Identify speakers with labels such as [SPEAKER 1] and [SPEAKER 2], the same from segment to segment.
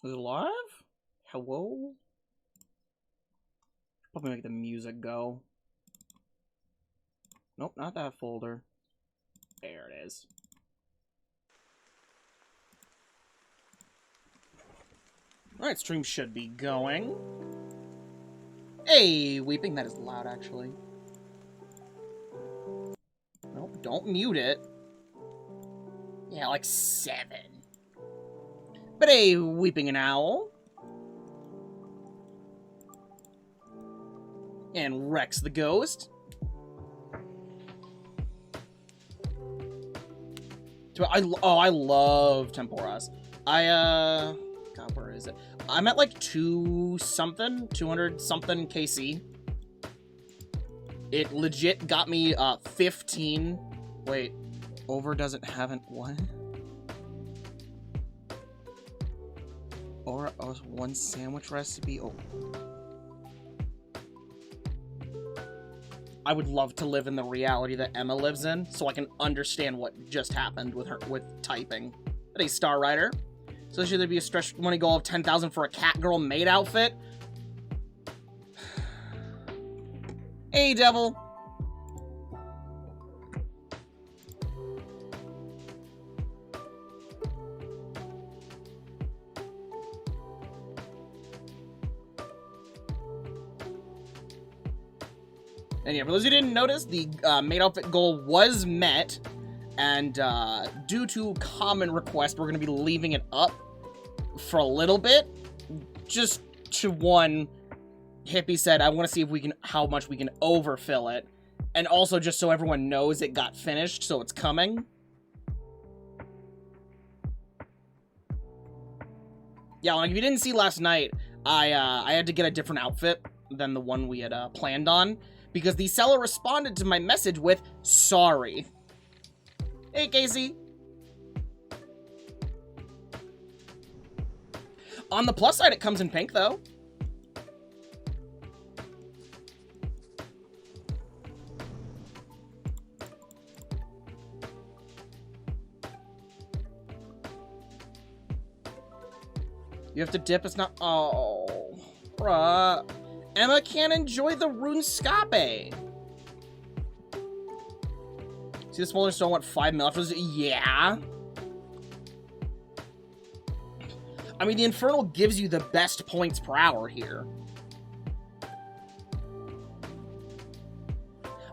[SPEAKER 1] Is it live? Hello? Probably make the music go. Nope, not that folder. There it is. Alright, stream should be going. Hey, weeping. That is loud, actually. Nope, don't mute it. Yeah, like 7. But hey, weeping an owl. And Rex the ghost. I love Tempoross. God, where is it? I'm at like 200 something KC. It legit got me 15. Wait, over doesn't have an what? Or one sandwich recipe. Oh, I would love to live in the reality that Emma lives in, so I can understand what just happened with her with typing. But hey, Star Rider. So should there be a stretch money goal of 10,000 for a Catgirl maid outfit? Hey, Devil. And yeah, for those who didn't notice, the maid outfit goal was met, and due to common request, we're going to be leaving it up for a little bit, just to one. Hippie said, I want to see if we can, how much we can overfill it, and also just so everyone knows it got finished, so it's coming. Yeah, like if you didn't see last night, I had to get a different outfit than the one we had planned on, because the seller responded to my message with, sorry. Hey, Casey. On the plus side, it comes in pink, though. You have to dip, it's not... Oh, bruh. Emma can't enjoy the runescape. See the smaller stone, what, 5 mil after this? Yeah. I mean, the Infernal gives you the best points per hour here.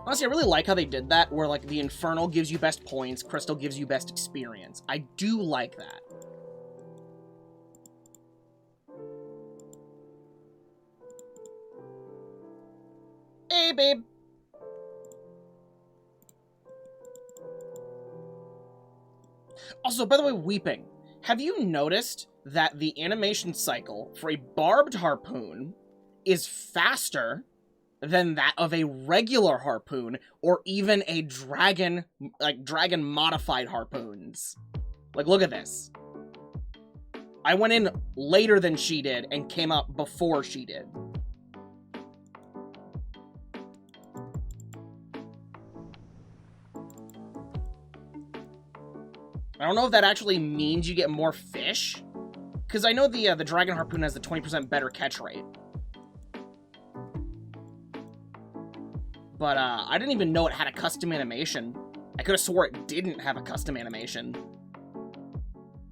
[SPEAKER 1] Honestly, I really like how they did that, where, like, the Infernal gives you best points, Crystal gives you best experience. I do like that. Hey, babe. Also, by the way, weeping. Have you noticed that the animation cycle for a barbed harpoon is faster than that of a regular harpoon, or even a dragon, like dragon modified harpoons? Like, look at this. I went in later than she did and came out before she did. I don't know if that actually means you get more fish, because I know the Dragon Harpoon has the 20% better catch rate. But I didn't even know it had a custom animation. I could have swore it didn't have a custom animation.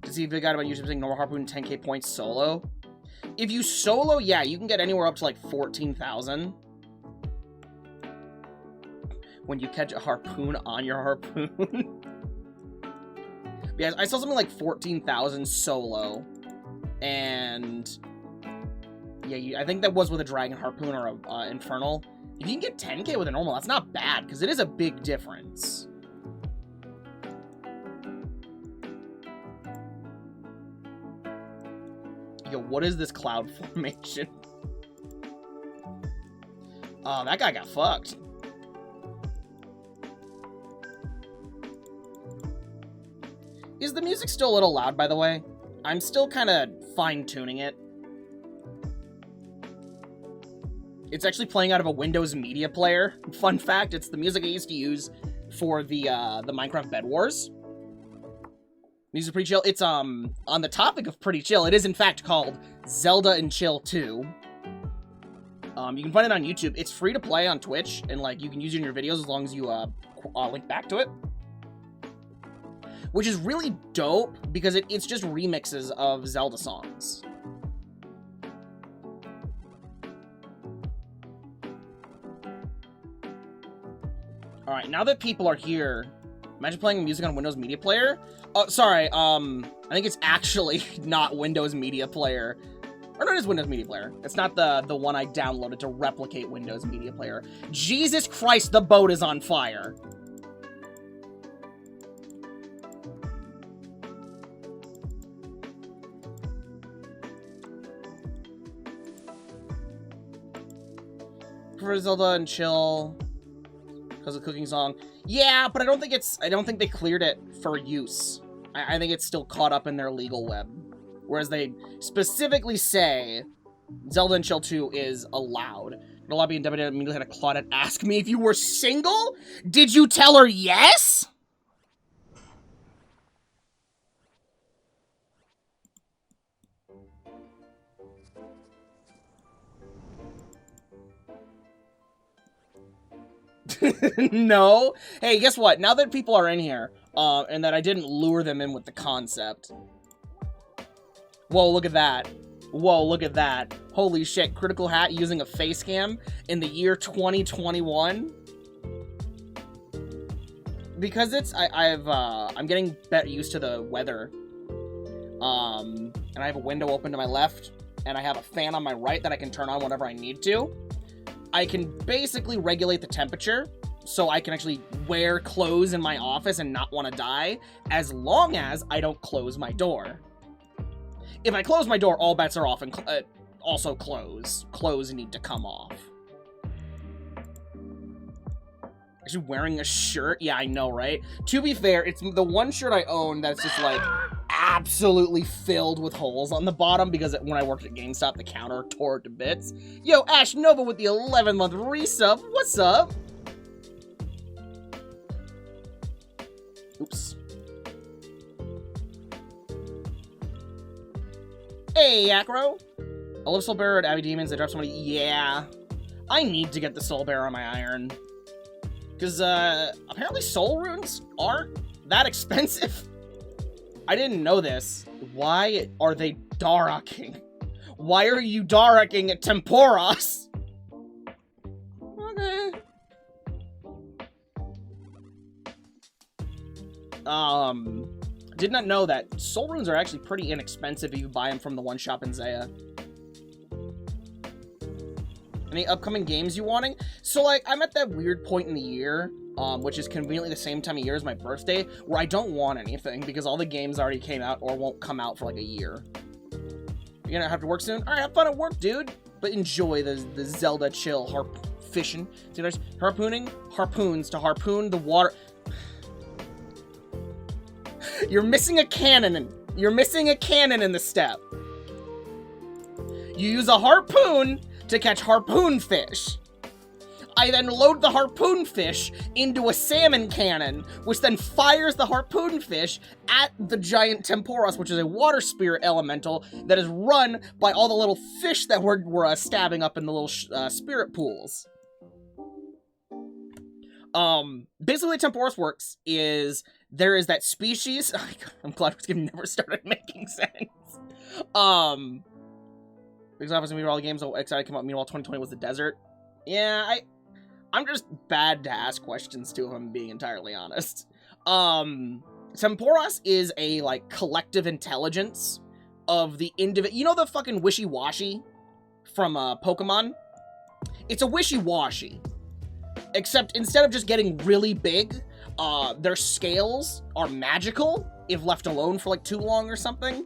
[SPEAKER 1] To see if it got about using normal Harpoon 10k points solo. If you solo, yeah, you can get anywhere up to like 14,000. When you catch a harpoon on your harpoon. Yeah, I saw something like 14,000 solo, and yeah, I think that was with a Dragon Harpoon or a Infernal. If you can get 10k with a normal, that's not bad, because it is a big difference. Yo, what is this cloud formation? Oh, that guy got fucked. Is the music still a little loud, by the way? I'm still kind of fine-tuning it. It's actually playing out of a Windows Media Player. Fun fact, it's the music I used to use for the Minecraft Bed Wars. Music is pretty chill. It's, on the topic of pretty chill, it is in fact called Zelda and Chill 2. You can find it on YouTube. It's free to play on Twitch, and, like, you can use it in your videos as long as you, link back to it. Which is really dope, because it's just remixes of Zelda songs. Alright, now that people are here, imagine playing music on Windows Media Player. Oh, sorry, I think it's actually not Windows Media Player. Or no, it is Windows Media Player. It's not the one I downloaded to replicate Windows Media Player. Jesus Christ, the boat is on fire. For Zelda and Chill... because of the cooking song. Yeah, but I don't think they cleared it for use. I think it's still caught up in their legal web. Whereas they specifically say Zelda and Chill 2 is allowed. The lobby and Debbie immediately had a Claudette ask me if you were single? Did you tell her yes? No. Hey, guess what? Now that people are in here, and that I didn't lure them in with the concept. Whoa, look at that. Whoa, look at that. Holy shit, Critical Hat using a face cam in the year 2021. Because I'm getting better used to the weather. And I have a window open to my left, and I have a fan on my right that I can turn on whenever I need to. I can basically regulate the temperature, so I can actually wear clothes in my office and not want to die, as long as I don't close my door. If I close my door, all bets are off, and also clothes. Clothes need to come off. Actually wearing a shirt? Yeah, I know, right? To be fair, it's the one shirt I own that's just, like, absolutely filled with holes on the bottom, because when I worked at GameStop, the counter tore it to bits. Yo, Ash Nova with the 11-month resub. What's up? Oops. Hey, Acro. I love Soul Bearer at Abbey Demons. They drop somebody. Yeah. I need to get the Soul Bearer on my iron. Because, apparently Soul Runes aren't that expensive. I didn't know this. Why are they Daraking? Why are you Daraking at Tempoross? Okay. Did not know that Soul Runes are actually pretty inexpensive if you buy them from the one shop in Zaya. Any upcoming games you wanting? So, like, I'm at that weird point in the year, which is conveniently the same time of year as my birthday, where I don't want anything, because all the games already came out or won't come out for, like, a year. You're gonna have to work soon? Alright, have fun at work, dude! But enjoy the Zelda chill fishing. See, there's harpooning? Harpoons to harpoon the water... You're missing a cannon. You're missing a cannon in the step. You use a harpoon to catch harpoon fish. I then load the harpoon fish into a salmon cannon, which then fires the harpoon fish at the giant Tempoross, which is a water spirit elemental that is run by all the little fish that we're stabbing up in the little spirit pools. Basically, the Tempoross works is there is that species. Oh, I'm glad this game never started making sense. Because obviously, all the games excited to come out. Meanwhile, 2020 was the desert. Yeah, I'm just bad to ask questions to, if I'm being entirely honest. Tempoross is a, like, collective intelligence of the individual. You know the fucking Wishy-Washy from, Pokemon? It's a Wishy-Washy. Except instead of just getting really big, their scales are magical if left alone for, like, too long or something.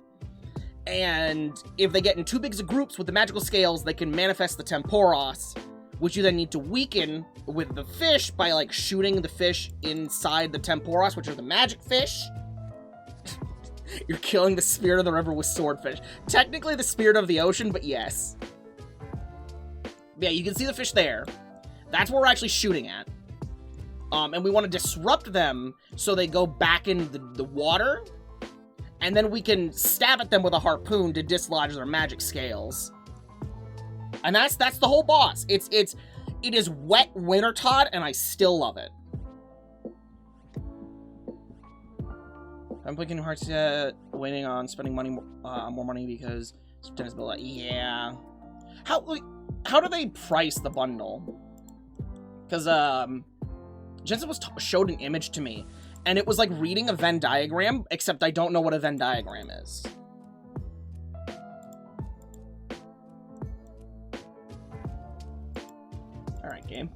[SPEAKER 1] And if they get in too big of groups with the magical scales, they can manifest the Tempoross, which you then need to weaken with the fish by, like, shooting the fish inside the Tempoross, which are the magic fish. You're killing the spirit of the river with swordfish. Technically the spirit of the ocean, but yes. Yeah, you can see the fish there. That's what we're actually shooting at. And we want to disrupt them so they go back in the water. and then we can stab at them with a harpoon to dislodge their magic scales. And that's the whole boss. It is wet winter Todd, and I still love it. I'm playing Kingdom Hearts yet, waiting on spending money, more money because Jen's built. Yeah. How do they price the bundle? Because Jensen showed an image to me, and it was like reading a Venn diagram, except I don't know what a Venn diagram is. Alright, game.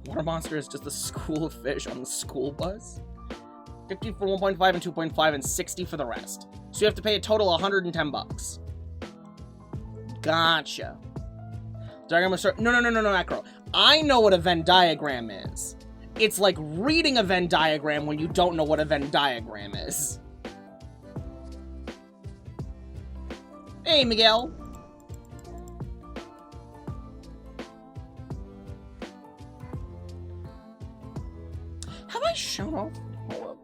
[SPEAKER 1] Water Monster is just a school of fish on the school bus. 50 for 1.5 and 2.5 and 60 for the rest. So you have to pay a total of 110 bucks. Gotcha. Diagram of no, Acro. I know what a Venn diagram is. It's like reading a Venn diagram when you don't know what a Venn diagram is. Hey, Miguel. Have I shown off? Hold up.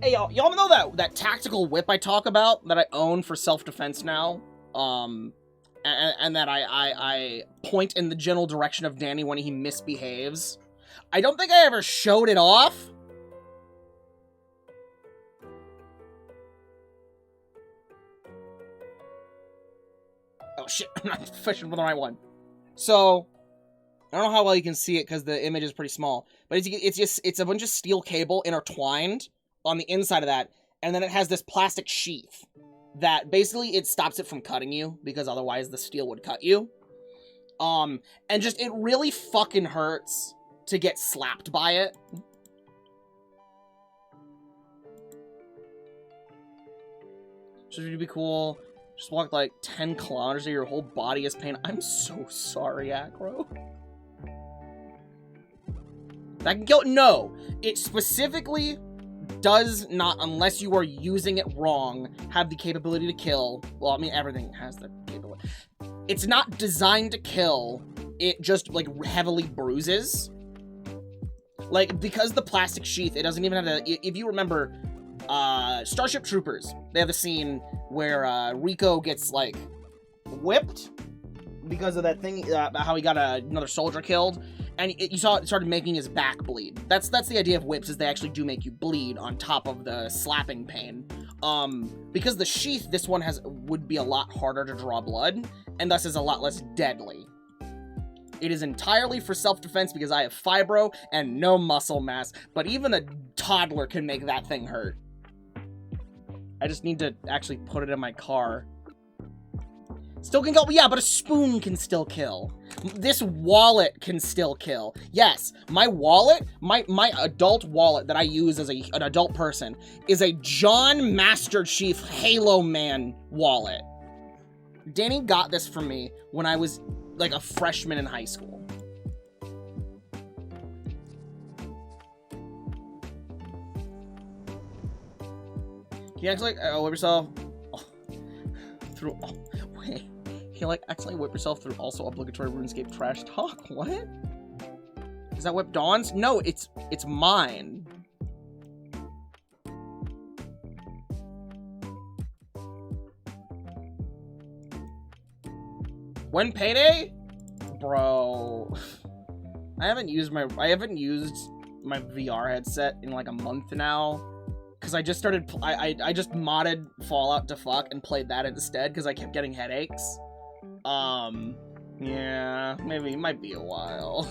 [SPEAKER 1] Hey, y'all know that tactical whip I talk about that I own for self-defense now? And that I point in the general direction of Danny when he misbehaves. I don't think I ever showed it off. Oh shit, I'm not fishing for the right one. So, I don't know how well you can see it because the image is pretty small. But it's a bunch of steel cable intertwined on the inside of that, and then it has this plastic sheath that basically it stops it from cutting you, because otherwise the steel would cut you. And just, it really fucking hurts to get slapped by it. So it'd be cool. Just walk like 10 kilometers and your whole body is pain. I'm so sorry, Acro. That can kill. No, it specifically does not, unless you are using it wrong, have the capability to kill. Well, I mean, everything has the capability. It's not designed to kill. It just, like, heavily bruises. Like, because the plastic sheath, it doesn't even have the... If you remember, Starship Troopers, they have a scene where Rico gets, like, whipped because of that thing, how he got another soldier killed. And you saw it started making his back bleed. That's the idea of whips, is they actually do make you bleed on top of the slapping pain. Because the sheath, this one would be a lot harder to draw blood, and thus is a lot less deadly. It is entirely for self-defense because I have fibro and no muscle mass, but even a toddler can make that thing hurt. I just need to actually put it in my car. Still can kill, yeah, but a spoon can still kill. This wallet can still kill. Yes, my wallet, my adult wallet that I use as an adult person is a John Master Chief Halo Man wallet. Danny got this for me when I was like a freshman in high school. Can you actually whip yourself through? Oh, wait. Can you, like, accidentally whip yourself through also obligatory RuneScape trash talk? What? Is that whip Dawn's? No, it's mine. When payday? Bro. I haven't used my VR headset in like a month now. Because I just started, I just modded Fallout to fuck and played that instead because I kept getting headaches. Yeah, maybe it might be a while.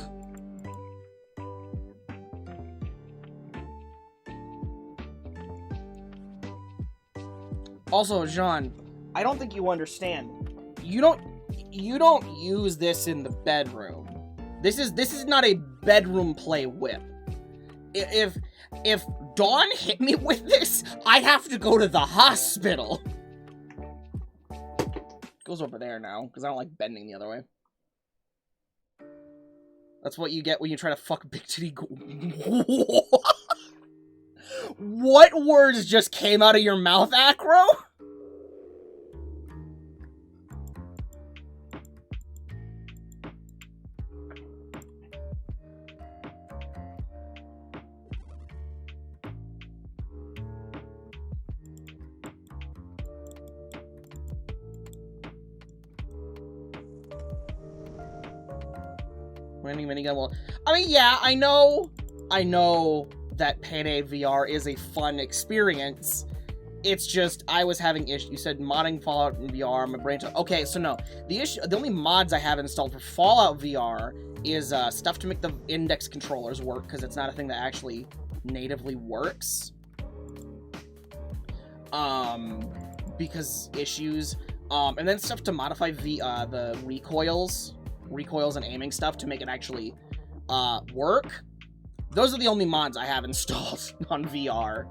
[SPEAKER 1] Also, Jean, I don't think you understand. You don't use this in the bedroom. This is not a bedroom play whip. If Dawn hit me with this, I'd have to go to the hospital. Goes over there now, because I don't like bending the other way. That's what you get when you try to fuck Big Titty. What words just came out of your mouth, Acro? Well, I mean, yeah, I know that Payday VR is a fun experience. It's just, I was having issues. You said modding Fallout in VR, my brain... Okay, so no. The only mods I have installed for Fallout VR is stuff to make the index controllers work, because it's not a thing that actually natively works. Because issues. And then stuff to modify the recoils and aiming stuff to make it actually work. Those are the only mods I have installed on VR.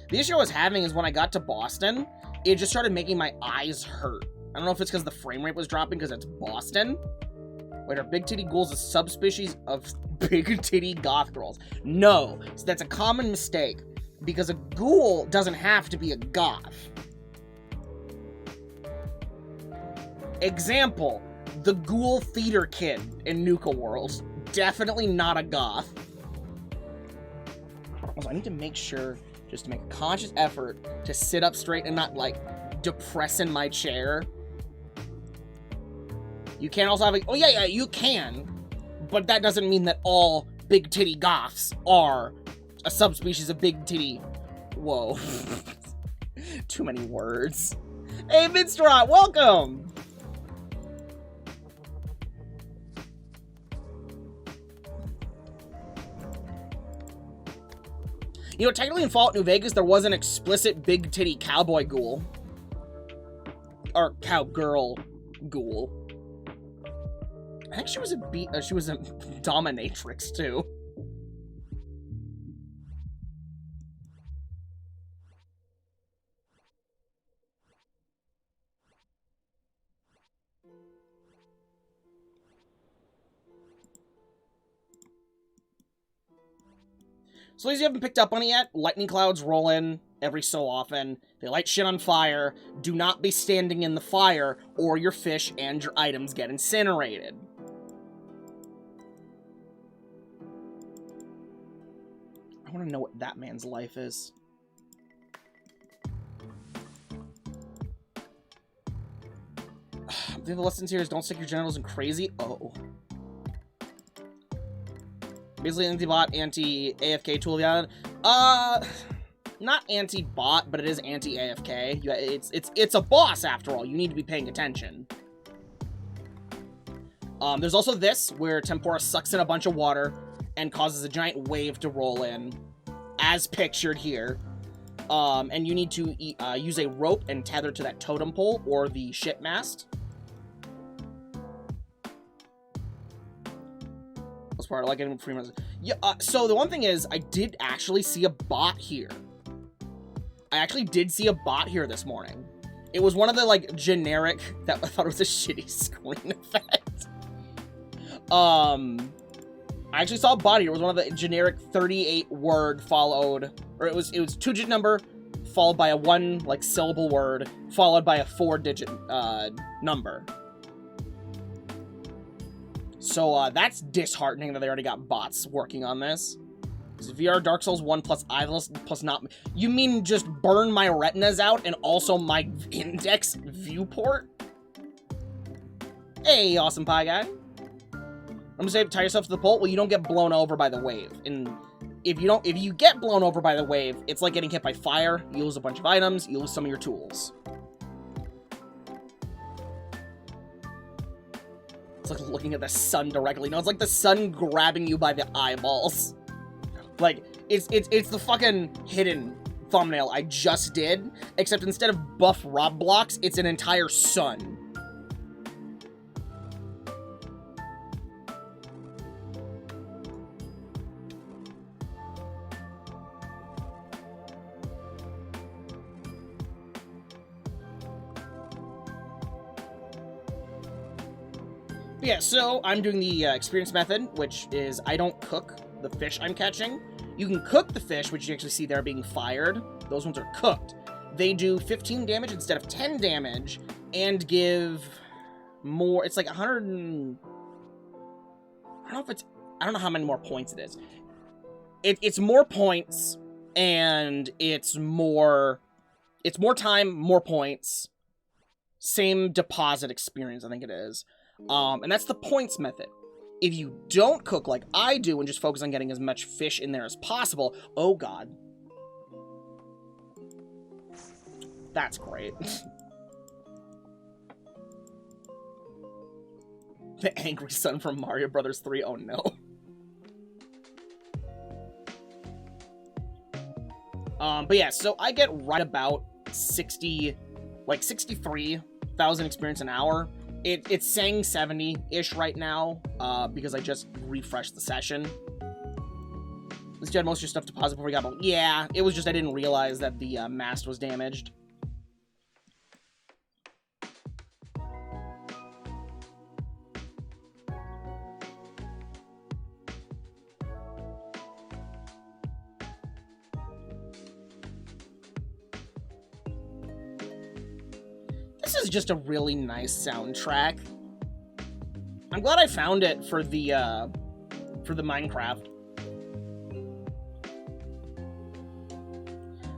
[SPEAKER 1] The issue I was having is when I got to Boston, it just started making my eyes hurt. I don't know if it's because the frame rate was dropping because it's Boston. Wait, are big titty ghouls a subspecies of big titty goth girls? No, so that's a common mistake, because a ghoul doesn't have to be a goth. Example, the ghoul theater kid in Nuka World. Definitely not a goth. Also, I need to make sure, just to make a conscious effort, to sit up straight and not, like, depress in my chair. You can also have a... Oh, yeah, you can. But that doesn't mean that all big titty goths are a subspecies of big titty... Whoa. Too many words. Hey, Midstrot, welcome! You know, technically in Fallout New Vegas, there was an explicit big titty cowboy ghoul. Or cowgirl ghoul. I think she was a dominatrix, too. So as you haven't picked up on it yet, lightning clouds roll in every so often. They light shit on fire. Do not be standing in the fire, or your fish and your items get incinerated. I want to know what that man's life is. The lesson here is don't stick your genitals in crazy. Oh. Basically, anti-bot, anti-AFK tool. Not anti-bot, but it is anti-AFK. It's a boss after all. You need to be paying attention. There's also this, where Tempoross sucks in a bunch of water and causes a giant wave to roll in, as pictured here. And you need to use a rope and tether to that totem pole or the ship mast. Part, like in Freeman's. Yeah, so the one thing is, I did actually see a bot here. I actually did see a bot here this morning. It was one of the, like, generic, that I thought it was a shitty screen effect. I actually saw a bot here. It was one of the generic 38-word followed, or it was 2-digit number, followed by a 1, like, syllable word, followed by a 4-digit, number. So, that's disheartening that they already got bots working on this. Is VR Dark Souls 1 plus eyeless plus not... You mean just burn my retinas out and also my index viewport? Hey, awesome pie guy. I'm gonna say, tie yourself to the pole. Well, you don't get blown over by the wave. And if you get blown over by the wave, it's like getting hit by fire. You lose a bunch of items. You lose some of your tools. It's like looking at the sun directly. No, it's like the sun grabbing you by the eyeballs. Like, it's the fucking hidden thumbnail I just did, except instead of buff Rob blocks, it's an entire sun. Yeah, so I'm doing the experience method, which is I don't cook the fish I'm catching. You can cook the fish, which you actually see there being fired. Those ones are cooked. They do 15 damage instead of 10 damage, and give more... It's like 100 and... I don't know how many more points it is. It's more points, and it's more time, more points. Same deposit experience, I think it is. And that's the points method. If you don't cook like I do and just focus on getting as much fish in there as possible, oh god. That's great. The angry son from Mario Brothers 3, oh no. But yeah, so I get right about 63,000 experience an hour. It's saying 70-ish right now, because I just refreshed the session. At least you had most of your stuff deposited before you got built. Yeah, it was just I didn't realize that the mast was damaged. This is just a really nice soundtrack. I'm glad I found it for the Minecraft.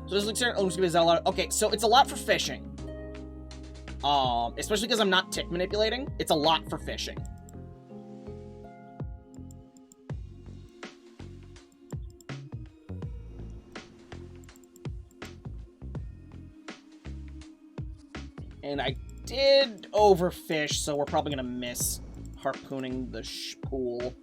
[SPEAKER 1] So this looks like it's gonna be a lot. Okay, so it's a lot for fishing. Especially because I'm not tick manipulating. It's a lot for fishing. And I did overfish, so we're probably gonna miss harpooning the pool.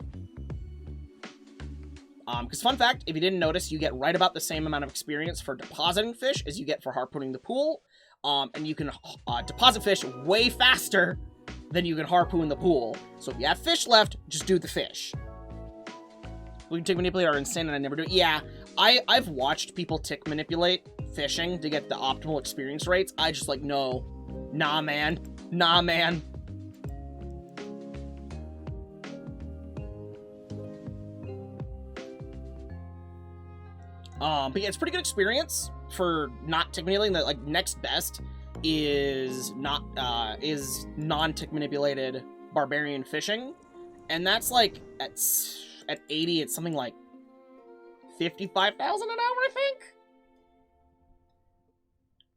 [SPEAKER 1] Because fun fact, if you didn't notice, you get right about the same amount of experience for depositing fish as you get for harpooning the pool. And you can deposit fish way faster than you can harpoon the pool. So if you have fish left, just do the fish. We can tick manipulate are insane and I never do it. Yeah, I've watched people tick manipulate fishing to get the optimal experience rates. I just like, no. Nah, man. Nah, man. But yeah, it's pretty good experience for not tick manipulating. That like next best is non-tick manipulated barbarian fishing, and that's like at 80, it's something like 55,000 an hour, I think.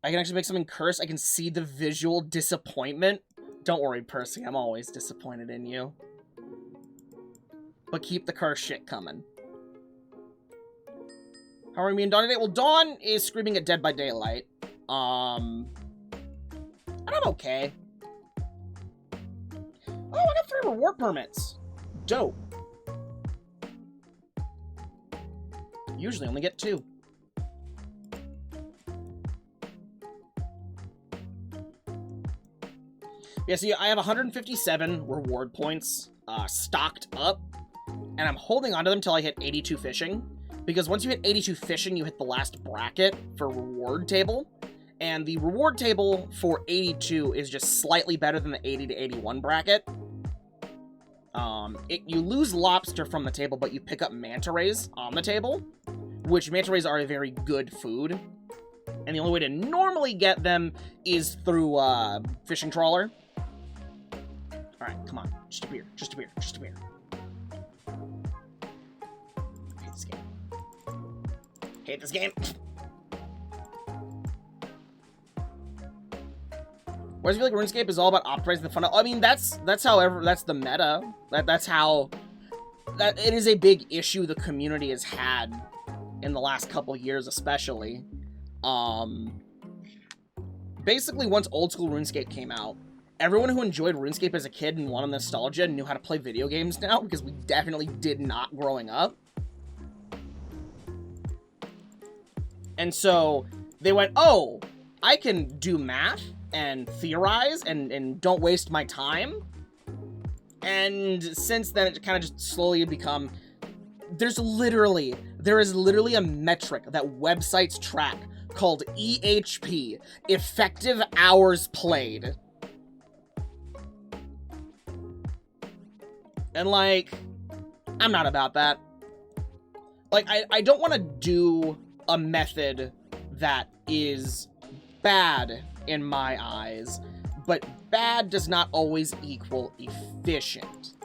[SPEAKER 1] I can actually make something curse. I can see the visual disappointment. Don't worry, Percy. I'm always disappointed in you. But keep the curse shit coming. How are me and Dawn today? Well, Dawn is screaming at Dead by Daylight. And I'm okay. Oh, I got 3 reward permits. Dope. Usually only get 2. Yeah, see, I have 157 reward points stocked up, and I'm holding onto them until I hit 82 fishing, because once you hit 82 fishing, you hit the last bracket for reward table, and the reward table for 82 is just slightly better than the 80 to 81 bracket. You lose lobster from the table, but you pick up manta rays on the table, which manta rays are a very good food, and the only way to normally get them is through fishing trawler. Alright, come on. Just a beer. Just a beer. Just a beer. I hate this game. Hate this game. Whereas I feel like RuneScape is all about optimizing the fun. I mean, that's the meta. That's how... That it is a big issue the community has had in the last couple years, especially. Basically, once old school RuneScape came out, everyone who enjoyed RuneScape as a kid and wanted nostalgia knew how to play video games now, because we definitely did not growing up. And so, they went, oh, I can do math and theorize and don't waste my time. And since then, it kind of just slowly become... There is literally a metric that websites track called EHP, Effective Hours Played. And, like, I'm not about that. Like, I don't want to do a method that is bad in my eyes, but bad does not always equal efficient.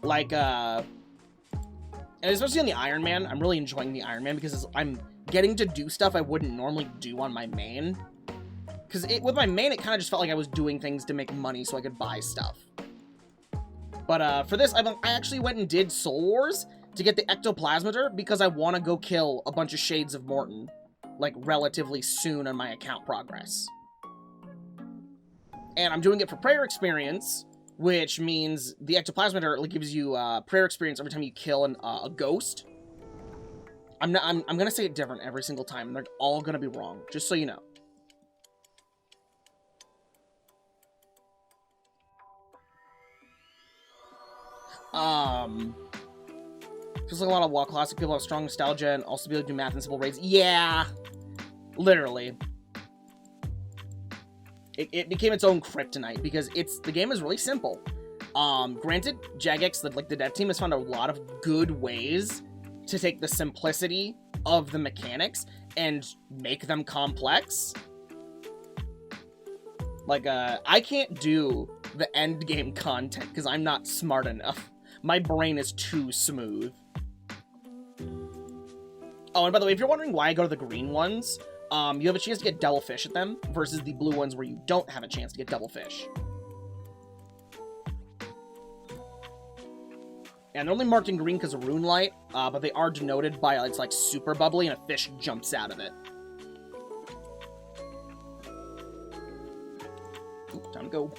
[SPEAKER 1] Like, and especially on the Iron Man, I'm really enjoying the Iron Man because I'm getting to do stuff I wouldn't normally do on my main. Because with my main, it kind of just felt like I was doing things to make money so I could buy stuff. But for this, I actually went and did Soul Wars to get the Ectoplasmator because I want to go kill a bunch of Shades of Morton, like, relatively soon on my account progress. And I'm doing it for prayer experience, which means the Ectoplasmator gives you prayer experience every time you kill a ghost. I'm gonna say it different every single time, and they're all gonna be wrong, just so you know. Feels like a lot of WoW Classic people have strong nostalgia and also be able to do math and simple raids. Yeah, literally. It became its own kryptonite because the game is really simple. Granted, Jagex, the dev team, has found a lot of good ways to take the simplicity of the mechanics and make them complex. Like, I can't do the end game content because I'm not smart enough. My brain is too smooth. Oh, and by the way, if you're wondering why I go to the green ones, you have a chance to get double fish at them versus the blue ones where you don't have a chance to get double fish. And they're only marked in green because of Rune Light, but they are denoted by it's like super bubbly and a fish jumps out of it. Ooh, time to go.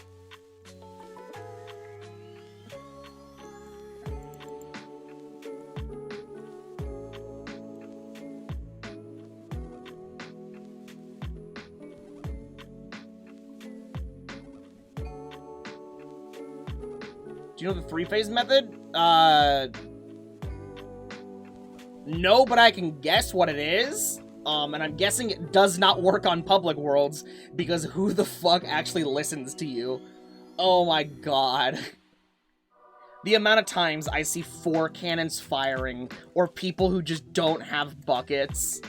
[SPEAKER 1] Do you know the three-phase method? No, but I can guess what it is. And I'm guessing it does not work on public worlds, because who the fuck actually listens to you? Oh my god. The amount of times I see 4 cannons firing, or people who just don't have buckets.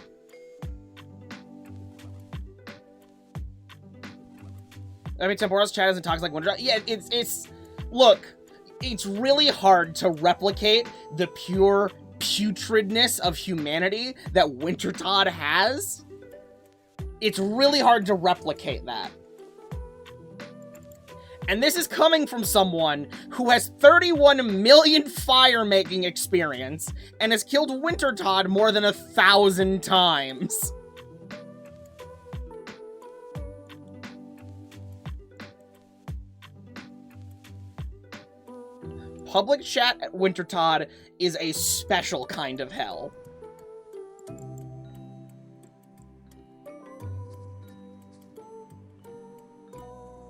[SPEAKER 1] I mean, Tempoross chat isn't toxic like Wonder. Yeah, it's... Look, it's really hard to replicate the pure putridness of humanity that Wintertodt has. It's really hard to replicate that. And this is coming from someone who has 31 million fire-making experience and has killed Wintertodt more than 1,000 times. Public chat at Wintertodt is a special kind of hell.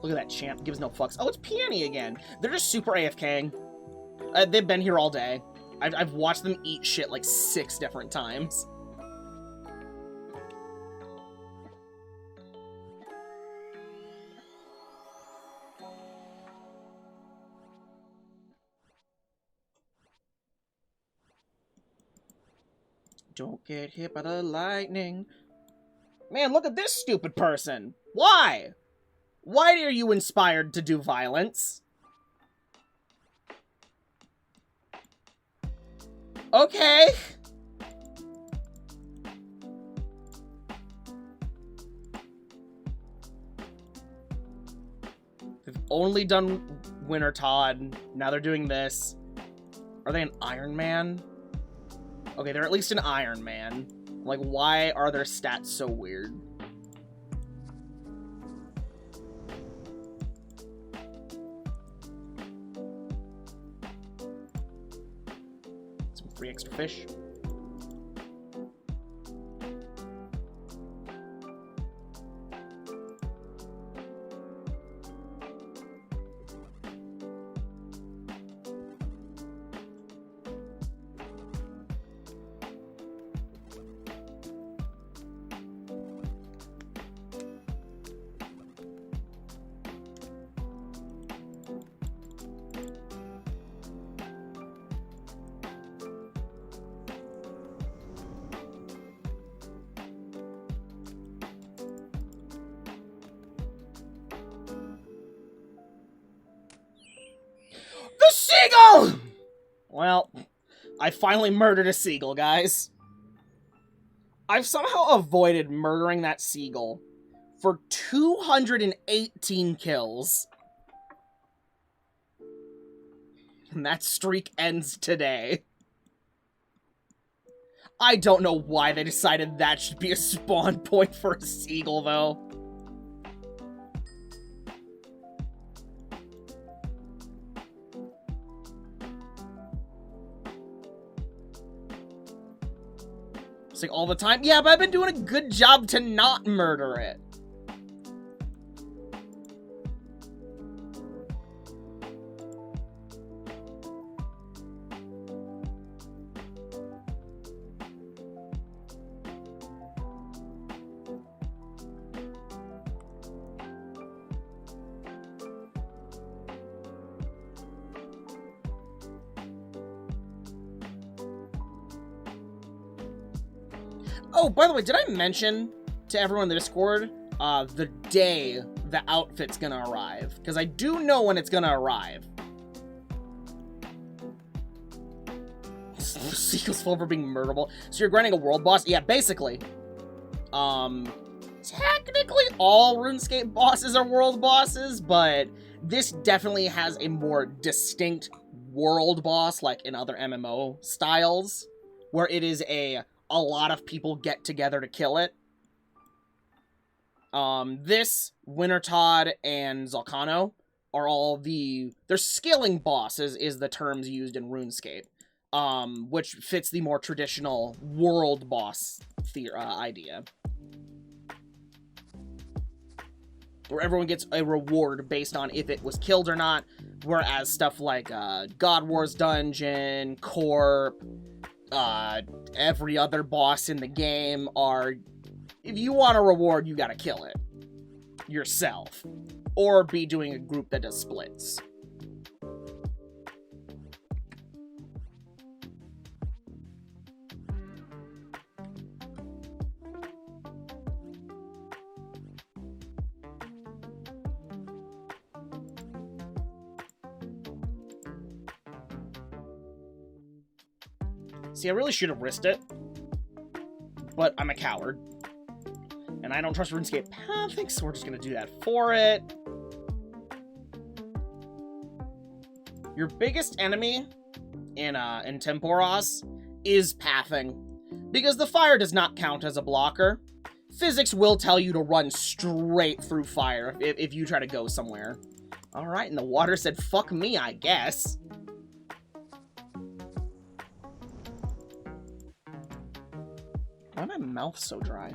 [SPEAKER 1] Look at that champ, gives no fucks. Oh, it's Peony again. They're just super AFKing. They've been here all day. I've watched them eat shit like 6 different times. Don't get hit by the lightning. Man, look at this stupid person. Why? Why are you inspired to do violence? Okay. They've only done Wintertodt. Now they're doing this. Are they an Iron Man? Okay, they're at least an Iron Man. Like, why are their stats so weird? Some free extra fish. The seagull! Well, I finally murdered a seagull, guys. I've somehow avoided murdering that seagull for 218 kills. And that streak ends today. I don't know why they decided that should be a spawn point for a seagull, though. It's like all the time. Yeah, but I've been doing a good job to not murder it. Oh, by the way, did I mention to everyone in the Discord the day the outfit's gonna arrive? Because I do know when it's gonna arrive. Seagull's full for being murderable. So you're grinding a world boss? Yeah, basically. Technically all RuneScape bosses are world bosses, but this definitely has a more distinct world boss, like in other MMO styles, where it is a lot of people get together to kill it. This, Wintertodt, and Zalcano are all they're scaling bosses is the terms used in RuneScape, which fits the more traditional world boss idea. Where everyone gets a reward based on if it was killed or not, whereas stuff like God Wars Dungeon, Corp, every other boss in the game are, if you want a reward, you gotta kill it yourself, or be doing a group that does splits. See, I really should have risked it, but I'm a coward. And I don't trust RuneScape Pathing, so we're just gonna do that for it. Your biggest enemy in Tempoross is Pathing, because the fire does not count as a blocker. Physics will tell you to run straight through fire if you try to go somewhere. Alright, and the water said, fuck me, I guess. Why is my mouth so dry?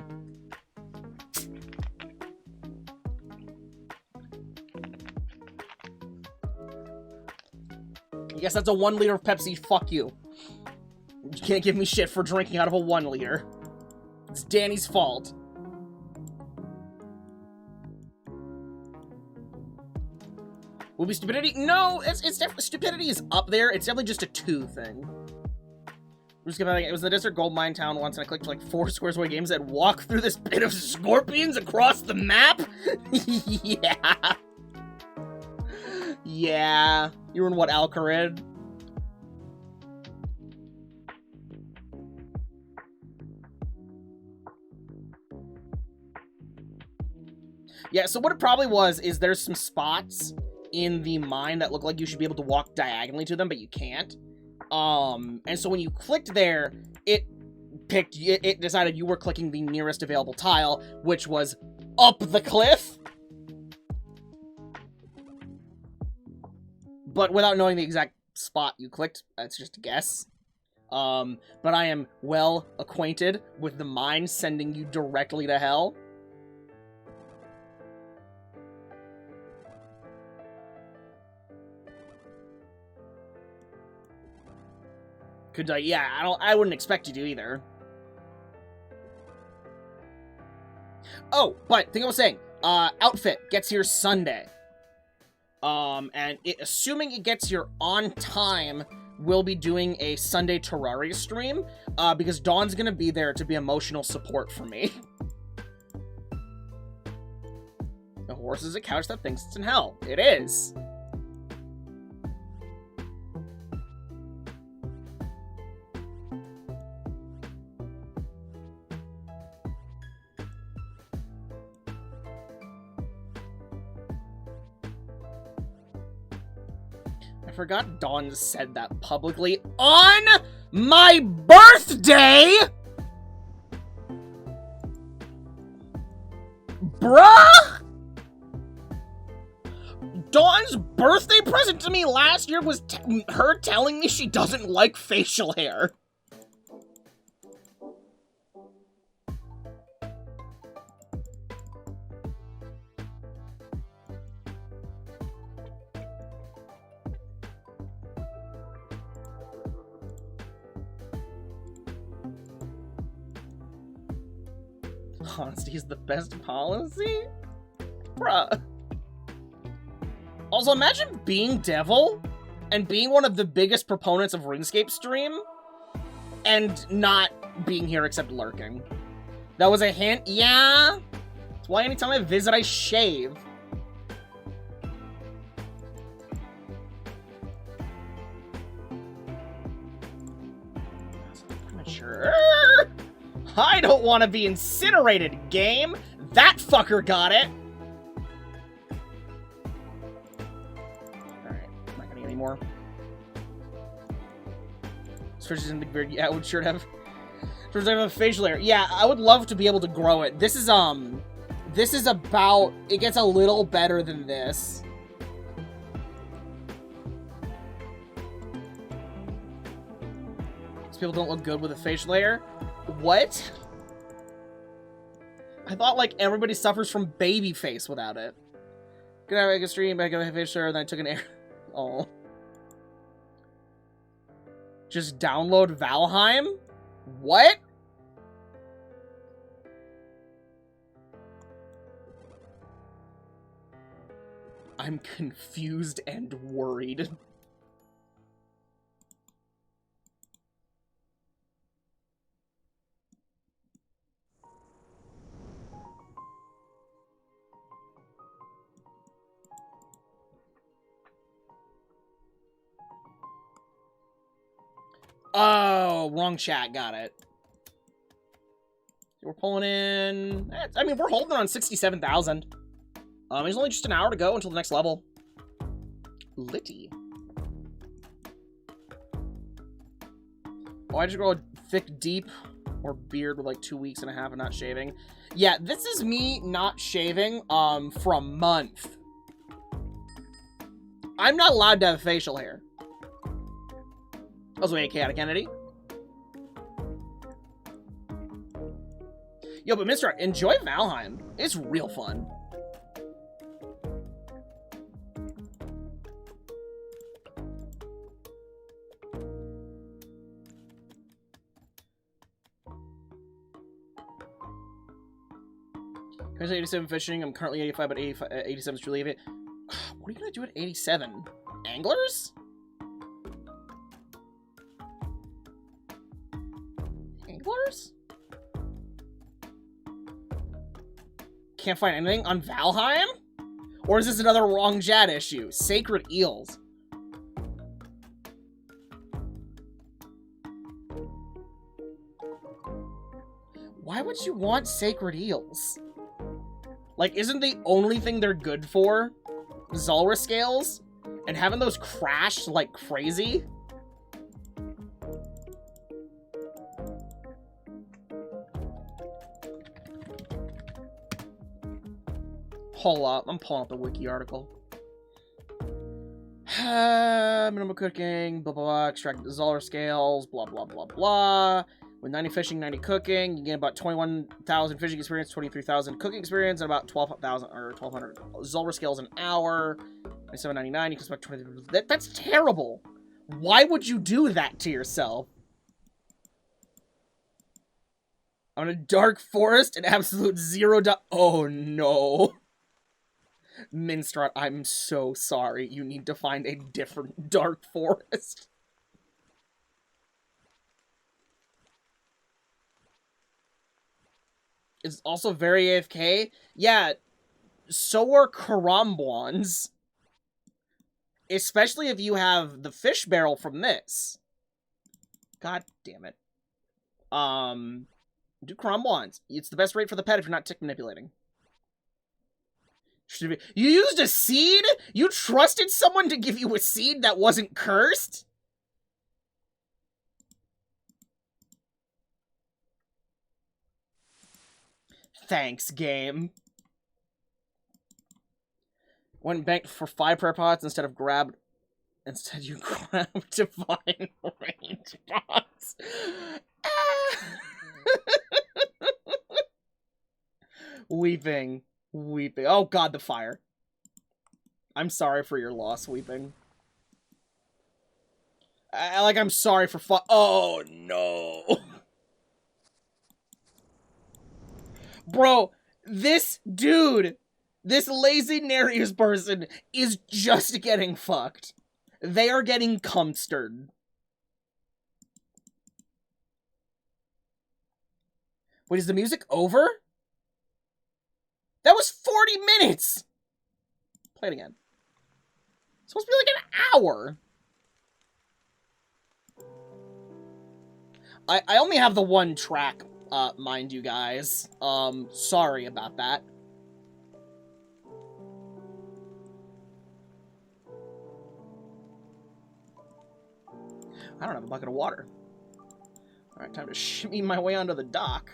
[SPEAKER 1] Yes, that's a 1 liter of Pepsi. Fuck you. You can't give me shit for drinking out of a 1 liter. It's Danny's fault. Will be stupidity? No, it's definitely, stupidity is up there. It's definitely just a 2 thing. It was the desert gold mine town once, and I clicked like 4 squares away games that walk through this pit of scorpions across the map. Yeah. Yeah. You were in what, Alcarid? Yeah, so what it probably was is there's some spots in the mine that look like you should be able to walk diagonally to them, but you can't. And so when you clicked there, it decided you were clicking the nearest available tile, which was up the cliff. But without knowing the exact spot you clicked, that's just a guess. But I am well acquainted with the mine sending you directly to hell. Yeah, I wouldn't expect you to either. Oh, but thing I was saying, outfit gets here Sunday. And assuming it gets here on time, we'll be doing a Sunday Terraria stream, because Dawn's gonna be there to be emotional support for me. The horse is a couch that thinks it's in hell. It is. forgot Dawn said that publicly on my birthday! Bruh! Dawn's birthday present to me last year was her telling me she doesn't like facial hair. Honesty is the best policy? Bruh. Also, imagine being Devil and being one of the biggest proponents of RuneScape stream and not being here except lurking. That was a hint? Yeah. That's why anytime I visit, I shave. Premature. I don't want to be incinerated, game. That fucker got it. Alright, I'm not gonna get any more. Switches in the beard. Yeah, I would sure have. Sure have a facial hair. Yeah, I would love to be able to grow it. This is about. It gets a little better than this. These people don't look good with a facial hair. What? I thought, like, everybody suffers from baby face without it. Good night, make a stream, I got a facial hair, then I took an air. Oh. Just download Valheim? What? I'm confused and worried. Oh, wrong chat. Got it. We're pulling in. I mean, we're holding on 67,000. There's only just an hour to go until the next level. Litty. Oh, I just grow a thick, deep, or beard with like 2 weeks and a half of not shaving. Yeah, this is me not shaving for a month. I'm not allowed to have facial hair. Also, chaotic entity. Yo, but Mr. Enjoy Valheim. It's real fun. Currently 87 fishing. I'm currently 85, but 87 is truly it. What are you gonna do at 87? Anglers? Anglers? Can't find anything on Valheim? Or is this another wrong chat issue? Sacred eels. Why would you want sacred eels? Like, isn't the only thing they're good for Zulrah scales? And having those crash like crazy? Hold up, I'm pulling up the wiki article. Minimum cooking, blah blah blah, extract Zulrah scales, blah blah blah blah. With 90 fishing, 90 cooking, you get about 21,000 fishing experience, 23,000 cooking experience, and about 12,000 or 1,200 Zulrah scales an hour. 27.99, you can expect 20. That's terrible. Why would you do that to yourself? On a dark forest, an absolute zero. Oh no. Minstrel, I'm so sorry. You need to find a different dark forest. It's also very AFK. Yeah, so are Karambwans. Especially if you have the fish barrel from this. God damn it. Do Karambwans. It's the best rate for the pet if you're not tick manipulating. You used a seed? You trusted someone to give you a seed that wasn't cursed? Thanks, game. Went banked for 5 prayer pots instead you grabbed divine range pots. Weeping. Weeping. Oh god, the fire. I'm sorry for your loss, Weeping. I'm sorry for oh, no. Bro, this dude, this lazy Nereus person is just getting fucked. They are getting cumstered. Wait, is the music over? That was 40 minutes! Play it again. It's supposed to be like an hour. I only have the one track, mind you guys. Sorry about that. I don't have a bucket of water. Alright, time to shimmy my way onto the dock.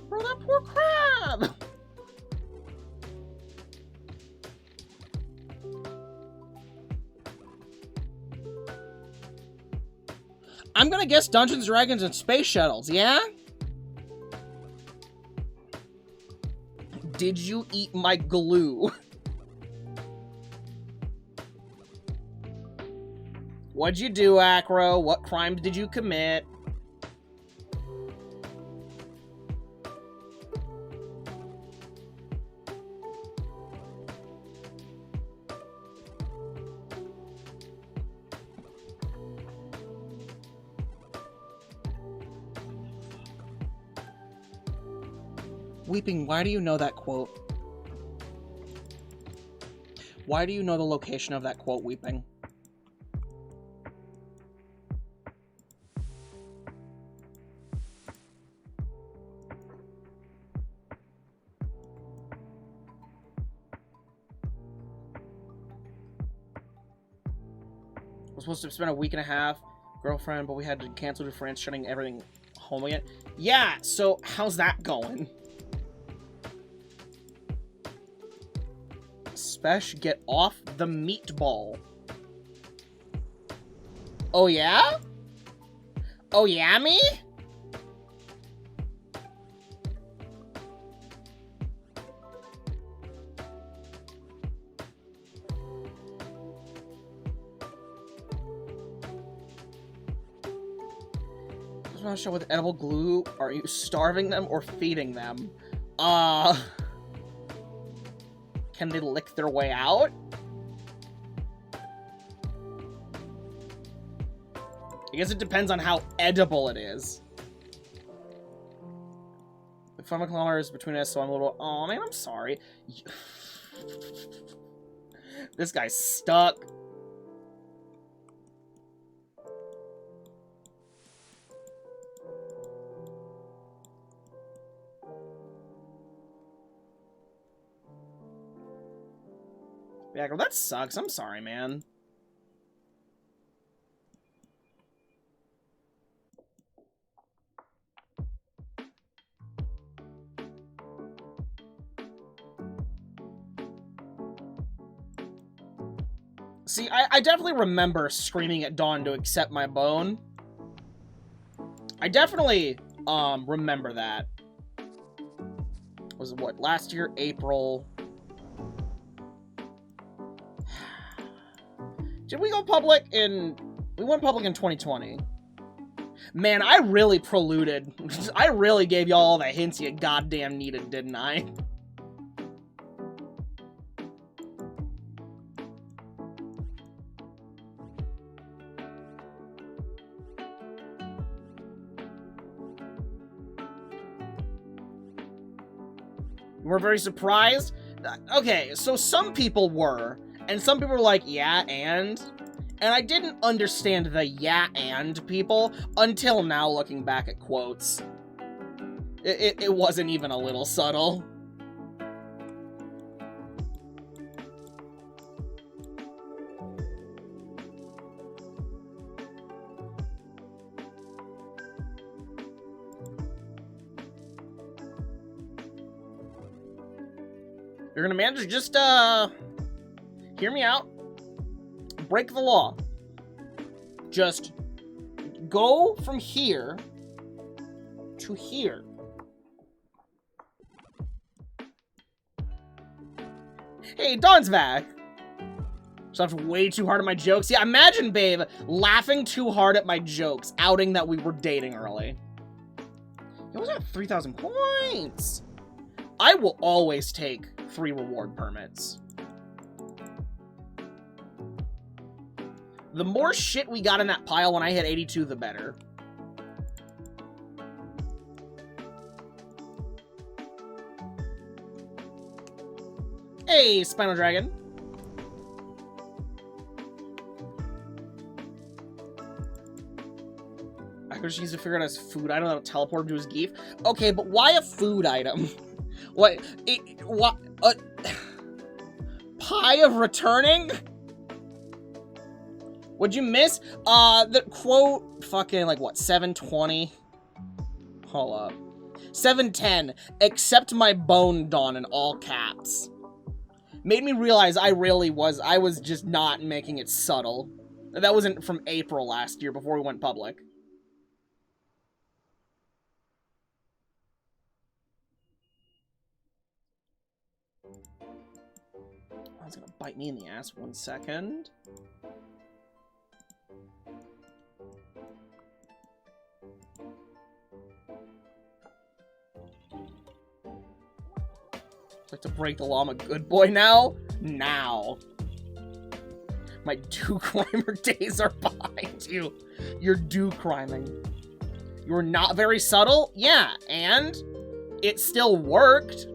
[SPEAKER 1] Bro, that poor crab! I'm gonna guess Dungeons, Dragons, and Space Shuttles, yeah? Did you eat my glue? What'd you do, Acro? What crimes did you commit? Weeping, why do you know that quote? Why do you know the location of that quote, Weeping? We're supposed to spend a week and a half, girlfriend, but we had to cancel to France, shutting everything home again. Yeah, so how's that going? Spesh, get off the meatball. Oh yeah? Oh yeah, me? Not sure with edible glue. Are you starving them or feeding them? Can they lick their way out? I guess it depends on how edible it is. The 5 kilometers between us, so I'm a little... Oh, man, I'm sorry. This guy's stuck. Yeah, girl, that sucks. I'm sorry, man. See, I definitely remember screaming at Dawn to accept my bone. I definitely, remember that. Was it, what, last year? April... Did we go public in... We went public in 2020. Man, I really preluded. I really gave y'all all the hints you goddamn needed, didn't I? You were very surprised? Okay, so some people were, and some people were like, yeah, and I didn't understand the yeah, and people until now, looking back at quotes. It wasn't even a little subtle. You're gonna manage to just, hear me out. Break the law. Just go from here to here. Hey, Dawn's back. So I laughed way too hard at my jokes. Yeah, imagine, babe, laughing too hard at my jokes, outing that we were dating early. It was at 3,000 points. I will always take 3 reward permits. The more shit we got in that pile when I hit 82, the better. Hey, Spinal Dragon. I could just use to figure out his food item that'll teleport him to his geef. Okay, but why a food item? What? What? Pie of returning? What'd you miss? The quote, fucking, like, what, 720? Hold up. 710. Accept my bone, Dawn, in all caps. Made me realize I was just not making it subtle. That wasn't from April last year, before we went public. It's gonna bite me in the ass. 1 second. Like to break the law, I'm a good boy now? Now. My do-crimer days are behind you. You're do-criming. You're not very subtle? Yeah, and it still worked.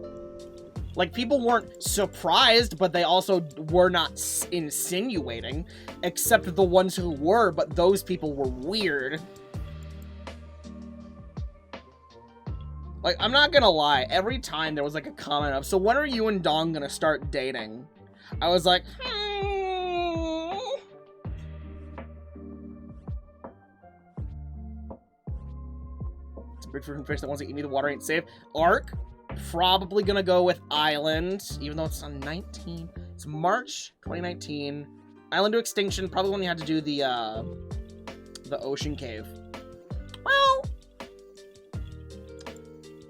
[SPEAKER 1] Like, people weren't surprised, but they also were not insinuating. Except the ones who were, but those people were weird. Like, I'm not gonna lie, every time there was, like, a comment of, so when are you and Dong gonna start dating? I was like, It's a big freaking fish that wants to eat me, the water ain't safe. Ark? Probably gonna go with Island, even though it's on 19. It's March 2019. Island to Extinction, probably when you had to do the Ocean Cave. Well,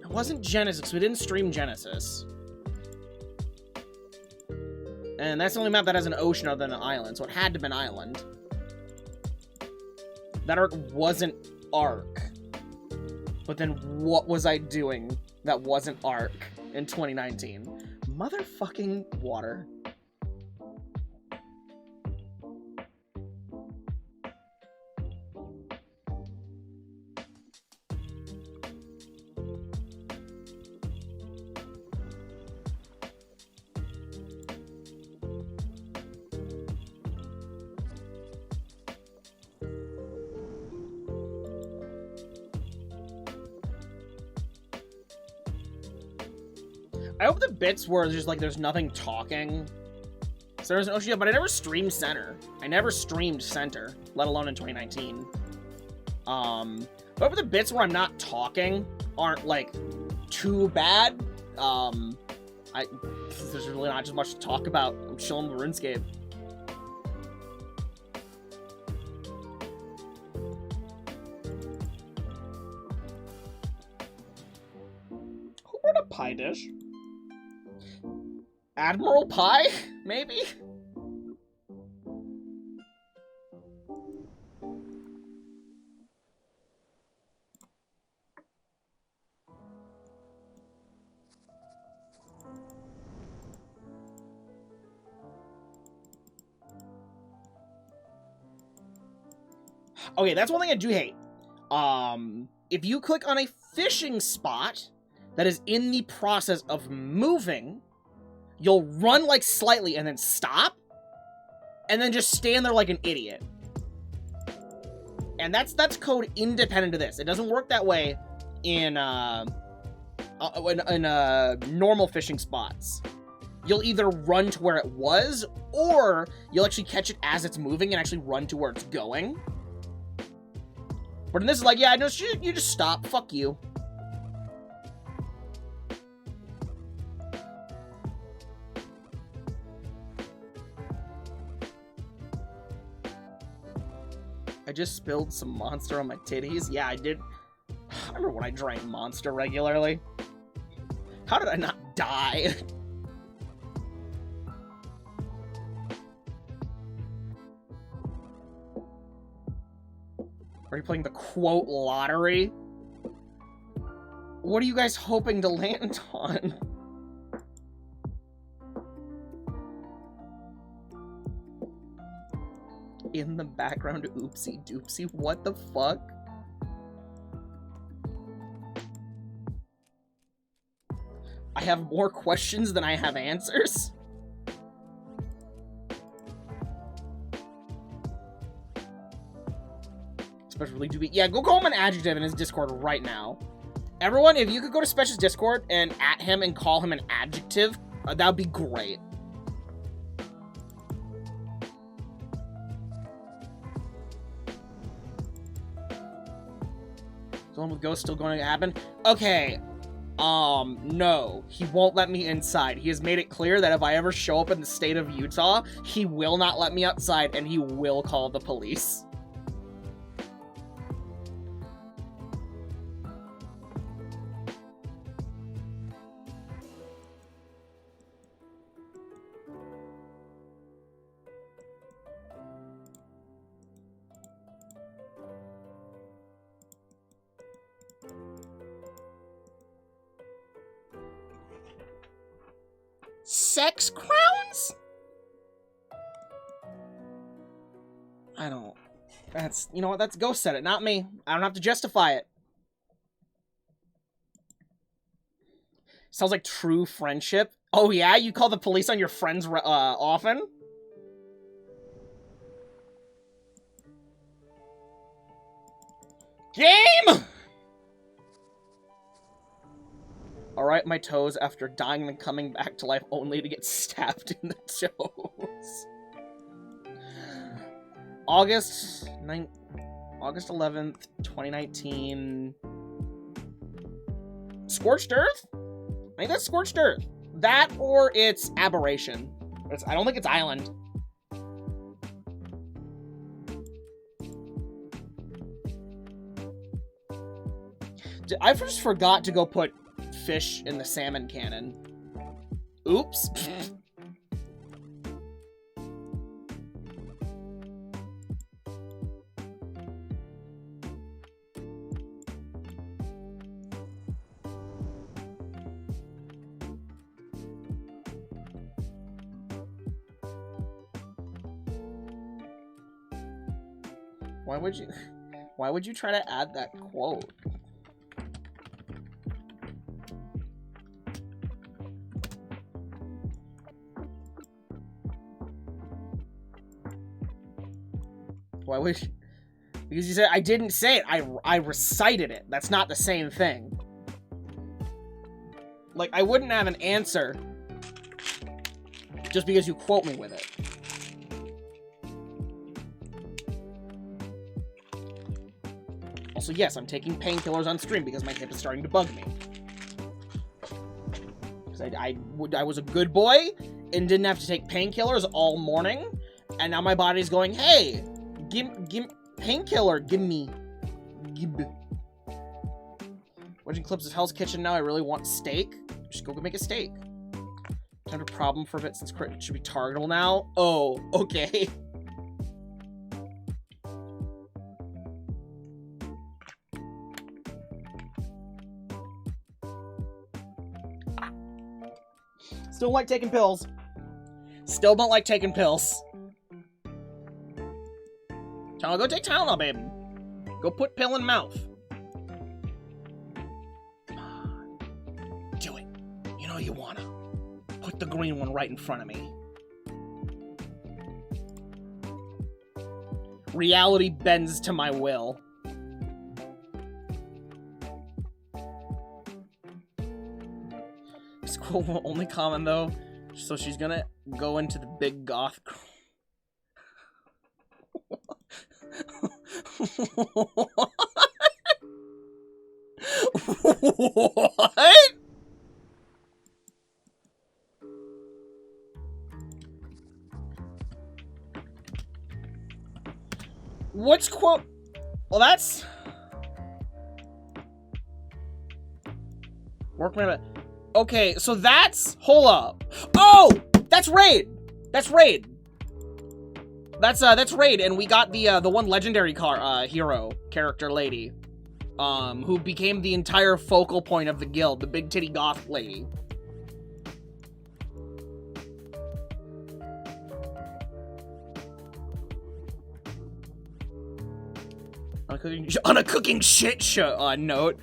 [SPEAKER 1] it wasn't Genesis. We didn't stream Genesis. And that's the only map that has an ocean other than an island, so it had to have been Island. That Ark wasn't Ark. But then what was I doing that wasn't Ark in 2019? Motherfucking water. I hope the bits where there's like there's nothing talking. So there's an ocean, but I never streamed Center. I never streamed Center, let alone in 2019. But I hope the bits where I'm not talking aren't like too bad. There's really not just much to talk about. I'm chilling with RuneScape. Who brought a pie dish? Admiral Pie? Maybe? Okay, that's one thing I do hate. If you click on a fishing spot, that is in the process of moving, you'll run like slightly and then stop, and then just stand there like an idiot. And that's code independent of this. It doesn't work that way in normal fishing spots. You'll either run to where it was, or you'll actually catch it as it's moving and actually run to where it's going. But in this is like, yeah, no, you just stop. Fuck you. I just spilled some Monster on my titties. Yeah, I did. I remember when I drank Monster regularly. How did I not die? Are you playing the quote lottery? What are you guys hoping to land on? In the background, oopsie doopsie. What the fuck? I have more questions than I have answers. Especially doobie. Yeah, go call him an adjective in his Discord right now. Everyone, if you could go to Special's Discord and at him and call him an adjective, that would be great. The one with ghosts still going to happen? Okay. No. He won't let me inside. He has made it clear that if I ever show up in the state of Utah, he will not let me outside and he will call the police. Sex crowns? I don't. That's, you know what, that's Ghost said it, not me. I don't have to justify it. Sounds like true friendship. Oh yeah? You call the police on your friends often? Game! Alright, my toes after dying and coming back to life only to get stabbed in the toes. August 11th, 2019. Scorched Earth? I think that's Scorched Earth. That or it's Aberration. I don't think it's Island. I just forgot to go put fish in the salmon cannon. Oops. Why would you try to add that quote? Why would you? Because you said, I didn't say it, I recited it. That's not the same thing. Like, I wouldn't have an answer just because you quote me with it. Also, yes, I'm taking painkillers on stream because my hip is starting to bug me. Because I was a good boy and didn't have to take painkillers all morning, and now my body's going, hey, give painkiller, give me. Watching clips of Hell's Kitchen now, I really want steak. Just go make a steak. Kind of a problem for a bit since crit should be targetable now. Oh, okay. Still like taking pills. Still don't like taking pills. Tylenol, go take Tylenol, baby. Go put pill in mouth. know you wanna. Put the green one right in front of me. Reality bends to my will. Squirrel will only comment though, so she's gonna go into the big goth. What? What's quote? Well, that's workman. Okay, so that's hold up. Oh, that's Raid. That's Raid. That's Raid, and we got the one legendary hero character lady, who became the entire focal point of the guild, the big titty goth lady. On a cooking shit show note,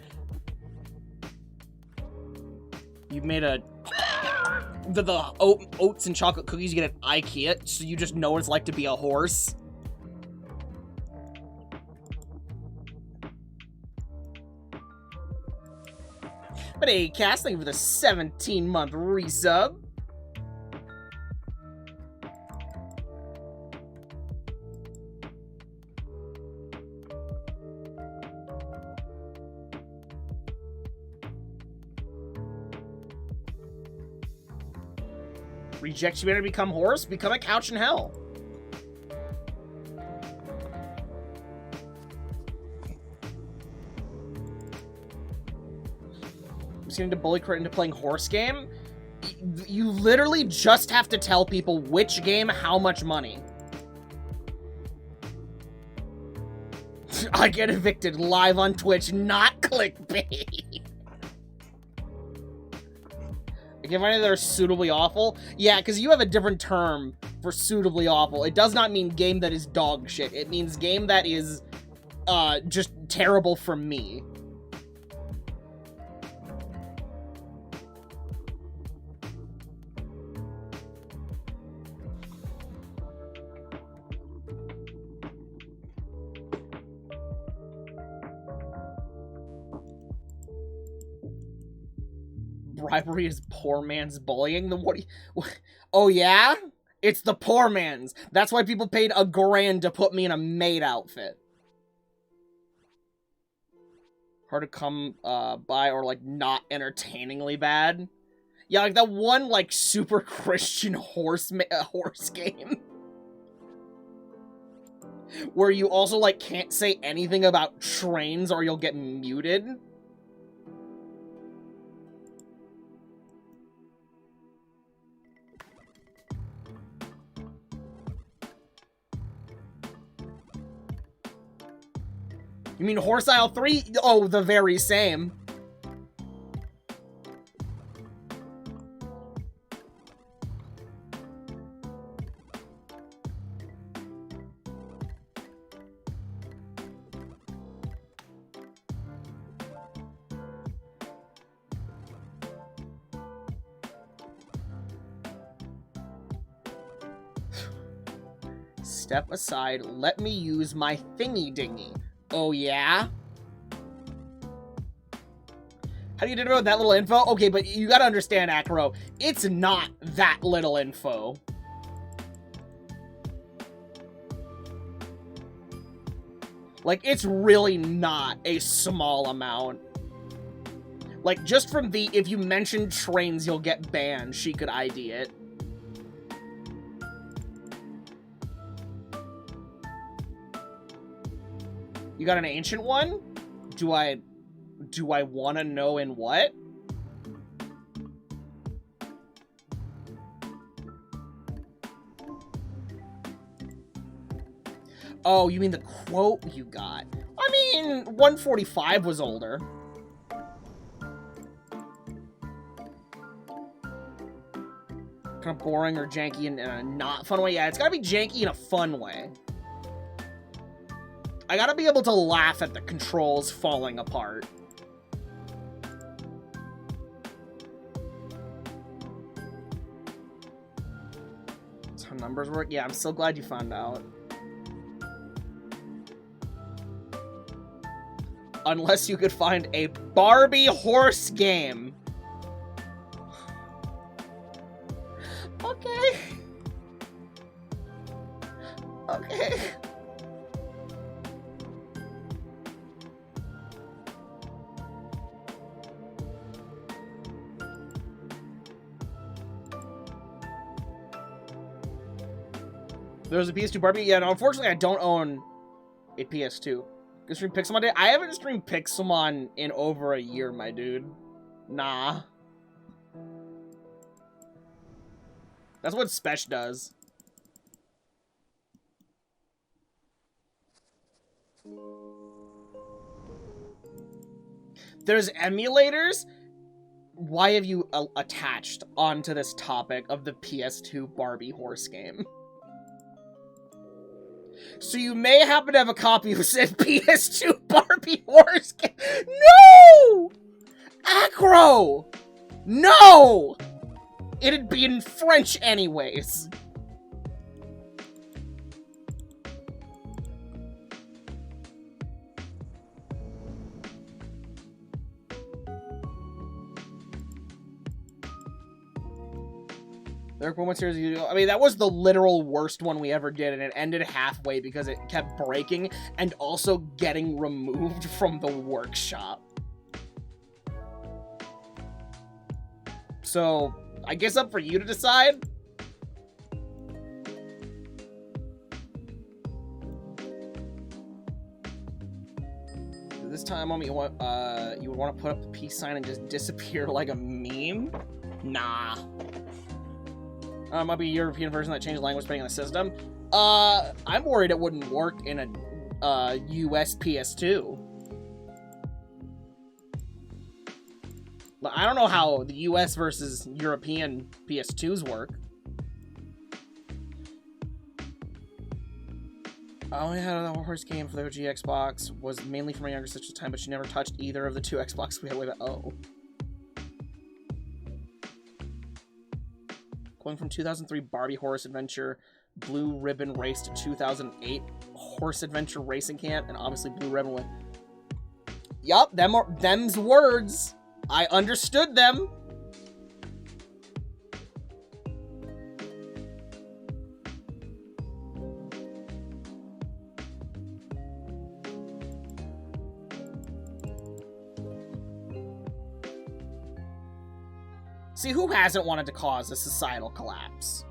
[SPEAKER 1] you made a the oats and chocolate cookies you get at IKEA, so you just know what it's like to be a horse. But hey, Cass, thank you for the 17-month resub. Reject humanity, become horse, become a couch in hell. I'm getting to bully crit into playing horse game. You literally just have to tell people which game, how much money. I get evicted live on Twitch, not clickbait. If any that are suitably awful, yeah, because you have a different term for suitably awful. It does not mean game that is dog shit. It means game that is, just terrible for me. Bribery is poor man's bullying. Oh yeah? It's the poor man's. That's why people paid $1,000 to put me in a maid outfit. Hard to come by or like not entertainingly bad. Yeah, like that one like super Christian horse game. Where you also like can't say anything about trains or you'll get muted. You mean Horse Isle 3? Oh, the very same. Step aside, let me use my thingy-dingy. Oh, yeah? How do you know that little info? Okay, but you gotta understand, Acro, it's not that little info. Like, it's really not a small amount. Like, just from the, if you mention trains, you'll get banned, she could ID it. You got an ancient one? Do I want to know in what? Oh, you mean the quote you got? I mean, 145 was older. Kind of boring or janky in a not fun way. Yeah, it's gotta be janky in a fun way. I gotta be able to laugh at the controls falling apart. numbers work? Yeah, I'm so glad you found out. Unless you could find a Barbie horse game. Okay. Okay. There's a PS2 Barbie? Yeah, no, unfortunately I don't own a PS2. Can stream Pixelmon Day? I haven't streamed Pixelmon in over a year, my dude. Nah. That's what Spesh does. There's emulators? Why have you attached onto this topic of the PS2 Barbie horse game? So you may happen to have a copy of said PS2 Barbie horse game. No! Acro! No! It'd be in French anyways. What series you do? I mean, that was the literal worst one we ever did, and it ended halfway because it kept breaking and also getting removed from the workshop. So, I guess up for you to decide. This time, you would want to put up the peace sign and just disappear like a meme? Nah. Might be a European version that changed language depending on the system. I'm worried it wouldn't work in a US PS2. I don't know how the US versus European PS2s work. I only had a horse game for the OG Xbox, was mainly for my younger sister's time, but she never touched either of the two Xboxes we had with it. Oh. Going from 2003 Barbie Horse Adventure, Blue Ribbon Race to 2008 Horse Adventure Racing Camp, and obviously Blue Ribbon with... Yup, them's words. I understood them. See, who hasn't wanted to cause a societal collapse?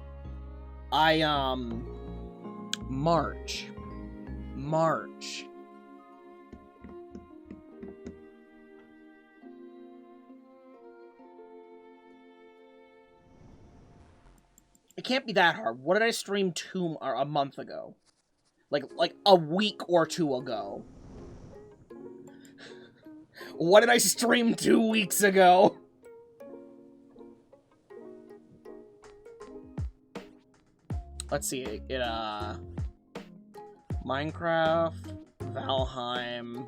[SPEAKER 1] March. It can't be that hard. What did I stream a month ago? Like a week or two ago. What did I stream 2 weeks ago? Let's see, Minecraft, Valheim.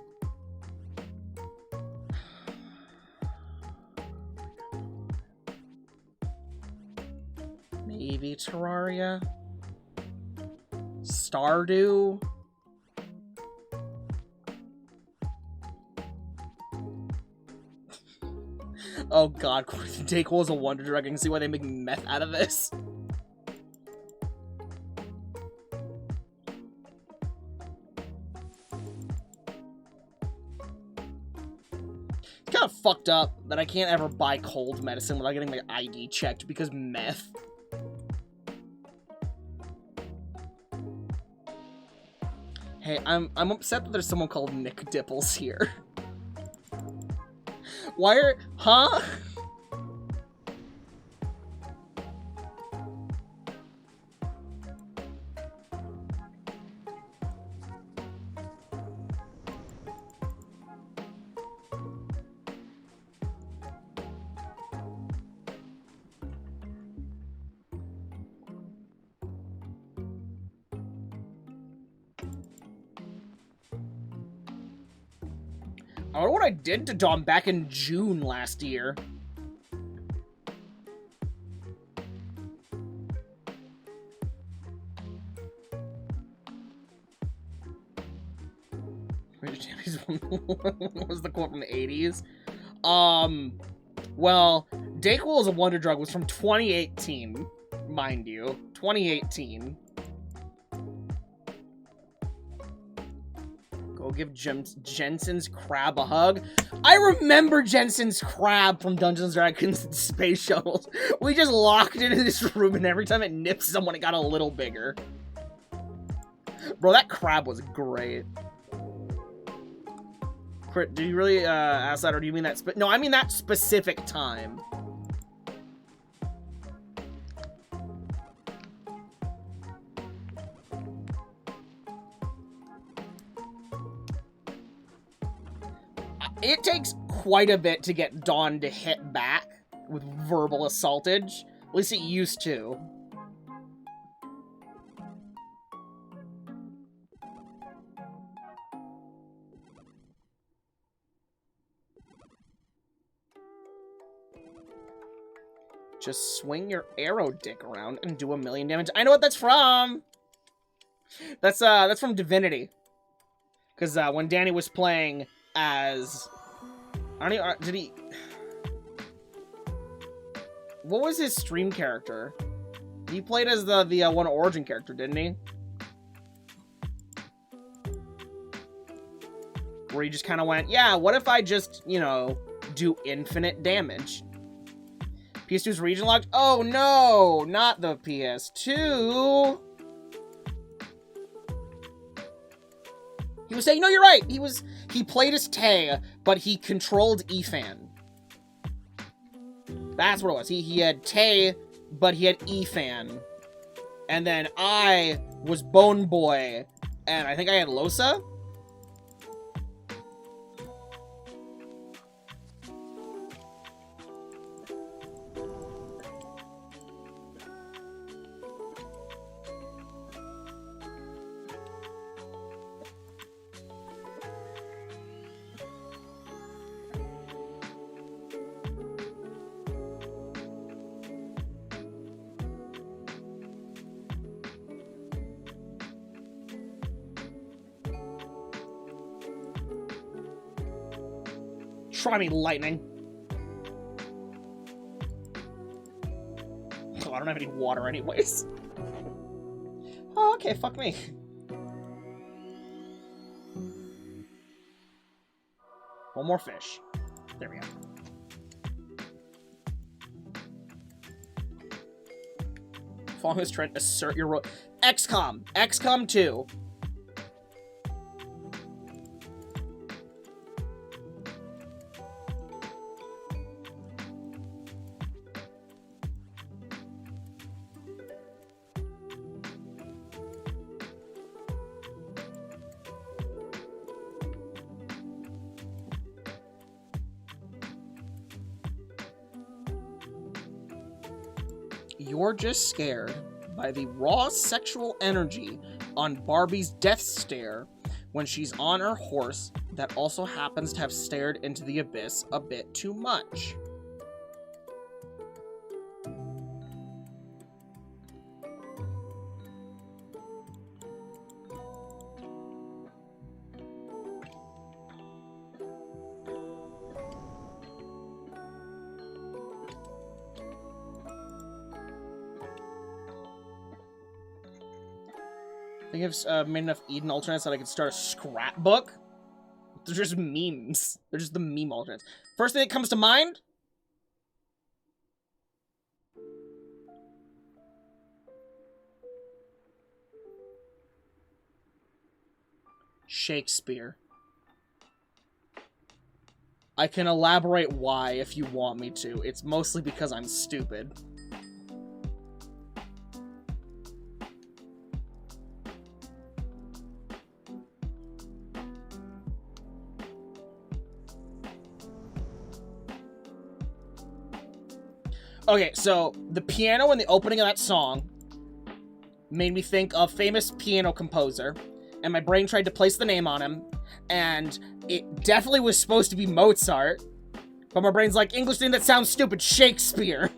[SPEAKER 1] Maybe Terraria? Stardew? Oh god, Dayquil is a wonder drug. I can see why they make meth out of this. Kind of fucked up that I can't ever buy cold medicine without getting my ID checked because meth. Hey, I'm upset that there's someone called Nick Dipples here. Why are... Huh? I wonder what I did to Dom back in June last year. what was the quote from the 80s? Well, Dayquil is a Wonder Drug was from 2018, mind you. 2018. Go give Jensen's crab a hug. I remember Jensen's crab from Dungeons & Dragons and Space Shuttles. We just locked it in this room, and every time it nipped someone, it got a little bigger. Bro, that crab was great. Crit, do you really ask that, or do you mean that? No, I mean that specific time. It takes quite a bit to get Dawn to hit back with verbal assaultage. At least it used to. Just swing your arrow dick around and do 1,000,000 damage. I know what that's from! That's from Divinity. Because when Danny was playing as... I don't even... Did he... What was his stream character? He played as the one Origin character, didn't he? Where he just kind of went, yeah, what if I just, you know, do infinite damage? PS2's region locked? Oh no! Not the PS2! He was saying, no, you're right! He played as Tay, but he controlled Ethan. That's what it was. He had Tay, but he had Ethan. And then I was Bone Boy, and I think I had Losa? Try me, lightning. Oh, I don't have any water anyways. Oh, okay, fuck me. One more fish. There we go. Following this trend, assert your role. XCOM. XCOM 2. You're just scared by the raw sexual energy on Barbie's death stare when she's on her horse that also happens to have stared into the abyss a bit too much. I think I've made enough Eden alternates that I could start a scrapbook. They're just memes. They're just the meme alternates. First thing that comes to mind? Shakespeare. I can elaborate why if you want me to. It's mostly because I'm stupid. Okay, so the piano in the opening of that song made me think of famous piano composer, and my brain tried to place the name on him, and it definitely was supposed to be Mozart, but my brain's like, English name that sounds stupid, Shakespeare.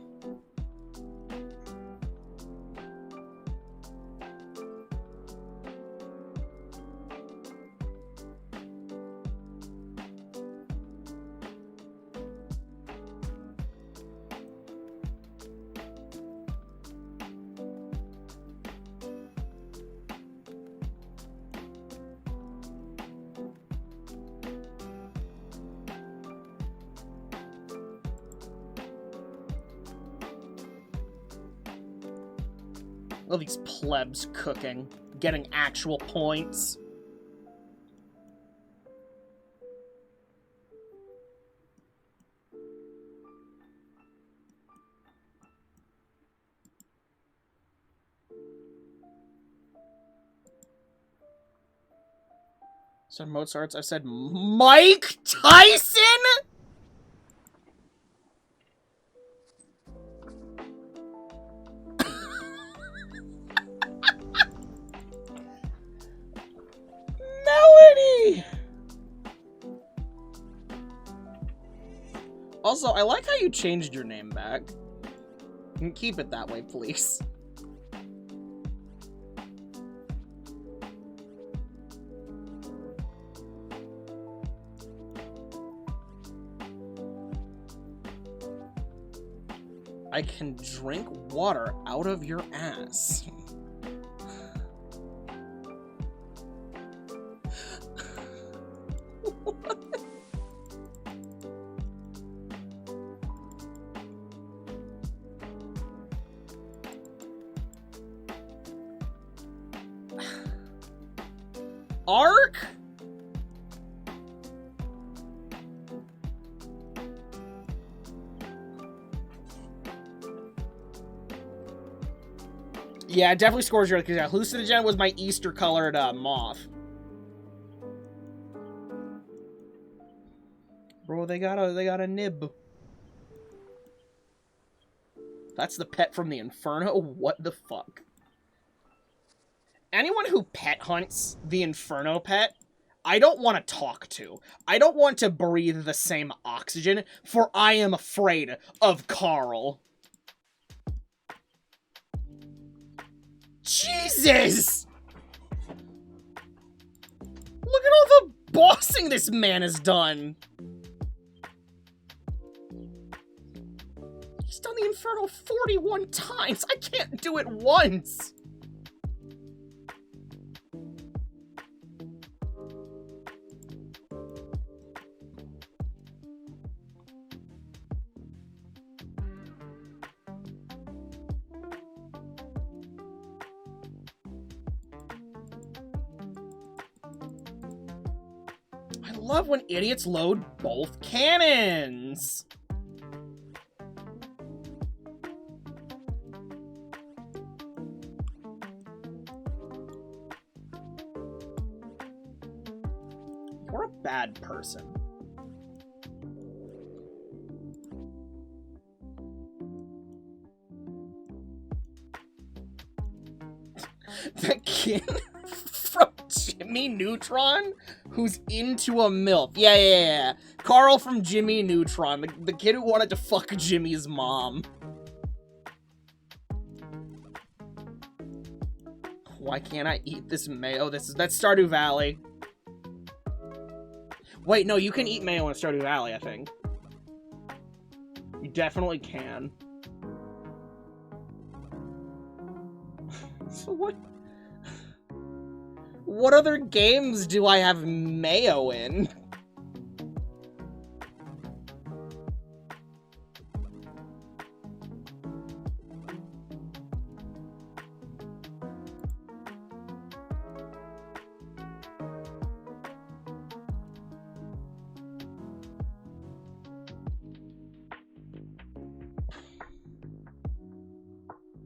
[SPEAKER 1] All these plebs cooking, getting actual points. So Mozart's, I said Mike Tyson? Melody! Also, I like how you changed your name back. And keep it that way, please. I can drink water out of your ass. Ark? Yeah, it definitely scores your, because hallucinogen was my Easter-colored moth. Bro, they got a nib. That's the pet from the Inferno? What the fuck? Anyone who pet hunts the Inferno pet, I don't want to talk to. I don't want to breathe the same oxygen, for I am afraid of Carl. Jesus! Look at all the bossing this man has done. He's done the Inferno 41 times. I can't do it once. I love when idiots load both cannons. You're a bad person. The kid from Jimmy Neutron who's into a MILF. Yeah. Carl from Jimmy Neutron, the kid who wanted to fuck Jimmy's mom. Why can't I eat this mayo? That's Stardew Valley. Wait, no, you can eat mayo in Stardew Valley, I think. You definitely can. So what other games do I have mayo in?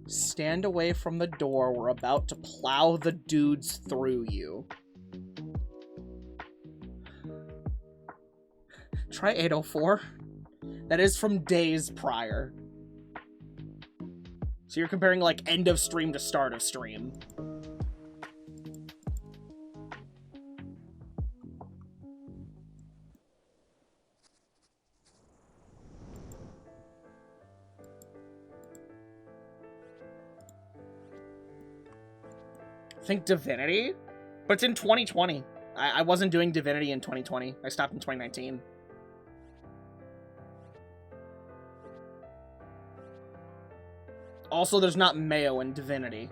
[SPEAKER 1] Stand away from the door. We're about to plow the dudes through you. Try 804. That is from days prior. So you're comparing, like, end of stream to start of stream. Think Divinity? But it's in 2020. I wasn't doing Divinity in 2020. I stopped in 2019. Also, there's not mayo in Divinity.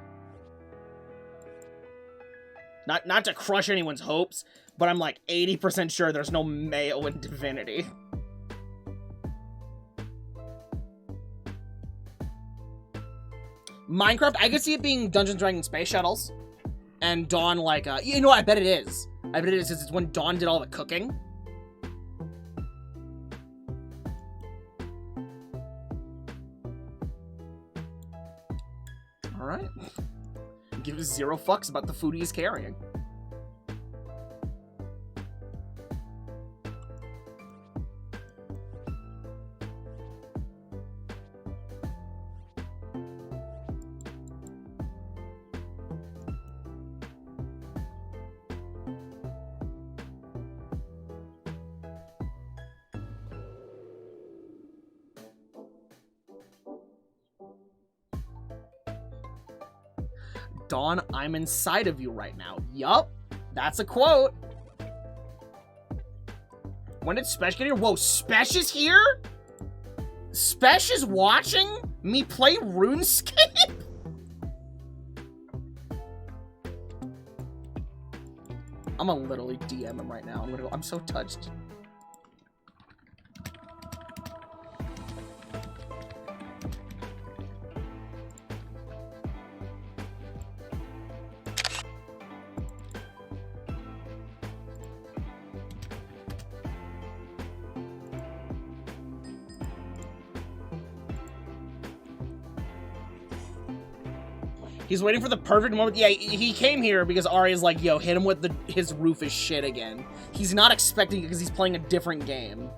[SPEAKER 1] Not to crush anyone's hopes, but I'm like 80% sure there's no mayo in Divinity. Minecraft, I could see it being Dungeons & Dragons Space Shuttles. And Dawn, like, you know what, I bet it is. I bet it is, it's when Dawn did all the cooking. Alright. Give 0 fucks about the food he's carrying. Dawn, I'm inside of you right now. Yup, that's a quote. When did Spesh get here? Whoa, Spesh is here? Spesh is watching me play RuneScape? I'm gonna literally DM him right now. I'm so touched. He's waiting for the perfect moment. Yeah, he came here because Ari's like, yo, hit him with his roof is shit again. He's not expecting it because he's playing a different game.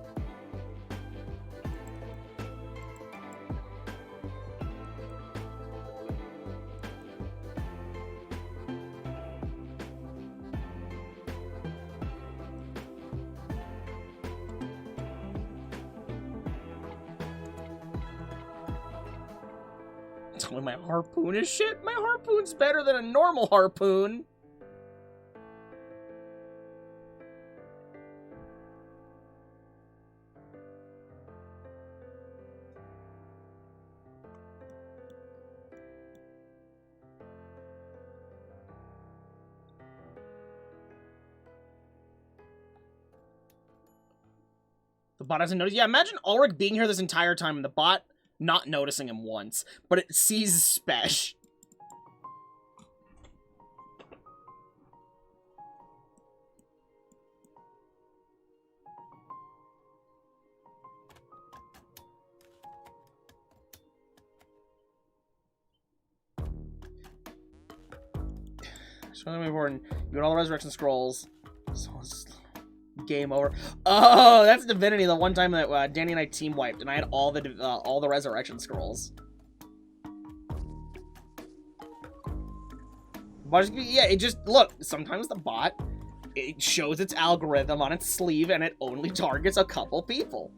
[SPEAKER 1] When my harpoon is shit, my harpoon's better than a normal harpoon. The bot hasn't noticed. Yeah, imagine Ulrich being here this entire time and the bot not noticing him once, but it sees Spesh. Something important. You got all the resurrection scrolls. So it's game over. Oh, that's Divinity. The one time that Danny and I team wiped, and I had all the resurrection scrolls. But yeah, it just look. Sometimes the bot it shows its algorithm on its sleeve, and it only targets a couple people.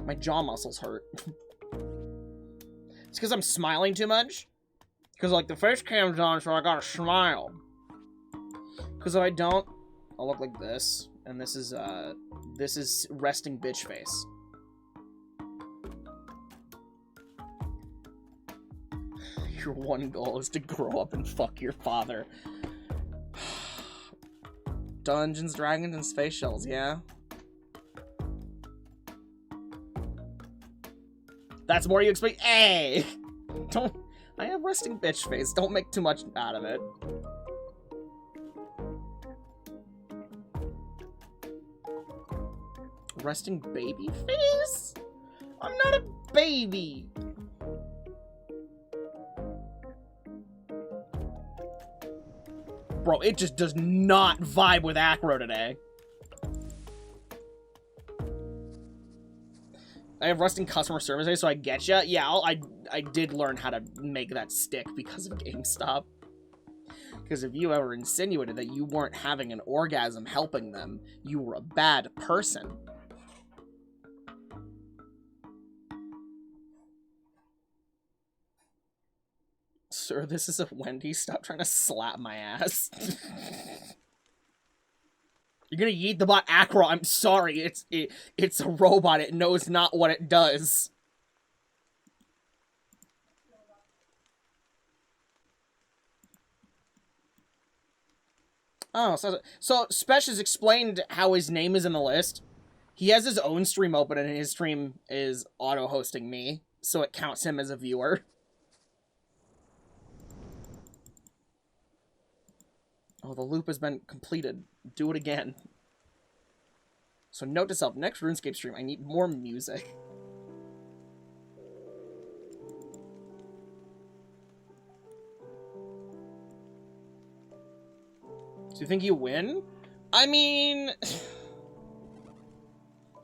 [SPEAKER 1] My jaw muscles hurt. It's because I'm smiling too much. Because, like, the face cam's on, so I gotta smile. Because if I don't, I'll look like this. And this is resting bitch face. Your one goal is to grow up and fuck your father. Dungeons, Dragons, and Space Shells, yeah? That's more you expect. Hey! Don't. I have resting bitch face. Don't make too much out of it. Resting baby face? I'm not a baby. Bro, it just does not vibe with Acro today. I have resting customer service day, so I get ya. Yeah, I did learn how to make that stick because of GameStop. Because if you ever insinuated that you weren't having an orgasm helping them, you were a bad person. Sir, this is a Wendy's. Stop trying to slap my ass. You're gonna yeet the bot Acro. I'm sorry. It's a robot. It knows not what it does. Oh, so Spesh has explained how his name is in the list. He has his own stream open, and his stream is auto-hosting me, so it counts him as a viewer. Oh, the loop has been completed. Do it again. So note to self, next RuneScape stream, I need more music. Do you think you win? I mean...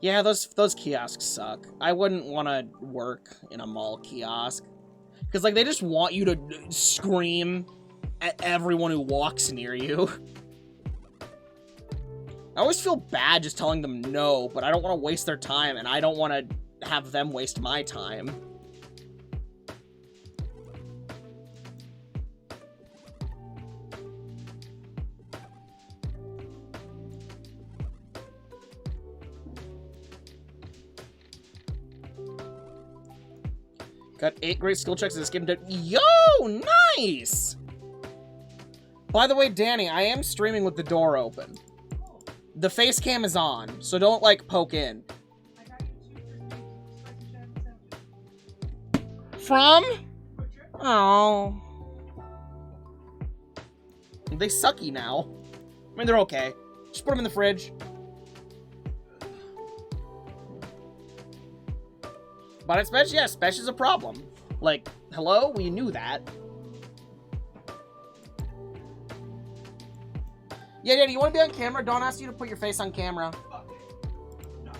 [SPEAKER 1] yeah, those kiosks suck. I wouldn't want to work in a mall kiosk. Because, like, they just want you to scream at everyone who walks near you. I always feel bad just telling them no, but I don't want to waste their time, and I don't want to have them waste my time. Got 8 great skill checks in this game. Yo, nice! By the way, Danny, I am streaming with the door open. The face cam is on, so don't, like, poke in. From? Oh. They sucky now. I mean, they're okay. Just put them in the fridge. But at Spesh, yeah, Spesh is a problem. Like, hello? We knew that. Yeah, Danny, you want to be on camera? Don't ask you to put your face on camera.
[SPEAKER 2] No.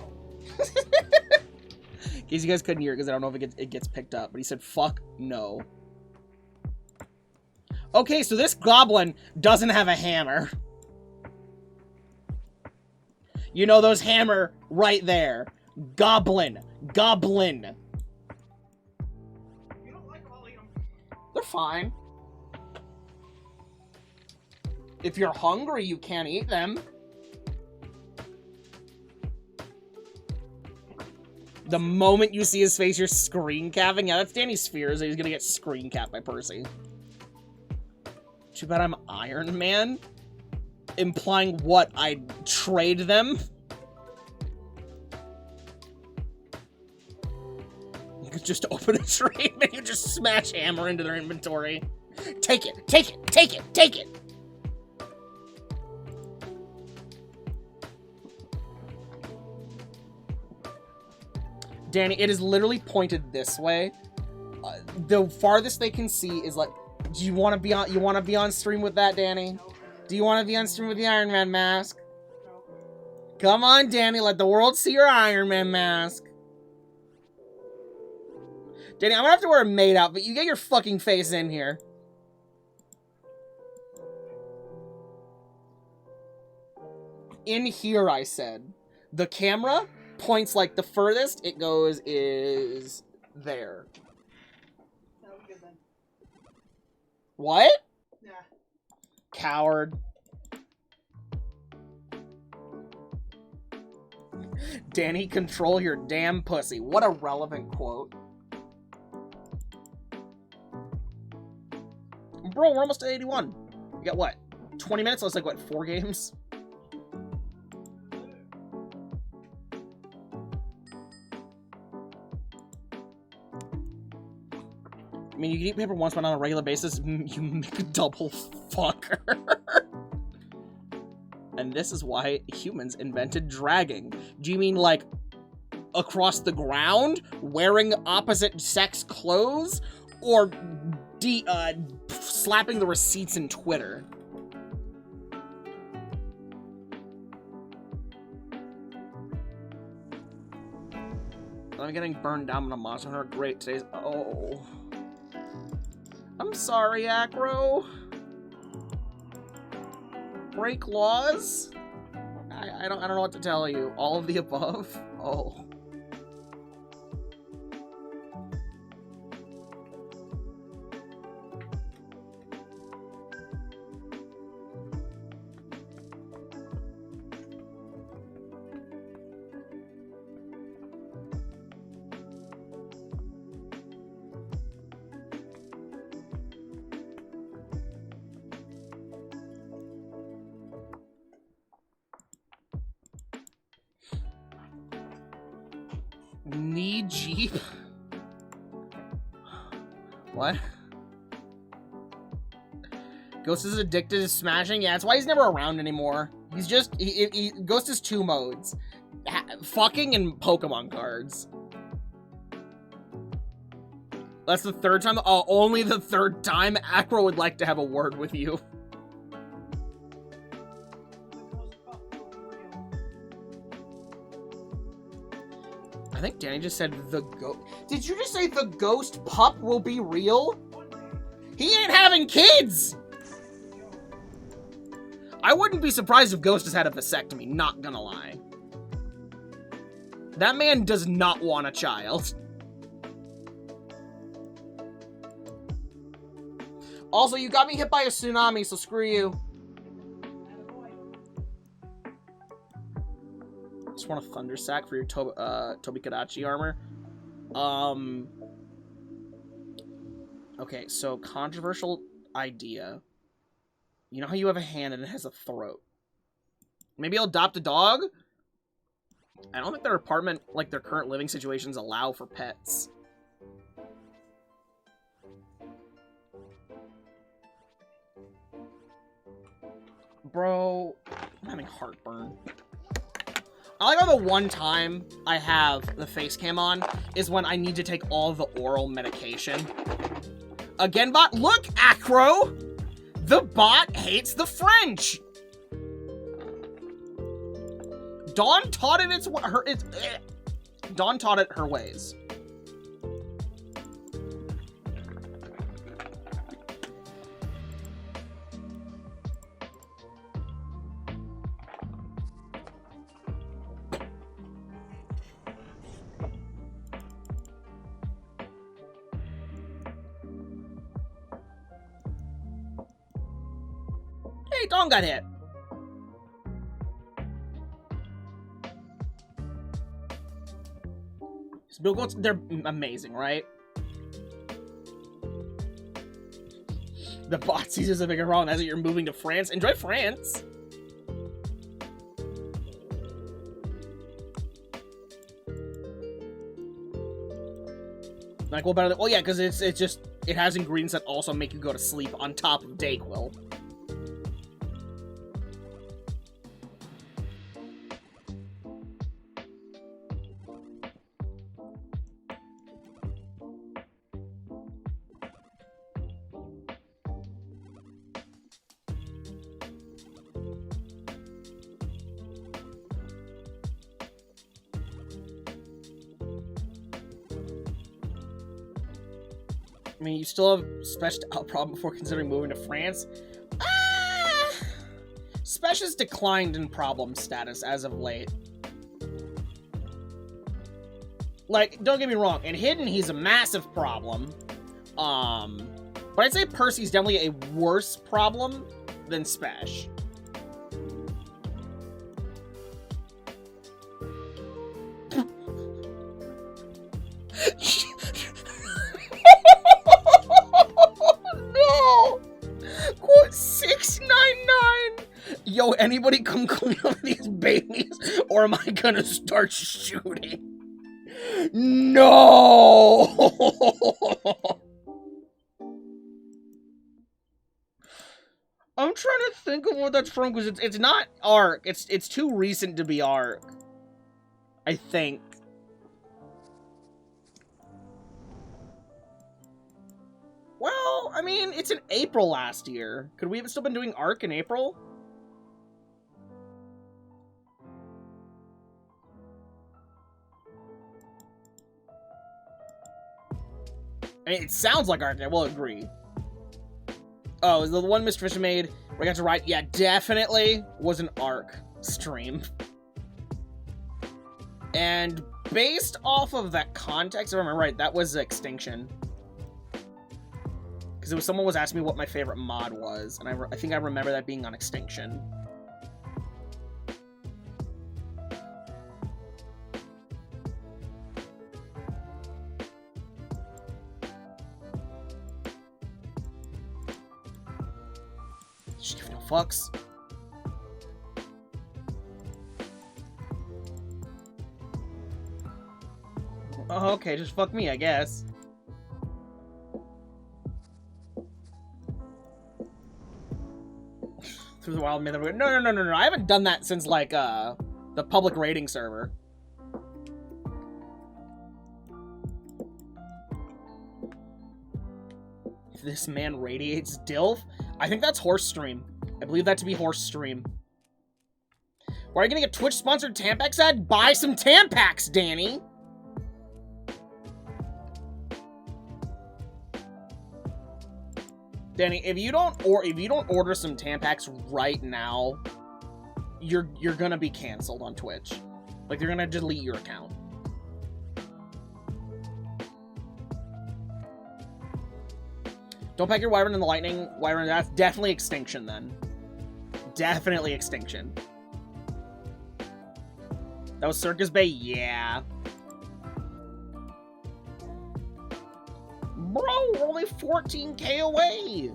[SPEAKER 1] In case you guys couldn't hear it, because I don't know if it gets picked up. But he said, fuck no. Okay, so this goblin doesn't have a hammer. You know, those hammer right there. Goblin. Goblin.
[SPEAKER 2] You don't like them, I'll eat them.
[SPEAKER 1] They're fine. If you're hungry, you can't eat them. The moment you see his face, you're screen capping. Yeah, that's Danny's fears that he's gonna get screen capped by Percy. Too bad I'm Iron Man? Implying what? I'd trade them? You could just open a trade and you just smash hammer into their inventory. Take it, take it, take it, take it! Danny, it is literally pointed this way. The farthest they can see is like, do you want to be on? You want to be on stream with that, Danny?
[SPEAKER 2] No.
[SPEAKER 1] Do you want to be on stream with the Iron Man mask?
[SPEAKER 2] No.
[SPEAKER 1] Come on, Danny, let the world see your Iron Man mask. Danny, I'm gonna have to wear a maid outfit. You get your fucking face in here. In here, I said. The camera points like the furthest it goes is there.
[SPEAKER 2] That'll be good then.
[SPEAKER 1] What?
[SPEAKER 2] Nah.
[SPEAKER 1] Coward. Danny, control your damn pussy. What a relevant quote. Bro, we're almost at 81. We got what? 20 minutes? So it's like, what, 4 games? I mean, you can eat paper once, but on a regular basis, you make a double fucker. And this is why humans invented dragging. Do you mean, like, across the ground, wearing opposite sex clothes, or slapping the receipts in Twitter? I'm getting burned down on a Monster Hunter. Great, today's... Oh... I'm sorry, Acro. Break laws? I don't know what to tell you. All of the above? Oh. Knee Jeep? What? Ghost is addicted to smashing? Yeah, that's why he's never around anymore. He's just... Ghost has two modes. Fucking and Pokemon cards. That's the third time... Oh, only the third time Acro would like to have a word with you. I think Danny just said the ghost. Did you just say the ghost pup will be real? He ain't having kids! I wouldn't be surprised if Ghost has had a vasectomy, not gonna lie. That man does not want a child. Also, you got me hit by a tsunami, so screw you. Just want a Thunder Sack for your Tobikadachi armor. Okay, so controversial idea. You know how you have a hand and it has a throat? Maybe I'll adopt a dog? I don't think their apartment, like their current living situations, allow for pets. Bro, I'm having heartburn. I like how the one time I have the face cam on is when I need to take all the oral medication. Again, bot, look, Acro! The bot hates the French! Dawn taught it Dawn taught it her ways. Hey, Dawn got hit. Bill Goats, they're amazing, right? The bot sees as a bigger wrong. That's it, you're moving to France. Enjoy France. Like, well, better than, well, yeah, because it has ingredients that also make you go to sleep on top of Dayquil. I mean, you still have Spesh a problem before considering moving to France? Spesh has declined in problem status as of late. Like, don't get me wrong, in Hidden, he's a massive problem. But I'd say Percy's definitely a worse problem than Spesh. Yo, anybody come clean up these babies, or am I gonna start shooting? No! I'm trying to think of what that's from, because it's not Arc. It's too recent to be Arc. I think. Well, I mean, it's in April last year. Could we have still been doing Arc in April? I mean, it sounds like Arc, I will agree. Oh, is the one Mr. Fisher made where I got to write? Yeah, definitely was an Arc stream. And based off of that context, if I remember right, that was Extinction. Because it was someone was asking me what my favorite mod was, and I think I remember that being on Extinction. Just give no fucks. Oh, okay, just fuck me, I guess. Through the wild myth. No. I haven't done that since, like, the public rating server. This man radiates DILF? I think that's Horse Stream. I believe that to be Horse Stream. Why are you gonna get Twitch-sponsored Tampax ad? Buy some Tampax, Danny! Danny, if you don't order some Tampax right now, you're gonna be canceled on Twitch. Like, they're gonna delete your account. Don't pack your wyvern in the lightning. Wyvern, that's definitely extinction then. Definitely extinction. That was Circus Bay? Yeah. Bro, we're only 14k away.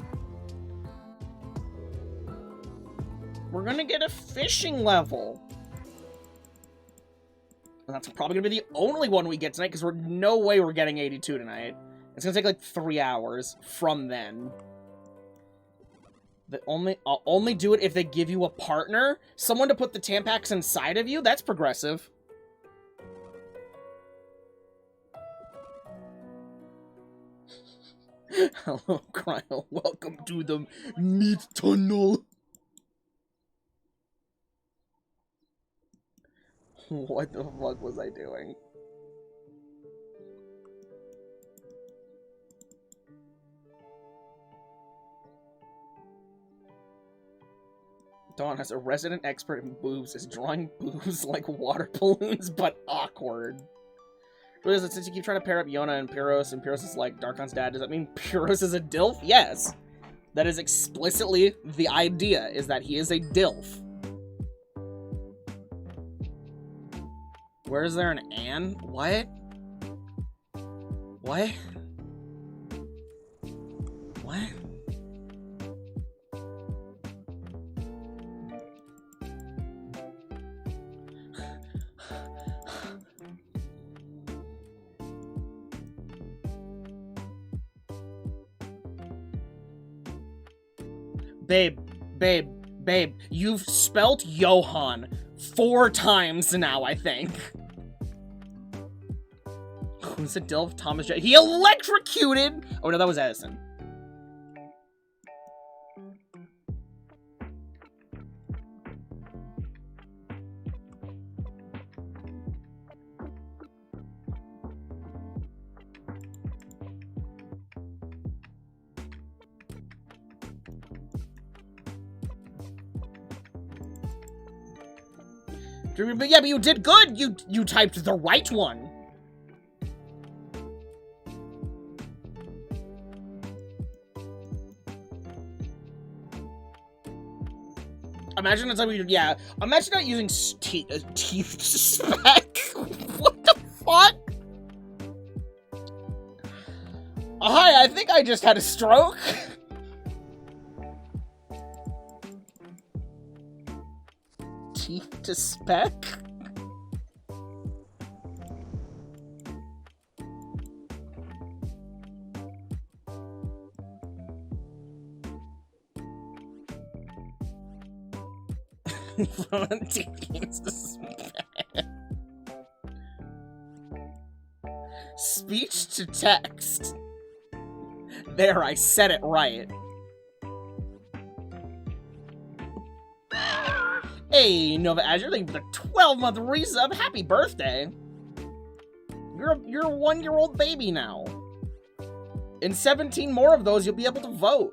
[SPEAKER 1] We're gonna get a fishing level. And that's probably gonna be the only one we get tonight, because we're no way we're getting 82 tonight. It's gonna take like 3 hours from then. I'll only do it if they give you a partner. Someone to put the Tampax inside of you? That's progressive. Hello, Cryo. Welcome to the meat tunnel. What the fuck was I doing? Dawn, as a resident expert in boobs, is drawing boobs like water balloons, but awkward. Since you keep trying to pair up Yona and Pyros is like Darkon's dad, does that mean Pyros is a DILF? Yes. That is explicitly the idea, is that he is a DILF. Where is there an Anne? What? What? What? Babe, you've spelt Johann 4 times now, I think. Who's a DILF? Thomas J. He electrocuted! Oh no, that was Edison. But yeah, but you did good! You typed the right one! Imagine that's how we, yeah. Imagine not using teeth spec. What the fuck? Hi, I think I just had a stroke. Teeth to spec? Speech to text. There, I said it right. Hey, Nova Azure, thank you for the 12-month resub. Happy birthday. You're a 1-year-old baby now. In 17 more of those, you'll be able to vote.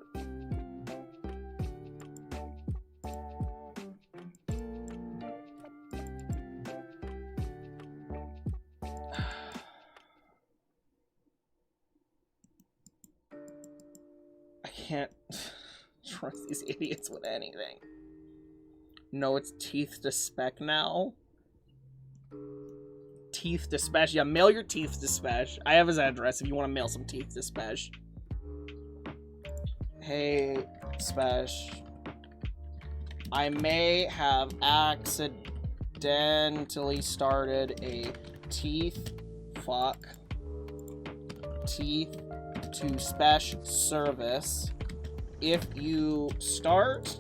[SPEAKER 1] I can't trust these idiots with anything. No, it's teeth to spec now. Teeth to Spesh. Yeah, mail your teeth to Spesh. I have his address if you want to mail some teeth to Spesh. Hey, Spesh. I may have accidentally started a teeth fuck. Teeth to special service. If you start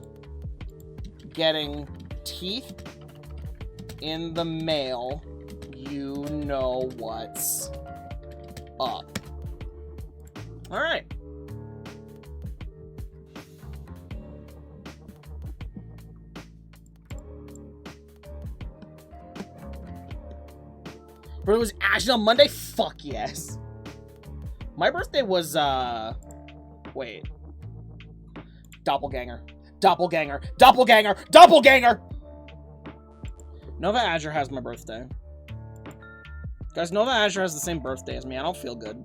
[SPEAKER 1] getting teeth in the mail, you know what's up. Alright. But it was actually on Monday? Fuck yes. My birthday was, wait. Doppelganger. Doppelganger. Doppelganger. Doppelganger! Nova Azure has my birthday. Guys, Nova Azure has the same birthday as me. I don't feel good.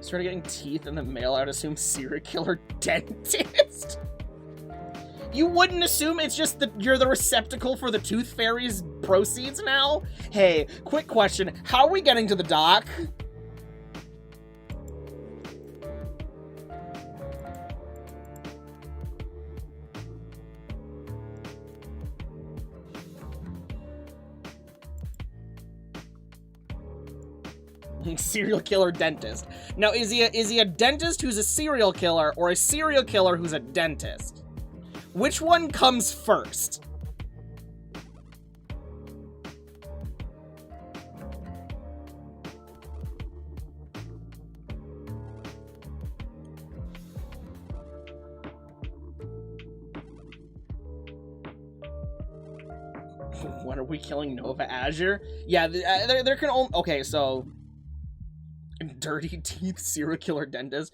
[SPEAKER 1] Started getting teeth in the mail, I'd assume serial killer dentist. You wouldn't assume it's just that you're the receptacle for the Tooth Fairy's proceeds now? Hey, quick question. How are we getting to the dock? Serial killer dentist. Now, is he a dentist who's a serial killer, or a serial killer who's a dentist? Which one comes first? When are we killing Nova Azure? Yeah, there can only... Okay, so... Dirty teeth serial killer dentist.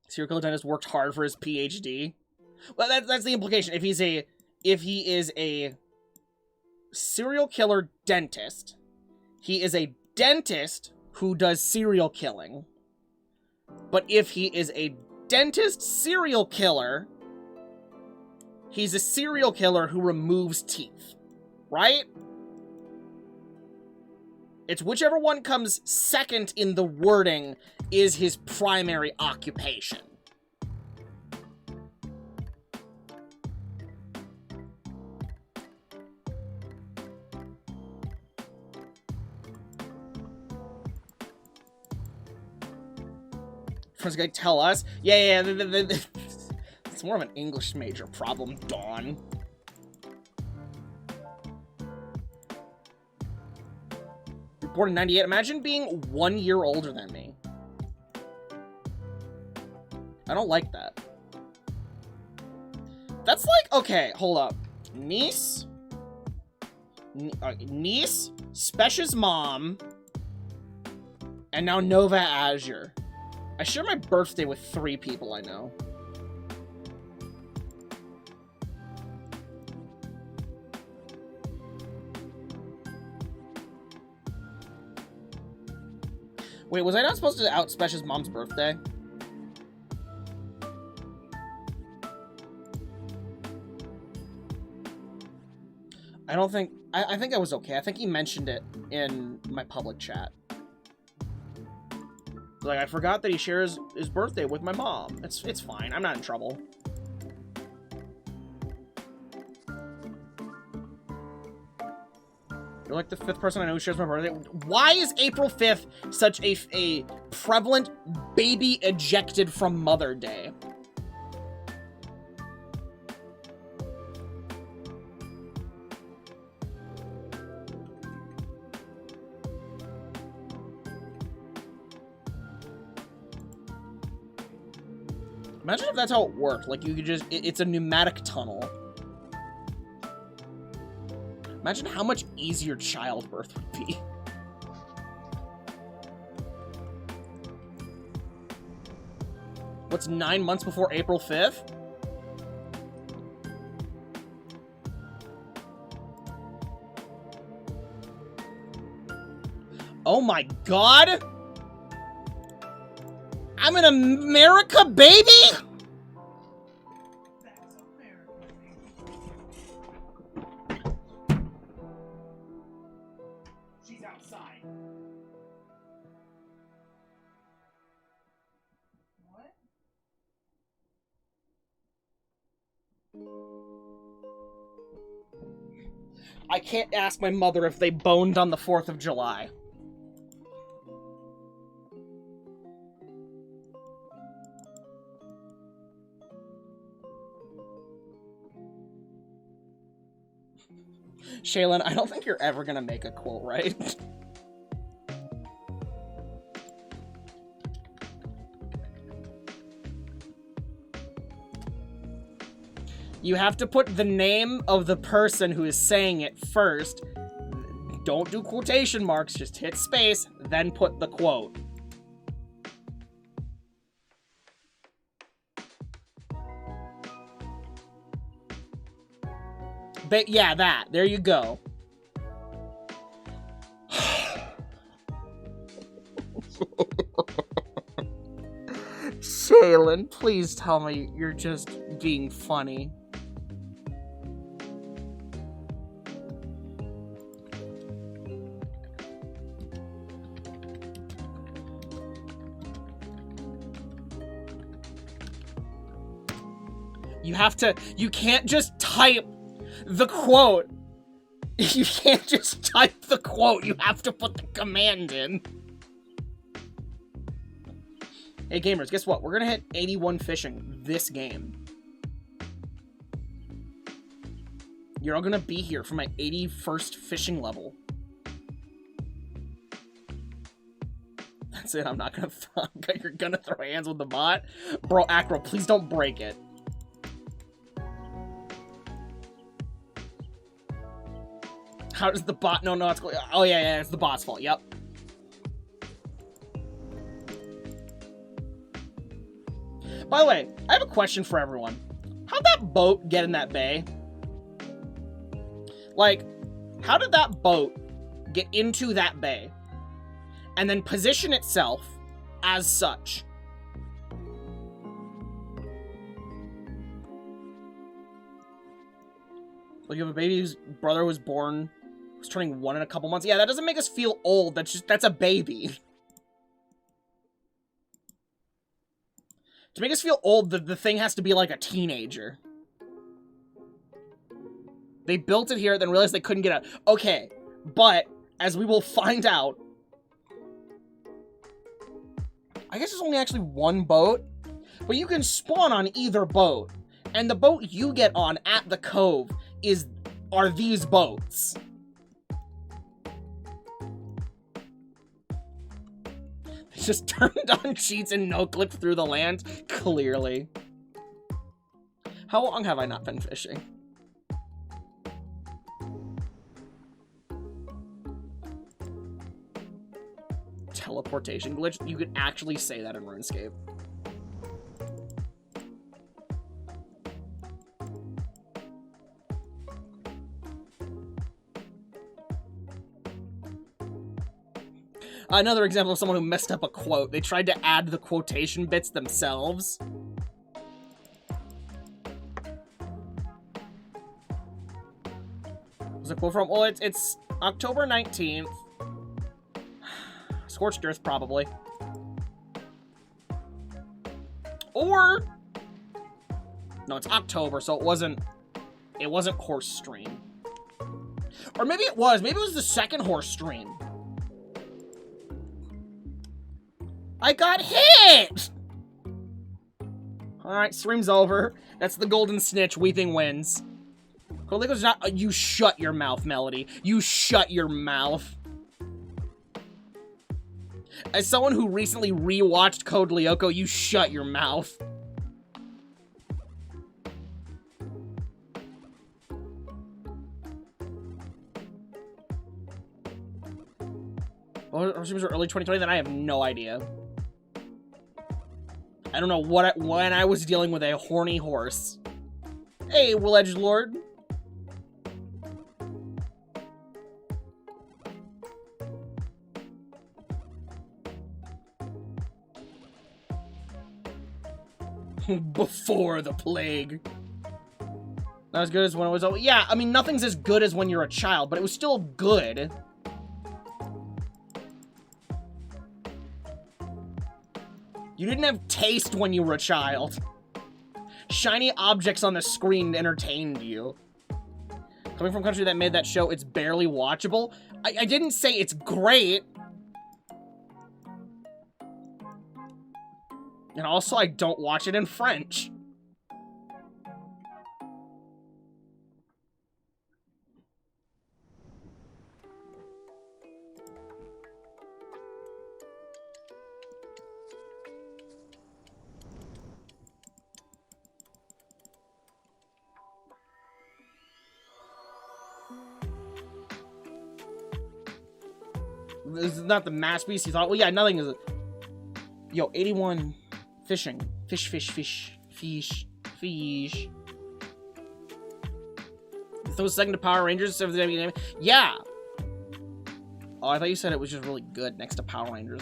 [SPEAKER 1] Serial killer dentist worked hard for his PhD. Well, that's the implication. If he is a serial killer dentist, he is a dentist who does serial killing. But if he is a dentist serial killer, he's a serial killer who removes teeth. Right? It's whichever one comes second in the wording is his primary occupation. Friends gonna tell us? Yeah. It's more of an English major problem, Dawn. Born in 98. Imagine being 1 year older than me. I don't like that. That's like, okay, hold up. Niece, Specia's mom, and now Nova Azure. I share my birthday with 3 people I know. Wait, was I not supposed to out Specia's mom's birthday? I don't think... I think I was okay. I think he mentioned it in my public chat. Like, I forgot that he shares his birthday with my mom. It's fine. I'm not in trouble. You're like the 5th person I know who shares my birthday. Why is April 5th such a prevalent baby ejected from Mother Day? Imagine if that's how it worked. Like, you could just... It's a pneumatic tunnel. Imagine how much easier childbirth would be. What's 9 months before April 5th? Oh my god! I'm an America baby?!
[SPEAKER 2] She's outside.
[SPEAKER 1] I can't ask my mother if they boned on the 4th of July. Shaylin, I don't think you're ever gonna make a quote right. You have to put the name of the person who is saying it first. Don't do quotation marks, just hit space, then put the quote. But yeah, that. There you go. Shaylin, please tell me you're just being funny. You can't just type the quote. You can't just type the quote. You have to put the command in. Hey gamers, guess what? We're gonna hit 81 fishing this game. You're all gonna be here for my 81st fishing level. That's it, I'm not gonna you're gonna throw hands with the bot? Bro, Acro, please don't break it. How does the bot know it's going? Oh yeah, it's the bot's fault, yep. By the way, I have a question for everyone. How'd that boat get in that bay? Like, how did that boat get into that bay and then position itself as such? Like, you have a baby whose brother was born, was turning 1 in a couple months. Yeah, that doesn't make us feel old. That's a baby. To make us feel old, the thing has to be like a teenager. They built it here, then realized they couldn't get out. Okay, but, as we will find out, I guess there's only actually one boat, but you can spawn on either boat. And the boat you get on at the cove are these boats. They just turned on cheats and no-clipped through the land, clearly. How long have I not been fishing? Teleportation glitch? You could actually say that in RuneScape. Another example of someone who messed up a quote. They tried to add the quotation bits themselves. What's the quote from? Well, it's October 19th. Scorched Earth, probably. Or... no, it's October, so it wasn't horse stream. Or maybe it was. Maybe it was the second horse stream. I got hit! Alright, stream's over. That's the golden snitch. Weeping wins. Code Lyco's not... you shut your mouth, Melody. You shut your mouth. As someone who recently rewatched Code Lyoko, you shut your mouth. Well, our streams were early 2020, then I have no idea. I don't know when I was dealing with a horny horse. Hey, Will-Edged Lord. Before the plague. Not as good as when it was... oh, yeah, I mean, nothing's as good as when you're a child, but it was still good. You didn't have taste when you were a child. Shiny objects on the screen entertained you. Coming from a country that made that show, it's barely watchable. I didn't say it's great. And also, I don't watch it in French. This is not the masterpiece you thought. Well, yeah, nothing is. Yo, 81 fishing. Fish. Those second to Power Rangers. Yeah. Oh, I thought you said it was just really good next to Power Rangers.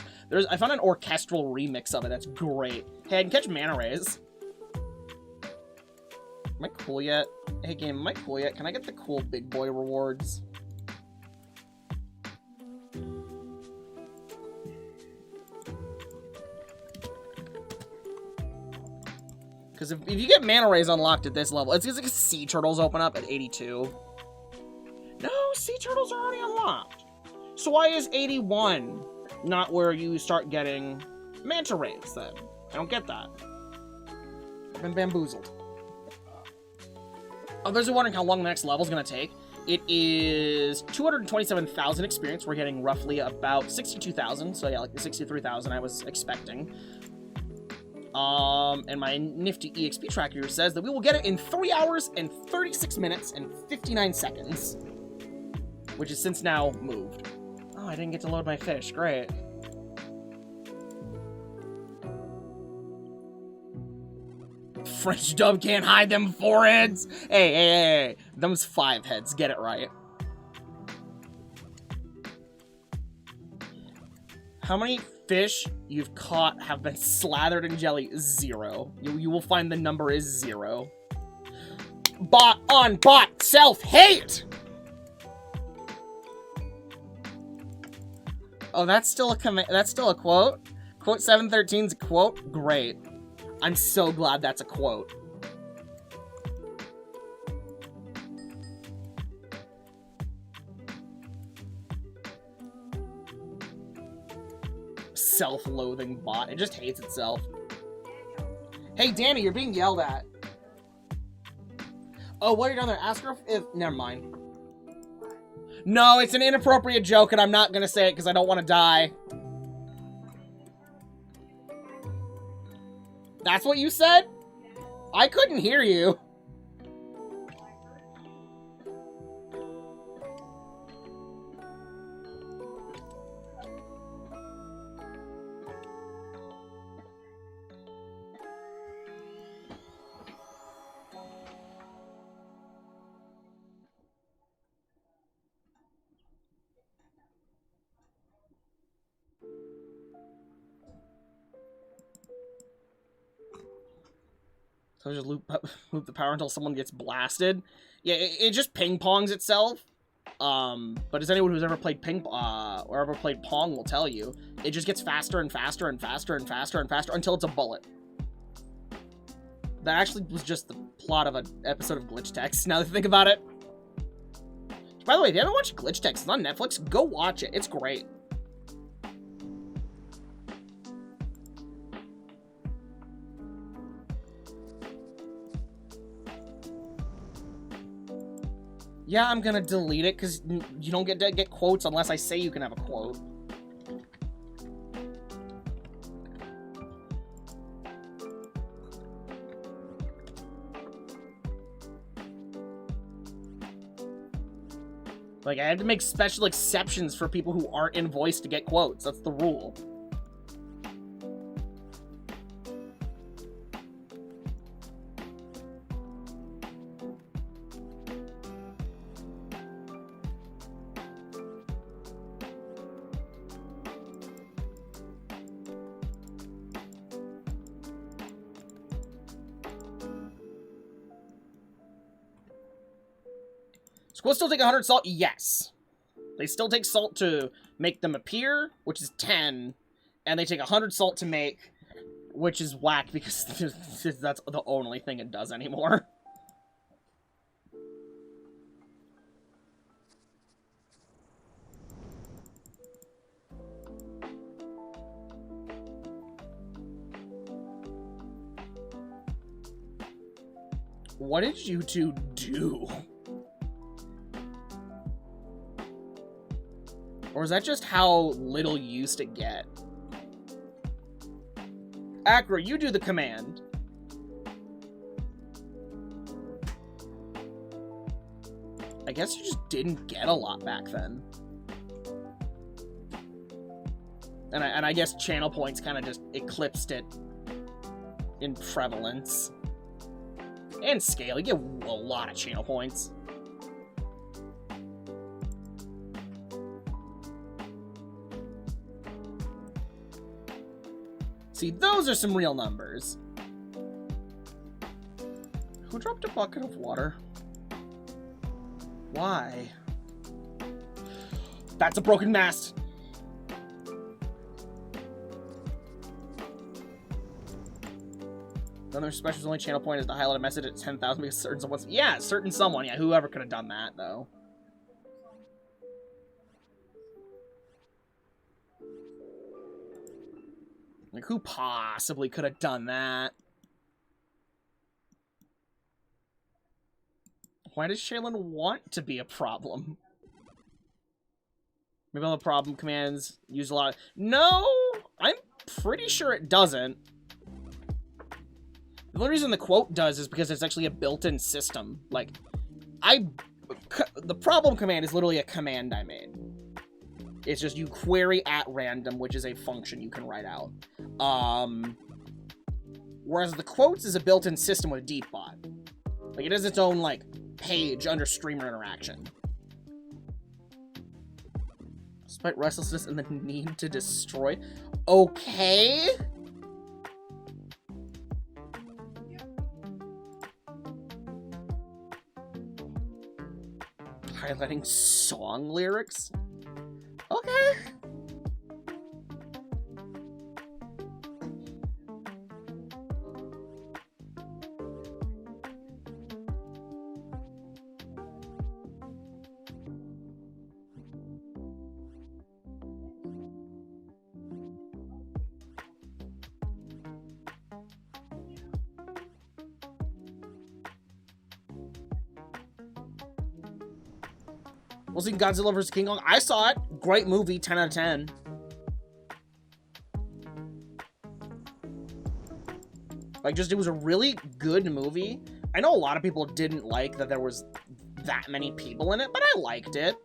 [SPEAKER 1] I found an orchestral remix of it. That's great. Hey, I can catch mana rays. Am I cool yet? Hey, game, am I cool yet? Can I get the cool big boy rewards? Because if you get mana rays unlocked at this level, it's like sea turtles open up at 82. No, sea turtles are already unlocked. So why is 81 not where you start getting manta rays then? I don't get that. I've been bamboozled. Others are wondering how long the next level is going to take. It is 227,000 experience. We're getting roughly about 62,000. So yeah, like the 63,000 I was expecting. And my nifty EXP tracker says that we will get it in 3 hours and 36 minutes and 59 seconds. Which is since now moved. Oh, I didn't get to load my fish. Great. French dub can't hide them 4 heads. Hey. Them's 5 heads. Get it right. How many fish you've caught have been slathered in jelly? 0. You will find the number is 0. Bot on bot self-hate! Oh, that's still a that's still a quote? Quote 713's a quote? Great. I'm so glad that's a quote. Self-loathing bot. It just hates itself. Hey, Danny, you're being yelled at. Oh, while you're down there, ask her if... Never mind. No, it's an inappropriate joke, and I'm not gonna say it because I don't want to die. That's what you said? I couldn't hear you. So just loop the power until someone gets blasted. Yeah, it just ping-pongs itself. But as anyone who's ever played or ever played Pong will tell you, it just gets faster and faster and faster and faster and faster until it's a bullet. That actually was just the plot of an episode of Glitch Text, now that I think about it. By the way, if you haven't watched Glitch Text, it's on Netflix, go watch it. It's great. Yeah, I'm gonna delete it, because you don't get to get quotes unless I say you can have a quote. Like, I have to make special exceptions for people who aren't in voice to get quotes. That's the rule. Squills still take 100 salt? Yes. They still take salt to make them appear, which is 10. And they take 100 salt to make Which is whack because that's the only thing it does anymore. What did you two do? Or is that just how little used to get? Acra, you do the command. I guess you just didn't get a lot back then. And I guess channel points kind of just eclipsed it in prevalence. And scale, you get a lot of channel points. See, those are some real numbers. Who dropped a bucket of water? Why? That's a broken mast. Another special's only channel point is to highlight a message at 10,000 because certain someone's... Yeah, certain someone. Yeah, whoever could have done that, though. Like, who possibly could have done that? Why does Shaylin want to be a problem? Maybe all the problem commands use a lot of... No! I'm pretty sure it doesn't. The only reason the quote does is because it's actually a built-in system. Like, the problem command is literally a command I made. It's just you query at random, which is a function you can write out. Whereas the quotes is a built-in system with Deepbot. Like, it has its own, like, page under streamer interaction. Despite restlessness and the need to destroy... Okay? Highlighting song lyrics? Okay. We'll see Godzilla vs. King Kong. I saw it. Great movie, 10 out of 10. Like, just, it was a really good movie. I know a lot of people didn't like that there was that many people in it, but I liked it.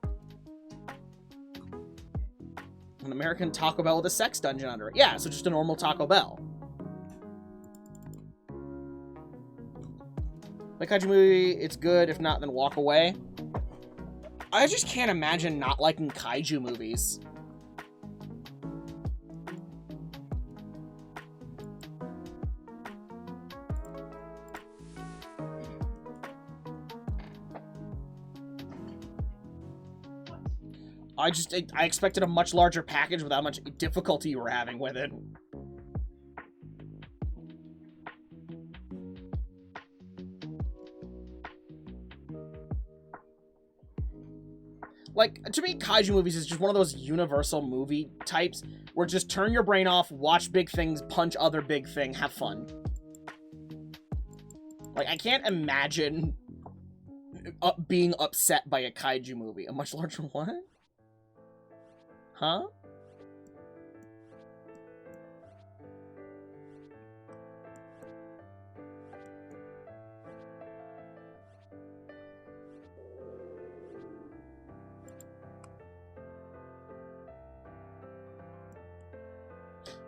[SPEAKER 1] An American Taco Bell with a sex dungeon under it. Yeah, so just a normal Taco Bell. Like kaiju movie, it's good. If not, then walk away. I just can't imagine not liking kaiju movies. I expected a much larger package with how much difficulty you were having with it. Like, to me, kaiju movies is just one of those universal movie types where just turn your brain off, watch big things, punch other big thing, have fun. Like, I can't imagine being upset by a kaiju movie. A much larger what? Huh?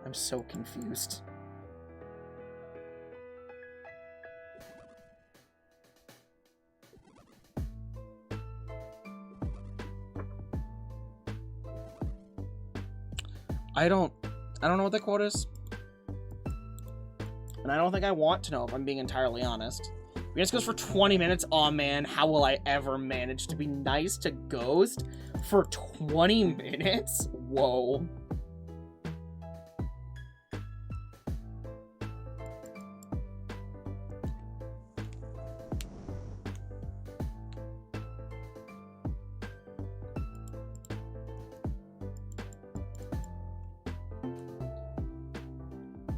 [SPEAKER 1] I'm so confused. I don't know what the quote is. And I don't think I want to know, if I'm being entirely honest. This goes for 20 minutes. Aw, man, how will I ever manage to be nice to Ghost for 20 minutes? Whoa.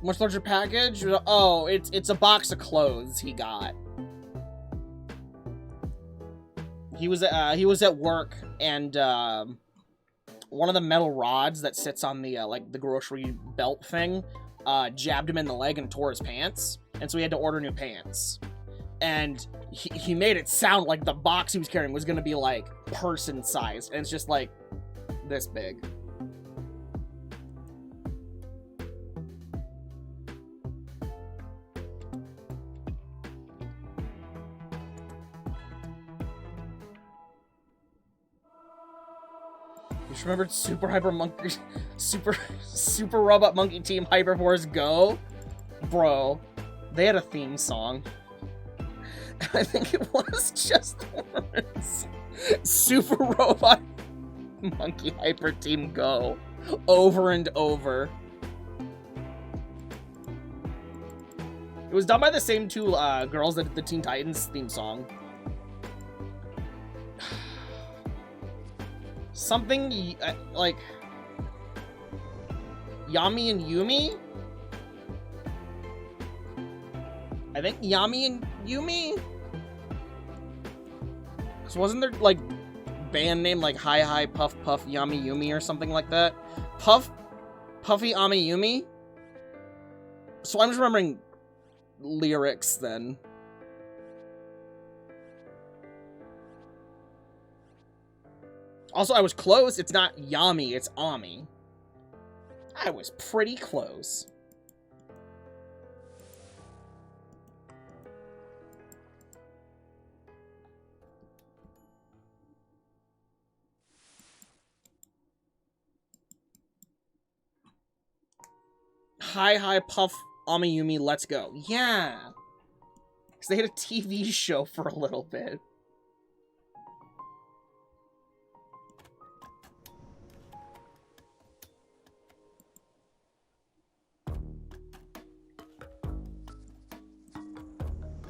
[SPEAKER 1] Much larger package? Oh, it's a box of clothes he got. He was at work, and one of the metal rods that sits on the like the grocery belt thing jabbed him in the leg and tore his pants, and so he had to order new pants. And he made it sound like the box he was carrying was gonna be like person sized, and it's just like this big. You just remembered Super Hyper Monkey, Super Robot Monkey Team Hyperforce Go? Bro, they had a theme song. I think it was just the words. Super Robot Monkey Hyper Team Go. Over and over. It was done by the same two girls that did the Teen Titans theme song. Something like Yami and Yumi? I think Yami and Yumi? Because wasn't there like band name like Hi Hi Puff Puff Yami Yumi or something like that? Puffy Ami Yumi? So I'm just remembering lyrics then. Also, I was close. It's not Yami, it's Ami. I was pretty close. Hi Hi Puff Amiyumi, let's go. Yeah. Because they had a TV show for a little bit.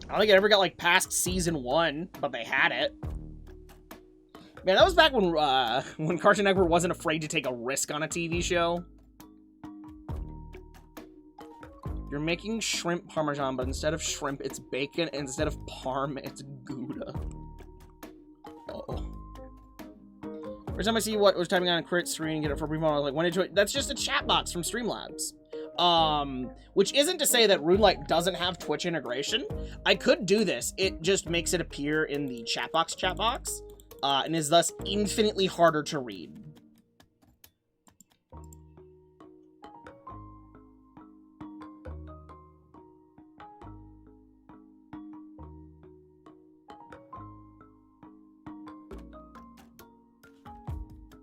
[SPEAKER 1] I don't think it ever got, like, past season 1, but they had it. Man, that was back when Cartoon Network wasn't afraid to take a risk on a TV show. You're making shrimp parmesan, but instead of shrimp, it's bacon, and instead of parm, it's Gouda. Uh-oh. Every time I see what was typing on a crit screen and get it for a brief moment, I was like, when did you... That's just a chat box from Streamlabs. Which isn't to say that RuneLite doesn't have Twitch integration. I could do this. It just makes it appear in the chat box, and is thus infinitely harder to read.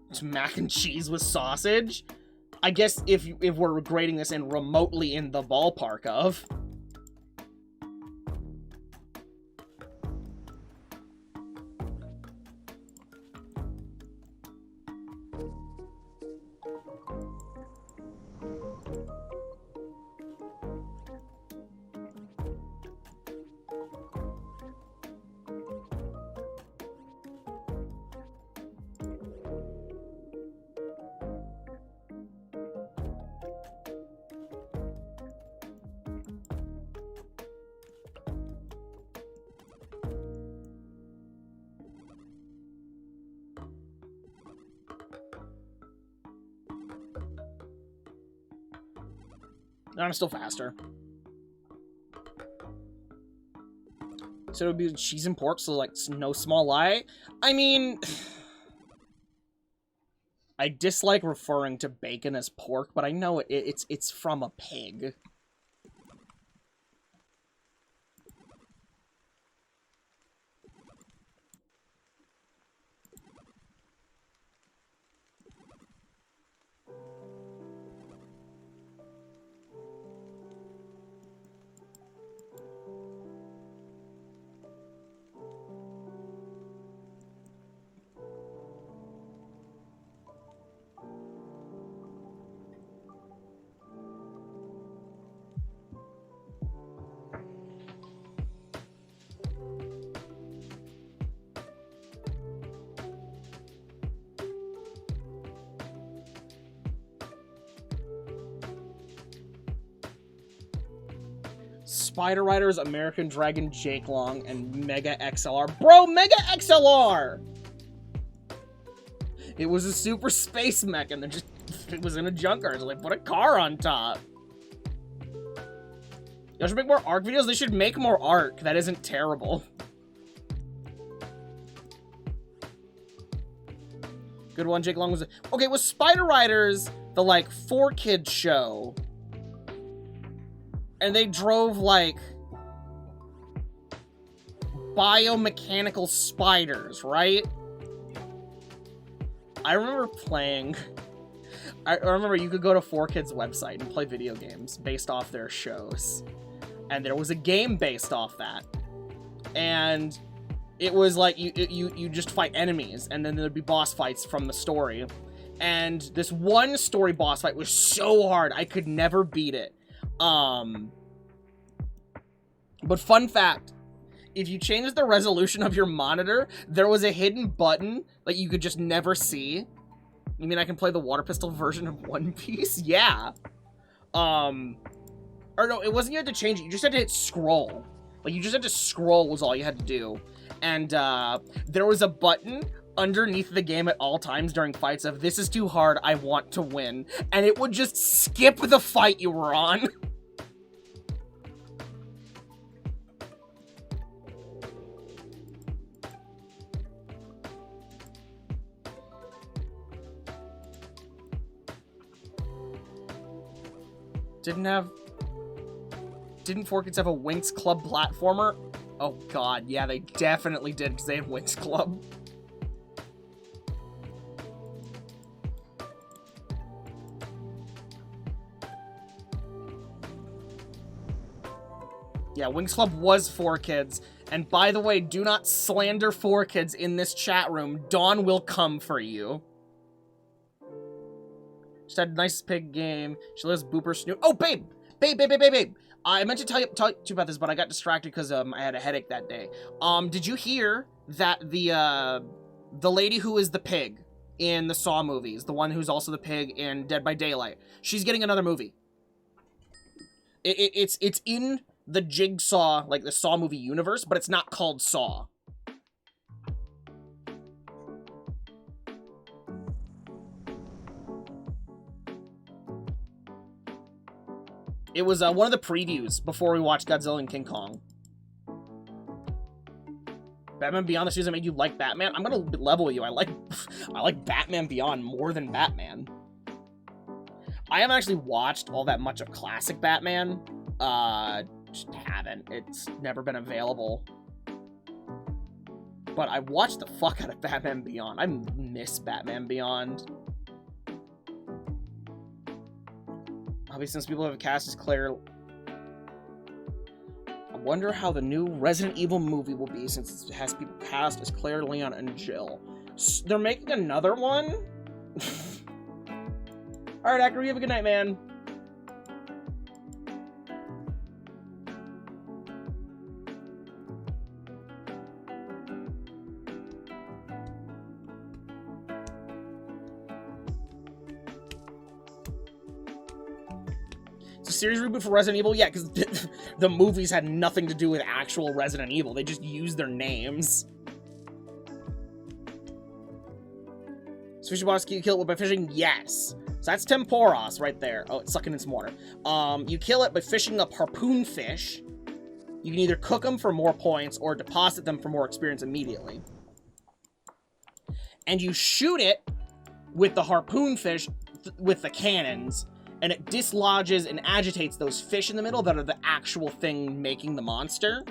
[SPEAKER 1] It's mac and cheese with sausage? I guess if we're grading this in remotely in the ballpark of... I'm still faster. So it would be cheese and pork, so like no small lie. I mean, I dislike referring to bacon as pork, but I know it's from a pig. Spider Riders, American Dragon, Jake Long, and Mega XLR. Bro, Mega XLR! It was a super space mech, and it was in a junkyard, so they put a car on top. Y'all should make more ARC videos? They should make more ARC. That isn't terrible. Good one, Jake Long was... Okay, was Spider Riders the, like, 4-kid show? And they drove, like, biomechanical spiders, right? I remember playing... I remember you could go to 4Kids' website and play video games based off their shows. And there was a game based off that. And it was like, you just fight enemies, and then there'd be boss fights from the story. And this one story boss fight was so hard, I could never beat it. But fun fact, if you change the resolution of your monitor, there was a hidden button that you could just never see. You mean I can play the water pistol version of One Piece? Yeah. Or no, it wasn't you had to change it, you just had to hit scroll. Like, you just had to scroll was all you had to do. And, there was a button underneath the game at all times during fights of, this is too hard, I want to win. And it would just skip the fight you were on. Didn't 4Kids have a Winx Club platformer? Oh god, yeah, they definitely did, because they had Winx Club. Yeah, Winx Club was 4Kids. And by the way, do not slander 4Kids in this chat room. Dawn will come for you. Just had nicest pig game. She loves Booper Snoop. Oh, babe! Babe! I meant to tell you about this, but I got distracted because I had a headache that day. Did you hear that the lady who is the pig in the Saw movies, the one who's also the pig in Dead by Daylight, she's getting another movie. It's in the Jigsaw, like the Saw movie universe, but it's not called Saw. It was one of the previews before we watched Godzilla and King Kong. Batman Beyond the series that made you like Batman? I'm gonna level you. I like Batman Beyond more than Batman. I haven't actually watched all that much of classic Batman. Just haven't. It's never been available. But I watched the fuck out of Batman Beyond. I miss Batman Beyond. Obviously, since people have cast as Claire... I wonder how the new Resident Evil movie will be, since it has people cast as Claire, Leon, and Jill. They're making another one? Alright, Acker, you have a good night, man. Series reboot for Resident Evil? Yeah, because the movies had nothing to do with actual Resident Evil. They just used their names. So fishy boss, can you kill it by fishing? Yes. So that's Tempoross right there. Oh, it's sucking in some water. You kill it by fishing up harpoon fish. You can either cook them for more points or deposit them for more experience immediately. And you shoot it with the harpoon fish with the cannons, and it dislodges and agitates those fish in the middle that are the actual thing making the monster.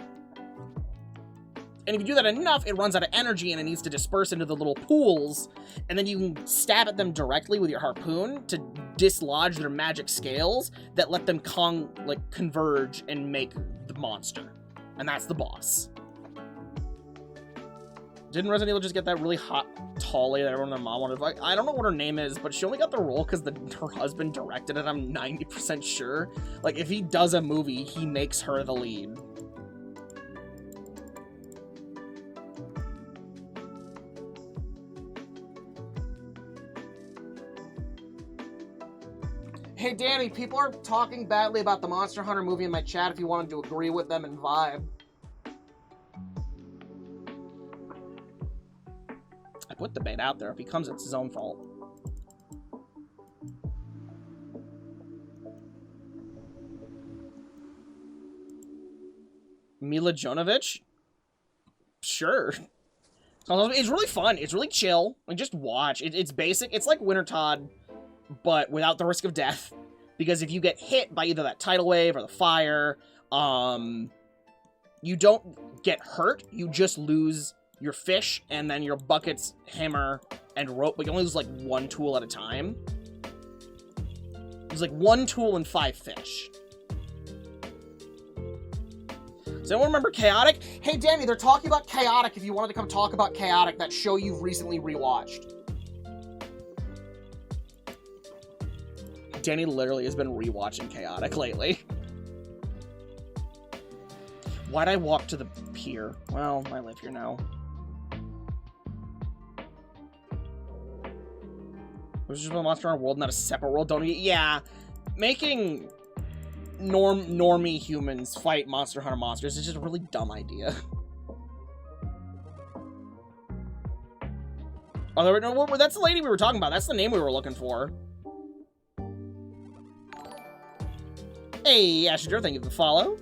[SPEAKER 1] And if you do that enough, it runs out of energy and it needs to disperse into the little pools, and then you can stab at them directly with your harpoon to dislodge their magic scales that let them converge and make the monster. And that's the boss. Didn't Resident Evil just get that really hot tall lady that everyone and their mom wanted? Like, I don't know what her name is, but she only got the role because her husband directed it, I'm 90% sure. Like, if he does a movie, he makes her the lead. Hey, Danny, people are talking badly about the Monster Hunter movie in my chat if you wanted to agree with them and vibe. I put the bait out there. If he comes, it's his own fault. Mila Jovovich? Sure. It's really fun. It's really chill. Like, just watch. It's basic. It's like Winter Todd, but without the risk of death. Because if you get hit by either that tidal wave or the fire, you don't get hurt. You just lose your fish and then your buckets, hammer, and rope. But you only lose like one tool at a time. There's like one tool and 5 fish. Does anyone remember Chaotic? Hey, Danny, they're talking about Chaotic if you wanted to come talk about Chaotic, that show you've recently rewatched. Danny literally has been rewatching Chaotic lately. Why'd I walk to the pier? Well, I live here now. It was just a Monster Hunter world, not a separate world. Don't you? Yeah. Making normie humans fight Monster Hunter monsters is just a really dumb idea. Oh, no, that's the lady we were talking about. That's the name we were looking for. Hey, Asher, thank you for the follow.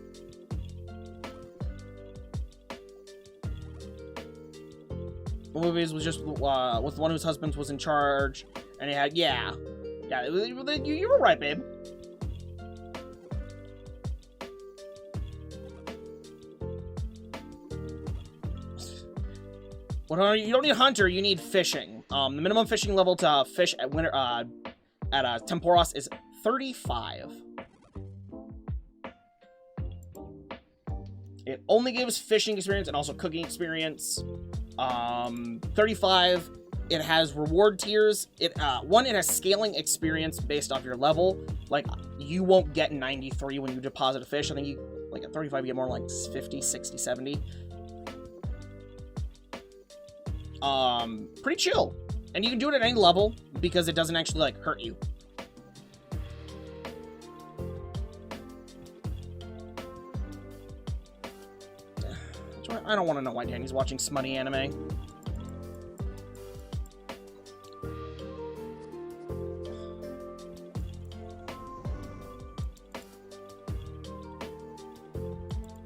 [SPEAKER 1] The movies was just with one whose husband was in charge, and he had, yeah, you were right, babe. Well, you don't need hunter, you need fishing. The minimum fishing level to fish at winter at Tempoross is 35. It only gives fishing experience and also cooking experience. 35. It has reward tiers. It has scaling experience based off your level. Like, you won't get 93 when you deposit a fish. I think you, like, at 35, you get more like 50, 60, 70. Pretty chill. And you can do it at any level because it doesn't actually, like, hurt you. I don't want to know why Danny's watching smutty anime.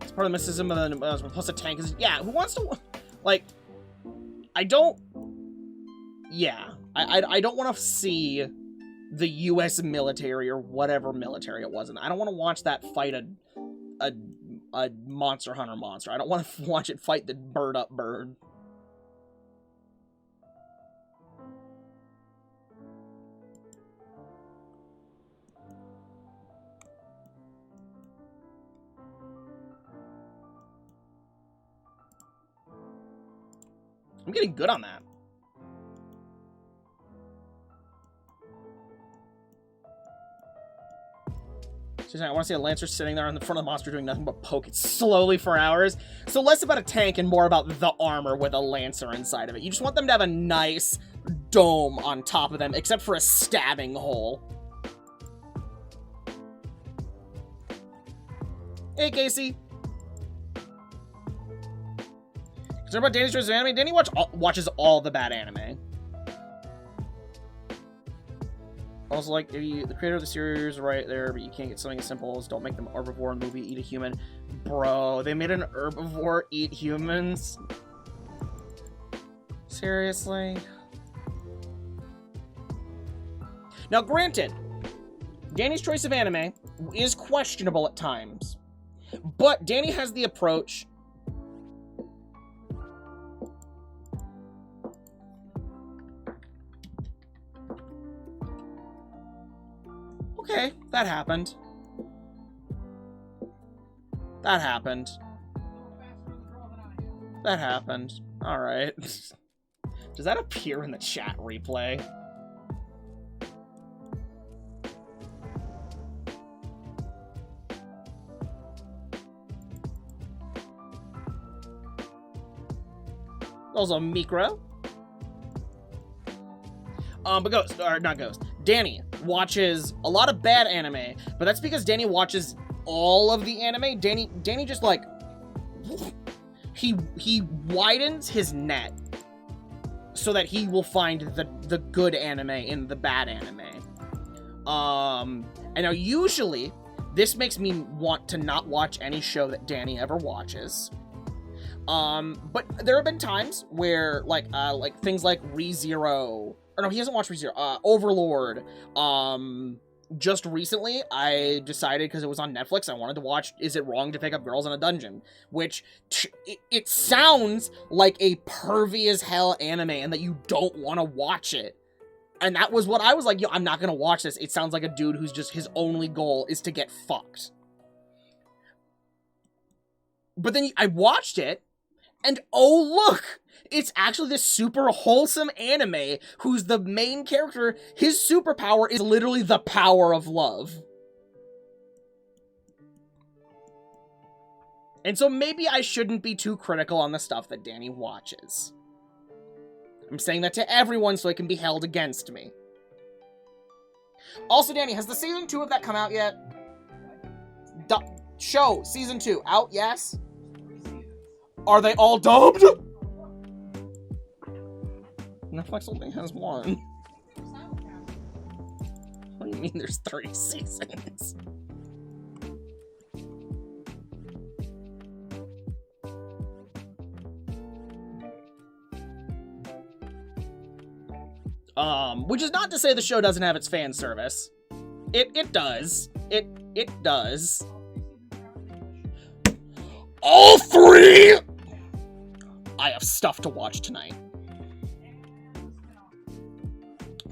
[SPEAKER 1] It's part of the mysticism of the plus a tank is, yeah, who wants to, like, I don't want to see the U.S. military or whatever military it was, and I don't want to watch that fight a Monster Hunter monster. I don't want to watch it fight the bird up bird. I'm getting good on that. She's like, I want to see a Lancer sitting there in the front of the monster doing nothing but poke it slowly for hours. So less about a tank and more about the armor with a Lancer inside of it. You just want them to have a nice dome on top of them, except for a stabbing hole. Hey, Casey. Concerned about Danny's choice of anime? Danny watches all the bad anime. Also, like, the creator of the series is right there, but you can't get something as simple as don't make them herbivore in the movie, eat a human. Bro, they made an herbivore eat humans? Seriously? Now, granted, Danny's choice of anime is questionable at times, but Danny has the approach... Okay, that happened. That happened. That happened. Alright. Does that appear in the chat replay? Also, Micro. But Ghost, or not Ghost. Danny watches a lot of bad anime, but that's because Danny watches all of the anime. Danny just like he widens his net so that he will find the good anime in the bad anime. And now usually this makes me want to not watch any show that Danny ever watches. But there have been times where like things like ReZero, or no, he hasn't watched ReZero, Overlord. Just recently, I decided, because it was on Netflix, I wanted to watch Is It Wrong to Pick Up Girls in a Dungeon? Which, it sounds like a pervy as hell anime, and that you don't want to watch it. And that was what I was like, yo, I'm not gonna watch this. It sounds like a dude who's just, his only goal is to get fucked. But then I watched it, and oh look! It's actually this super wholesome anime who's the main character. His superpower is literally the power of love. And so maybe I shouldn't be too critical on the stuff that Danny watches. I'm saying that to everyone so it can be held against me. Also, Danny, has the season 2 of that come out yet? Show, season 2, out, yes? Are they all dubbed? Netflix only has one. What do you mean there's 3 seasons? Which is not to say the show doesn't have its fan service. It does. It does. All 3! I have stuff to watch tonight.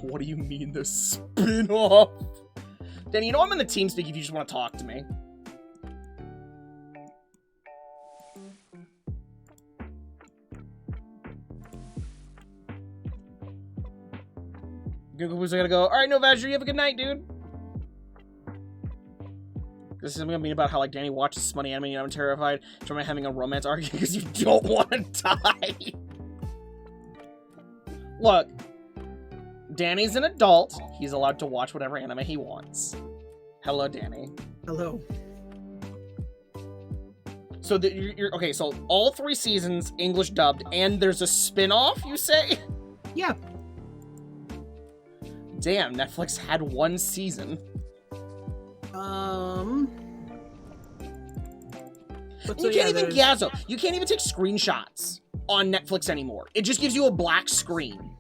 [SPEAKER 1] What do you mean the spin-off? Danny, you know I'm in the team speak if you just want to talk to me. Google's gonna go, alright, no, Vajra, you have a good night, dude. This is gonna be about how, like, Danny watches smutty anime and I'm terrified. Try having a romance argument because you don't want to die. Look, Danny's an adult. He's allowed to watch whatever anime he wants. Hello, Danny.
[SPEAKER 3] Hello.
[SPEAKER 1] So, okay, so all 3 seasons, English dubbed, and there's a spin-off, you say?
[SPEAKER 3] Yeah.
[SPEAKER 1] Damn, Netflix had 1 season. You can't even Gazzo. You can't even take screenshots on Netflix anymore. It just gives you a black screen.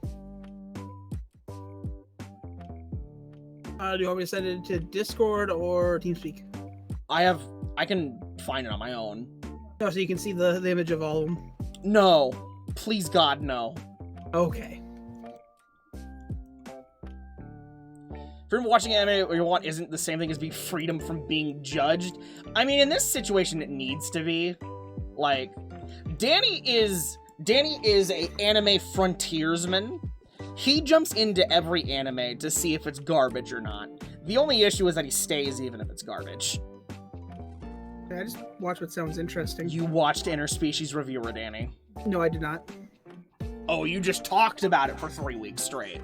[SPEAKER 3] Do you want me to send it to Discord or TeamSpeak?
[SPEAKER 1] I can find it on my own.
[SPEAKER 3] No, so you can see the image of all of them.
[SPEAKER 1] No. Please God, no.
[SPEAKER 3] Okay.
[SPEAKER 1] Freedom of watching anime or you want isn't the same thing as being freedom from being judged. I mean, in this situation, it needs to be. Like, Danny is a anime frontiersman. He jumps into every anime to see if it's garbage or not. The only issue is that he stays even if it's garbage.
[SPEAKER 3] I just watch what sounds interesting.
[SPEAKER 1] You watched Interspecies Reviewer, Danny.
[SPEAKER 3] No, I did not.
[SPEAKER 1] Oh, you just talked about it for 3 weeks straight.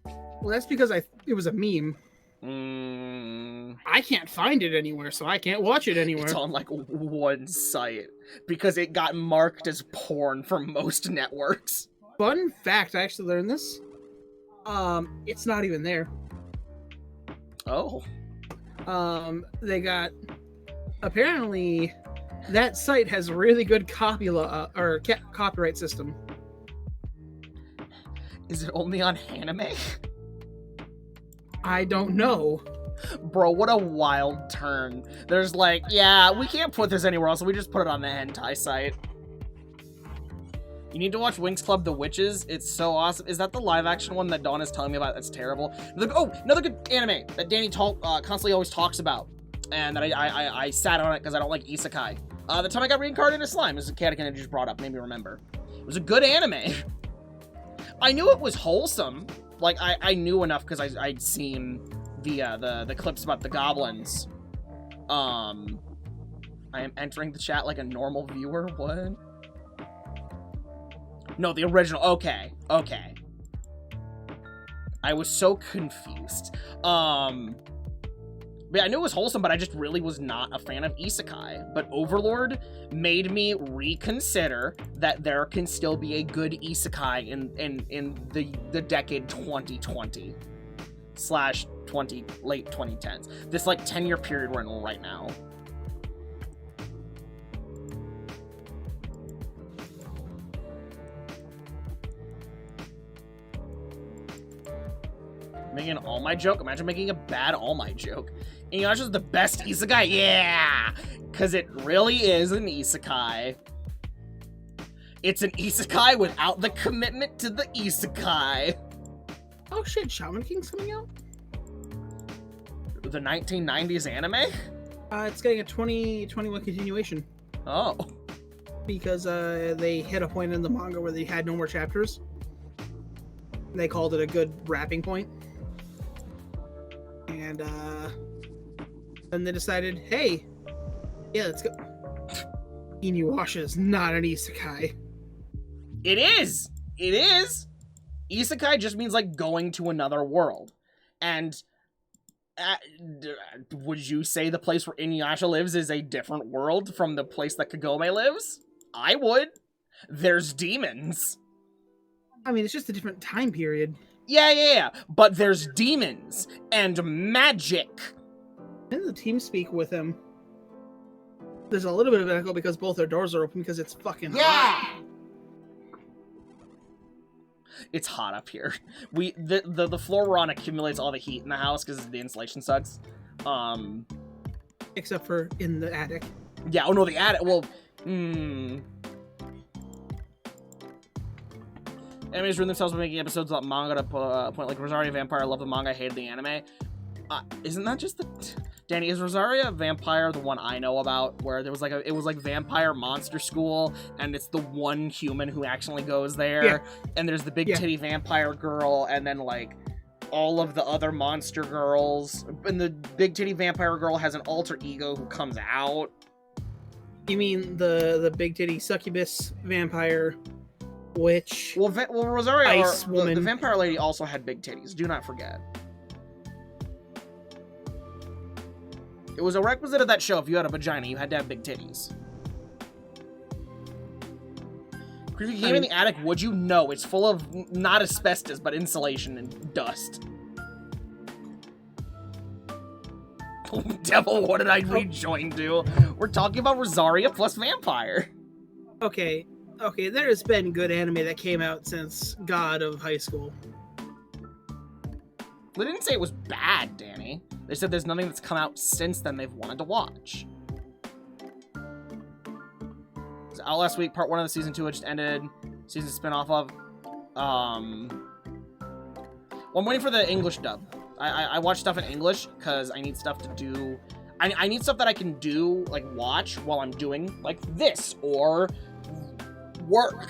[SPEAKER 3] Well, that's because it was a meme. I can't find it anywhere, so I can't watch it anywhere.
[SPEAKER 1] It's on, like, 1 site. Because it got marked as porn for most networks.
[SPEAKER 3] Fun fact, I actually learned this. It's not even there.
[SPEAKER 1] Oh.
[SPEAKER 3] They got... Apparently, that site has a really good copyright system.
[SPEAKER 1] Is it only on anime?
[SPEAKER 3] I don't know.
[SPEAKER 1] Bro, what a wild turn. There's like, yeah, we can't put this anywhere else, so we just put it on the hentai site. You need to watch Winx Club The Witches. It's so awesome. Is that the live-action one that Dawn is telling me about? That's terrible. Another good anime that Danny constantly always talks about. And that I sat on it because I don't like isekai. The time I got reincarnated into slime. This is a catechin I just brought up, made me remember. It was a good anime. I knew it was wholesome. Like, I knew enough because I'd seen the clips about the goblins. I am entering the chat like a normal viewer. What? No, the original. Okay. I was so confused. But I knew it was wholesome, but I just really was not a fan of isekai. But Overlord made me reconsider that there can still be a good isekai in the decade 2020 / late 2010s. This like 10-year period we're in right now. Making an All Might joke? Imagine making a bad All Might joke. Inuyasha is the best isekai? Yeah! Because it really is an isekai. It's an isekai without the commitment to the isekai.
[SPEAKER 3] Oh shit, Shaman King's coming out?
[SPEAKER 1] The 1990s anime?
[SPEAKER 3] It's getting a 2021 continuation.
[SPEAKER 1] Oh.
[SPEAKER 3] Because they hit a point in the manga where they had no more chapters. They called it a good wrapping point. And then they decided, hey, yeah, let's go. Inuyasha is not an isekai.
[SPEAKER 1] It is! It is! Isekai just means, like, going to another world. And would you say the place where Inuyasha lives is a different world from the place that Kagome lives? I would. There's demons.
[SPEAKER 3] I mean, it's just a different time period.
[SPEAKER 1] Yeah. But there's demons and magic.
[SPEAKER 3] In the team speak with him, there's a little bit of echo because both their doors are open because it's fucking hot.
[SPEAKER 1] It's hot up here. The floor we're on accumulates all the heat in the house because the insulation sucks.
[SPEAKER 3] Except for in the attic.
[SPEAKER 1] Yeah, oh no, the attic, well, Animes ruin themselves by making episodes about manga to point like Rosaria Vampire. I love the manga, I hated the anime. Isn't that just the... Danny, is Rosaria Vampire the one I know about where there was like it was like Vampire Monster School and it's the one human who actually goes there,
[SPEAKER 3] yeah.
[SPEAKER 1] And there's the big titty vampire girl and then like all of the other monster girls, and the big titty vampire girl has an alter ego who comes out.
[SPEAKER 3] You mean the big titty succubus vampire witch?
[SPEAKER 1] Well, Rosaria,
[SPEAKER 3] Ice woman.
[SPEAKER 1] The vampire lady also had big titties, do not forget. It was a requisite of that show, if you had a vagina, you had to have big titties. Creepy game in the attic, would you? No, it's full of not asbestos, but insulation and dust. Oh, devil, what did I rejoin to? We're talking about Rosaria plus vampire.
[SPEAKER 3] Okay, there has been good anime that came out since God of High School.
[SPEAKER 1] They didn't say it was bad, Danny. They said there's nothing that's come out since then they've wanted to watch. So out last week, part 1 of the season 2 just ended. Season spin-off of. Well, I'm waiting for the English dub. I watch stuff in English because I need stuff to do. I need stuff that I can do, like watch while I'm doing like this or work.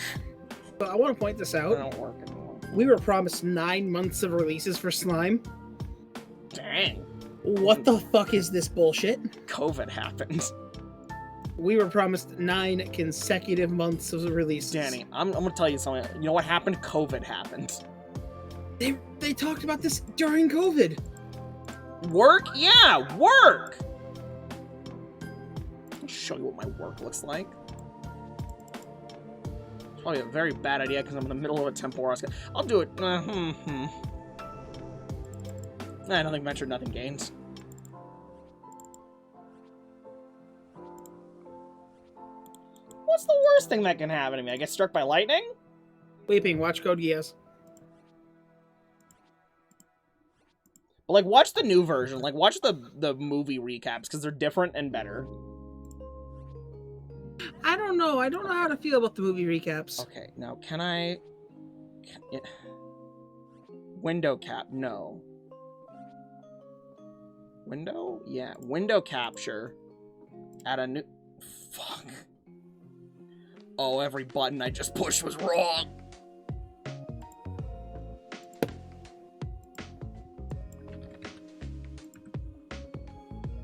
[SPEAKER 3] But I want to point this out.
[SPEAKER 1] I don't work anymore.
[SPEAKER 3] We were promised 9 months of releases for Slime.
[SPEAKER 1] Dang.
[SPEAKER 3] What the fuck is this bullshit?
[SPEAKER 1] COVID happened.
[SPEAKER 3] We were promised 9 consecutive months of releases.
[SPEAKER 1] Danny, I'm gonna tell you something. You know what happened? COVID happened.
[SPEAKER 3] They talked about this during COVID.
[SPEAKER 1] Work? Yeah, work! I'll show you what my work looks like. It's probably a very bad idea because I'm in the middle of a Tempoross. I'll do it. Nothing ventured, nothing gained. What's the worst thing that can happen to me? I get struck by lightning?
[SPEAKER 3] Weeping, watch Code Geass.
[SPEAKER 1] But, like, watch the new version. Like, watch the movie recaps, because they're different and better.
[SPEAKER 3] I don't know how to feel about the movie recaps.
[SPEAKER 1] Okay, now, can I... Window cap, no. Window? Yeah, window capture. Add a new... Fuck. Oh, every button I just pushed was wrong.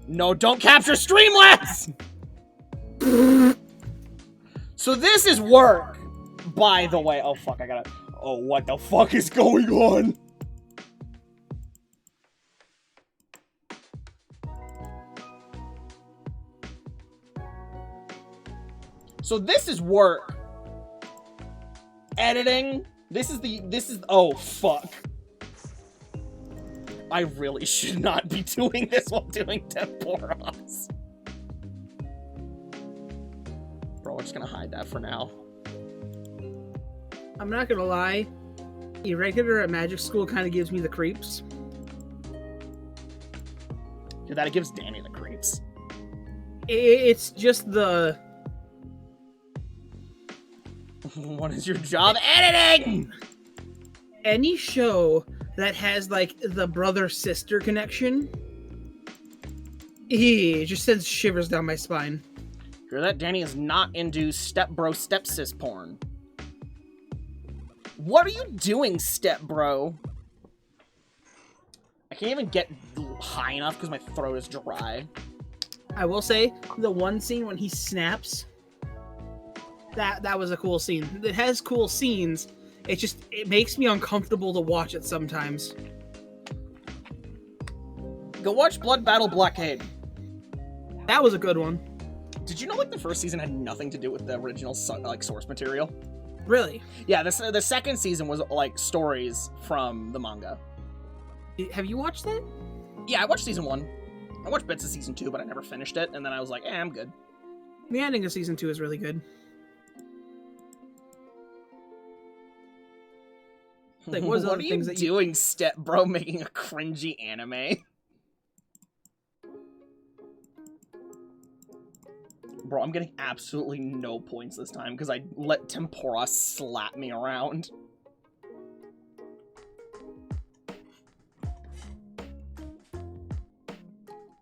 [SPEAKER 1] No, don't capture Streamlabs! So this is work, by the way. Oh, fuck, I gotta... Oh, what the fuck is going on? So this is work. Editing. This is, oh, fuck. I really should not be doing this while doing Tempoross. Bro, we're just gonna hide that for now.
[SPEAKER 3] I'm not gonna lie. Irregular at magic school kind of gives me the creeps.
[SPEAKER 1] Dude, that it gives Danny the creeps.
[SPEAKER 3] It's just the...
[SPEAKER 1] What is your job? Editing!
[SPEAKER 3] Any show that has, like, the brother-sister connection, it just sends shivers down my spine.
[SPEAKER 1] Hear that? Danny is not into stepbro stepsis porn. What are you doing, stepbro? I can't even get high enough because my throat is dry.
[SPEAKER 3] I will say, the one scene when he snaps, that was a cool scene. It has cool scenes. It makes me uncomfortable to watch it sometimes.
[SPEAKER 1] Go watch Blood Battle Blockade.
[SPEAKER 3] That was a good one.
[SPEAKER 1] Did you know, like, the first season had nothing to do with the original, like, source material?
[SPEAKER 3] Really?
[SPEAKER 1] Yeah, the second season was, like, stories from the manga.
[SPEAKER 3] Have you watched that?
[SPEAKER 1] Yeah, I watched season 1. I watched bits of season 2, but I never finished it, and then I was like, I'm good.
[SPEAKER 3] The ending of season 2 is really good. Like, what
[SPEAKER 1] are you doing, stepbro, making a cringy anime? Bro, I'm getting absolutely no points this time because I let Tempoross slap me around.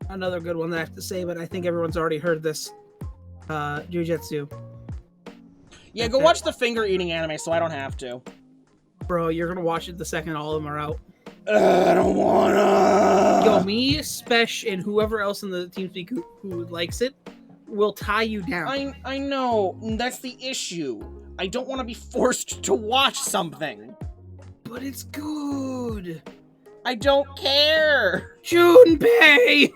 [SPEAKER 3] Another good one that I have to say, but I think everyone's already heard this. Jujutsu.
[SPEAKER 1] Yeah, go watch the finger-eating anime so I don't have to.
[SPEAKER 3] Bro, you're gonna watch it the second all of them are out.
[SPEAKER 1] I don't wanna!
[SPEAKER 3] Yo, me, Spesh, and whoever else in the TeamSpeak who likes it will tie you down.
[SPEAKER 1] I know. That's the issue. I don't want to be forced to watch something.
[SPEAKER 3] But it's good.
[SPEAKER 1] I don't care.
[SPEAKER 3] Junpei!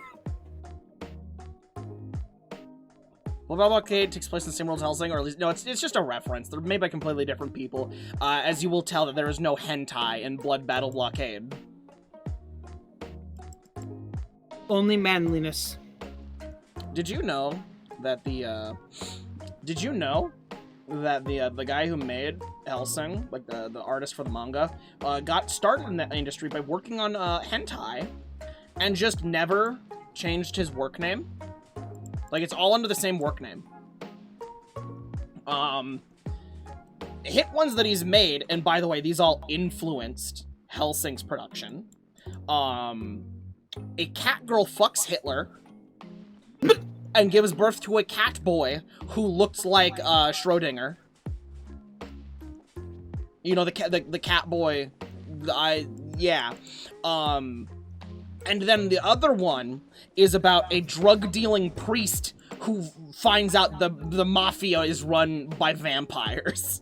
[SPEAKER 1] Blood Battle Blockade takes place in the same world as Hellsing, or at least, no, it's just a reference. They're made by completely different people. As you will tell that there is no hentai in Blood Battle Blockade.
[SPEAKER 3] Only manliness.
[SPEAKER 1] Did you know that the guy who made Hellsing, like the artist for the manga, got started in that industry by working on hentai, and just never changed his work name? Like, it's all under the same work name. Hit ones that he's made, and by the way, these all influenced Hellsing's production. A cat girl fucks Hitler and gives birth to a cat boy who looks like Schrodinger. You know, the cat boy. Yeah. And then the other one is about a drug-dealing priest who finds out the mafia is run by vampires.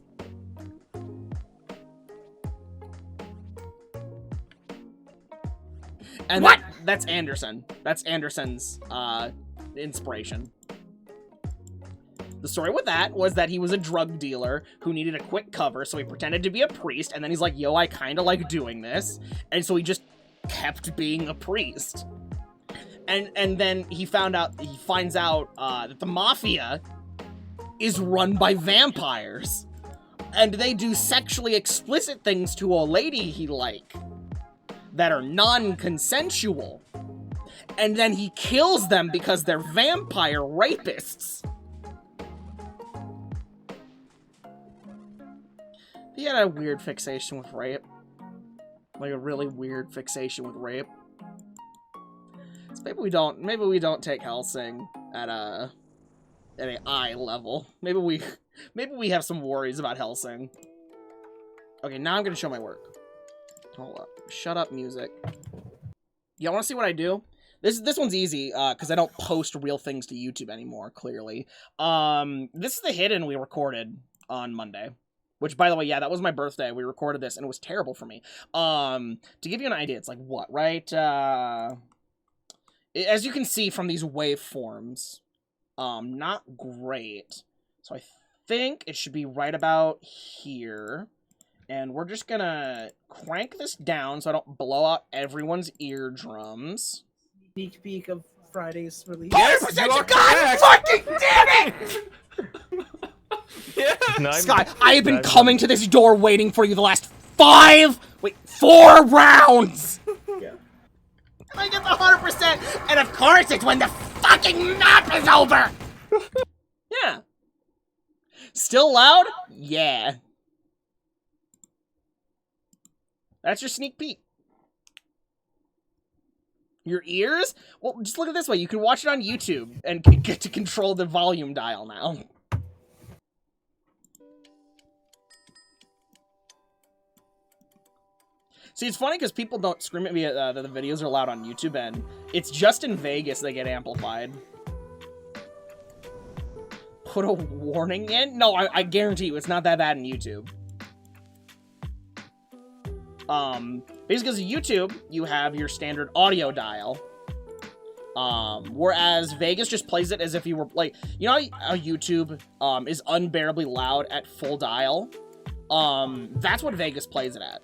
[SPEAKER 1] And
[SPEAKER 3] what?
[SPEAKER 1] That's Anderson. That's Anderson's inspiration. The story with that was that he was a drug dealer who needed a quick cover, so he pretended to be a priest, and then he's like, yo, I kind of like doing this. And so he just kept being a priest. And then he finds out that the mafia is run by vampires. And they do sexually explicit things to a lady he likes that are non-consensual. And then he kills them because they're vampire rapists. He had a weird fixation with rape. Like a really weird fixation with rape. So maybe we don't take Hellsing at an eye level. Maybe we have some worries about Hellsing. Okay, now I'm gonna show my work. Hold up. Shut up, music. Y'all wanna see what I do? This one's easy, because I don't post real things to YouTube anymore, clearly. This is the hidden we recorded on Monday. Which, by the way, yeah, that was my birthday. We recorded this, and it was terrible for me. To give you an idea, it's like, what, right? As you can see from these waveforms, not great. So I think it should be right about here. And we're just gonna crank this down so I don't blow out everyone's eardrums.
[SPEAKER 3] Sneak peek of Friday's release.
[SPEAKER 4] Yes,
[SPEAKER 1] 100%
[SPEAKER 4] you are
[SPEAKER 1] God
[SPEAKER 4] correct.
[SPEAKER 1] fucking damn it!
[SPEAKER 4] Yeah.
[SPEAKER 1] Sky, I have been coming to this door waiting for you the last 4 rounds!
[SPEAKER 3] Yeah.
[SPEAKER 1] I get the 100%, and of course it's when the fucking map is over! Yeah. Still loud? Yeah. That's your sneak peek. Your ears? Well, just look at it this way. You can watch it on YouTube and get to control the volume dial now. See, it's funny because people don't scream at me that the videos are loud on YouTube, and it's just in Vegas they get amplified. Put a warning in? No, I guarantee you it's not that bad in YouTube. Basically, because YouTube, you have your standard audio dial. Whereas Vegas just plays it as if you were, like, you know how YouTube, is unbearably loud at full dial? That's what Vegas plays it at.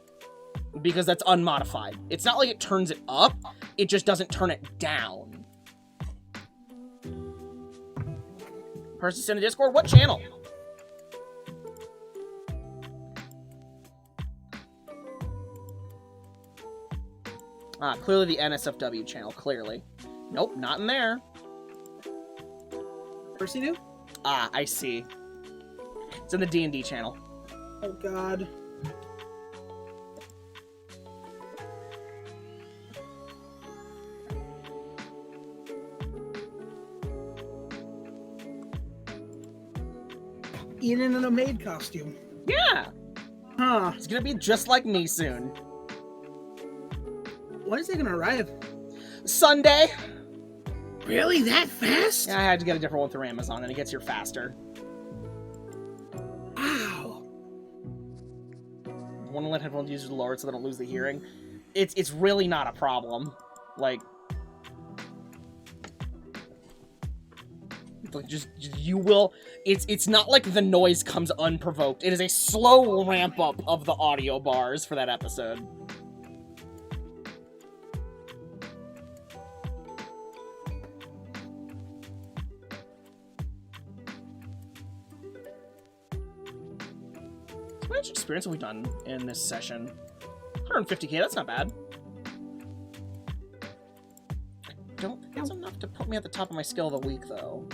[SPEAKER 1] Because that's unmodified. It's not like it turns it up, it just doesn't turn it down. Person in the Discord, what channel? Ah, clearly the NSFW channel, clearly. Nope, not in there.
[SPEAKER 3] Percy do?
[SPEAKER 1] Ah, I see. It's in the D&D channel.
[SPEAKER 3] Oh god. Ian in a maid costume.
[SPEAKER 1] Yeah!
[SPEAKER 3] Huh.
[SPEAKER 1] It's gonna be just like me soon.
[SPEAKER 3] When is it gonna arrive?
[SPEAKER 1] Sunday!
[SPEAKER 3] Really? That fast?
[SPEAKER 1] Yeah, I had to get a different one through Amazon, and it gets here faster.
[SPEAKER 3] Wow.
[SPEAKER 1] Want to let headphone users lower it so they don't lose the hearing. It's really not a problem. Like just you will. It's not like the noise comes unprovoked. It is a slow ramp up of the audio bars for that episode. How much experience have we done in this session? 150k, that's not bad. I don't think that's enough to put me at the top of my skill of the week, though.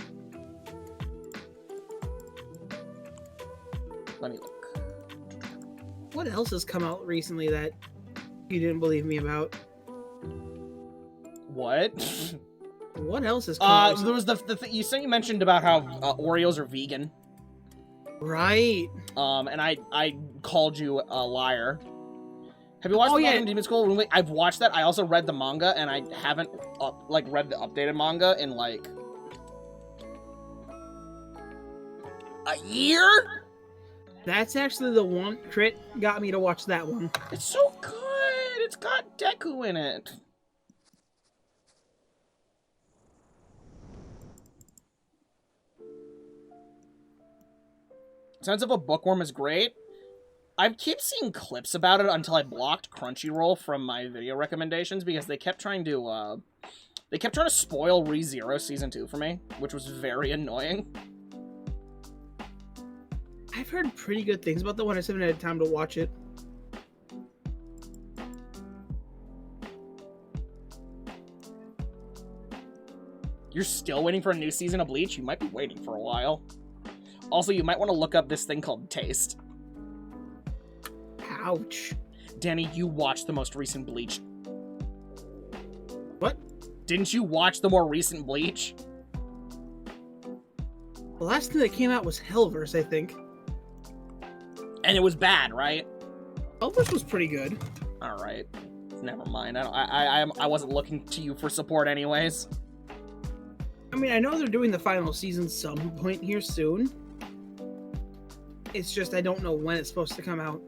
[SPEAKER 1] Let me look.
[SPEAKER 3] What else has come out recently that you didn't believe me about?
[SPEAKER 1] What?
[SPEAKER 3] What else has come out
[SPEAKER 1] there was the thing you mentioned about how Oreos are vegan.
[SPEAKER 3] Right.
[SPEAKER 1] And I called you a liar. Have you watched the Welcome to Demon School Roommate? I've watched that. I also read the manga, and I haven't read the updated manga in like a year.
[SPEAKER 3] That's actually the one crit got me to watch that one.
[SPEAKER 1] It's so good. It's got Deku in it. Sense of a Bookworm is great. I keep seeing clips about it until I blocked Crunchyroll from my video recommendations because they kept trying to spoil ReZero Season 2 for me, which was very annoying.
[SPEAKER 3] I've heard pretty good things about the one. I just haven't had time to watch it.
[SPEAKER 1] You're still waiting for a new season of Bleach? You might be waiting for a while. Also, you might want to look up this thing called Taste.
[SPEAKER 3] Ouch.
[SPEAKER 1] Danny, you watched the most recent Bleach.
[SPEAKER 3] What?
[SPEAKER 1] Didn't you watch the more recent Bleach?
[SPEAKER 3] The last thing that came out was Hellverse, I think.
[SPEAKER 1] And it was bad, right?
[SPEAKER 3] Hellverse was pretty good.
[SPEAKER 1] Alright. Never mind. I wasn't looking to you for support anyways.
[SPEAKER 3] I mean, I know they're doing the final season some point here soon. It's just I don't know when it's supposed to come out.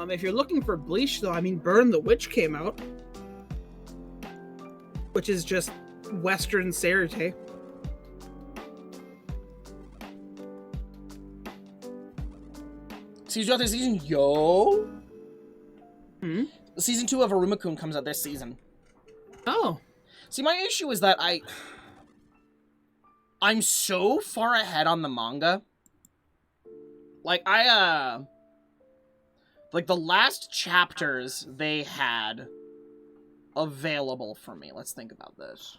[SPEAKER 3] If you're looking for Bleach, though, I mean, Burn the Witch came out. Which is just Western Sarate.
[SPEAKER 1] Season 2 after season, yo.
[SPEAKER 3] Hmm?
[SPEAKER 1] Season 2 of Aruma-kun comes out this season.
[SPEAKER 3] Oh.
[SPEAKER 1] See, my issue is that I'm so far ahead on the manga. Like, like, the last chapters they had available for me. Let's think about this.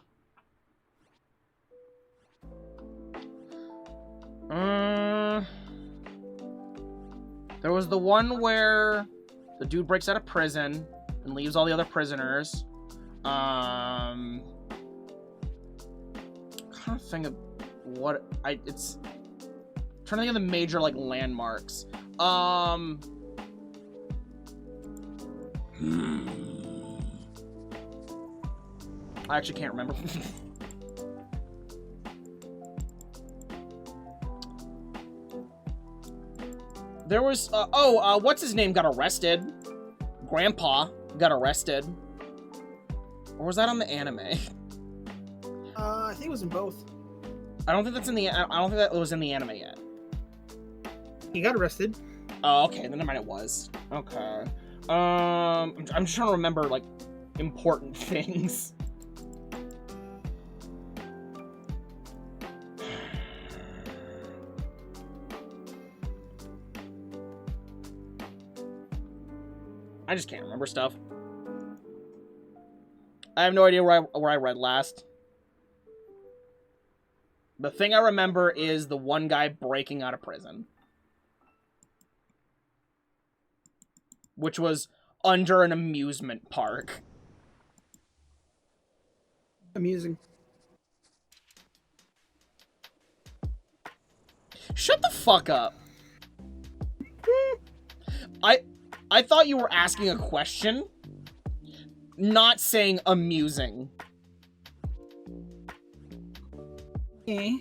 [SPEAKER 1] There was the one where the dude breaks out of prison and leaves all the other prisoners. I'm trying to think of what it's trying to think of the major like landmarks. I actually can't remember. There was what's his name got arrested? Grandpa got arrested. Or was that on the anime?
[SPEAKER 3] I think it was in both.
[SPEAKER 1] I don't think that's in the. I don't think that was in the anime yet.
[SPEAKER 3] He got arrested.
[SPEAKER 1] Oh, okay. Then never mind. It was. Okay. I'm just trying to remember like important things. I just can't remember stuff. I have no idea where I read last. The thing I remember is the one guy breaking out of prison. Which was under an amusement park.
[SPEAKER 3] Amusing.
[SPEAKER 1] Shut the fuck up. I thought you were asking a question, not saying amusing.
[SPEAKER 3] Eh.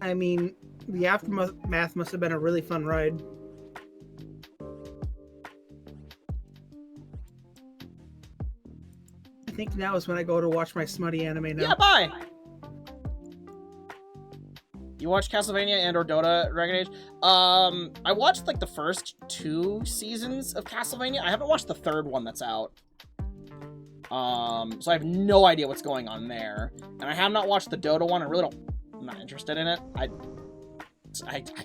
[SPEAKER 3] I mean, the aftermath must have been a really fun ride. I think now is when I go to watch my smutty anime now.
[SPEAKER 1] Yeah, bye! You watched Castlevania and or Dota Dragon Age? I watched like the first 2 seasons of Castlevania. I haven't watched the 3rd one that's out. So I have no idea what's going on there. And I have not watched the Dota one. I'm not interested in it. I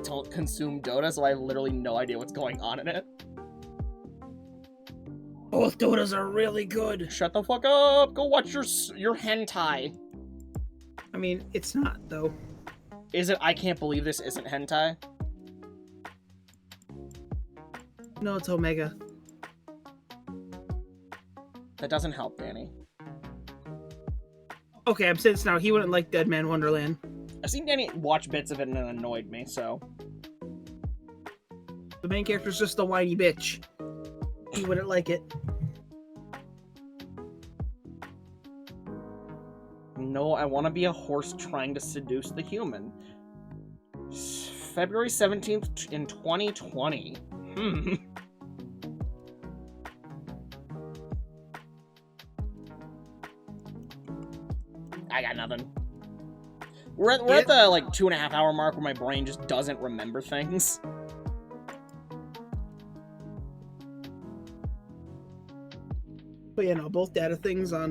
[SPEAKER 1] don't consume Dota, so I have literally no idea what's going on in it.
[SPEAKER 3] Both Dotas are really good.
[SPEAKER 1] Shut the fuck up! Go watch your hentai.
[SPEAKER 3] I mean, it's not, though.
[SPEAKER 1] Is it? I can't believe this isn't hentai.
[SPEAKER 3] No, it's Omega.
[SPEAKER 1] That doesn't help, Danny.
[SPEAKER 3] Okay, I'm saying this now. He wouldn't like Dead Man Wonderland.
[SPEAKER 1] I've seen Danny watch bits of it and it annoyed me, so...
[SPEAKER 3] The main character's just a whiny bitch. He wouldn't like it.
[SPEAKER 1] No, I want to be a horse trying to seduce the human. February 17th in 2020. I got nothing. We're at the like 2.5 hour mark where my brain just doesn't remember things.
[SPEAKER 3] But yeah, no, both data things on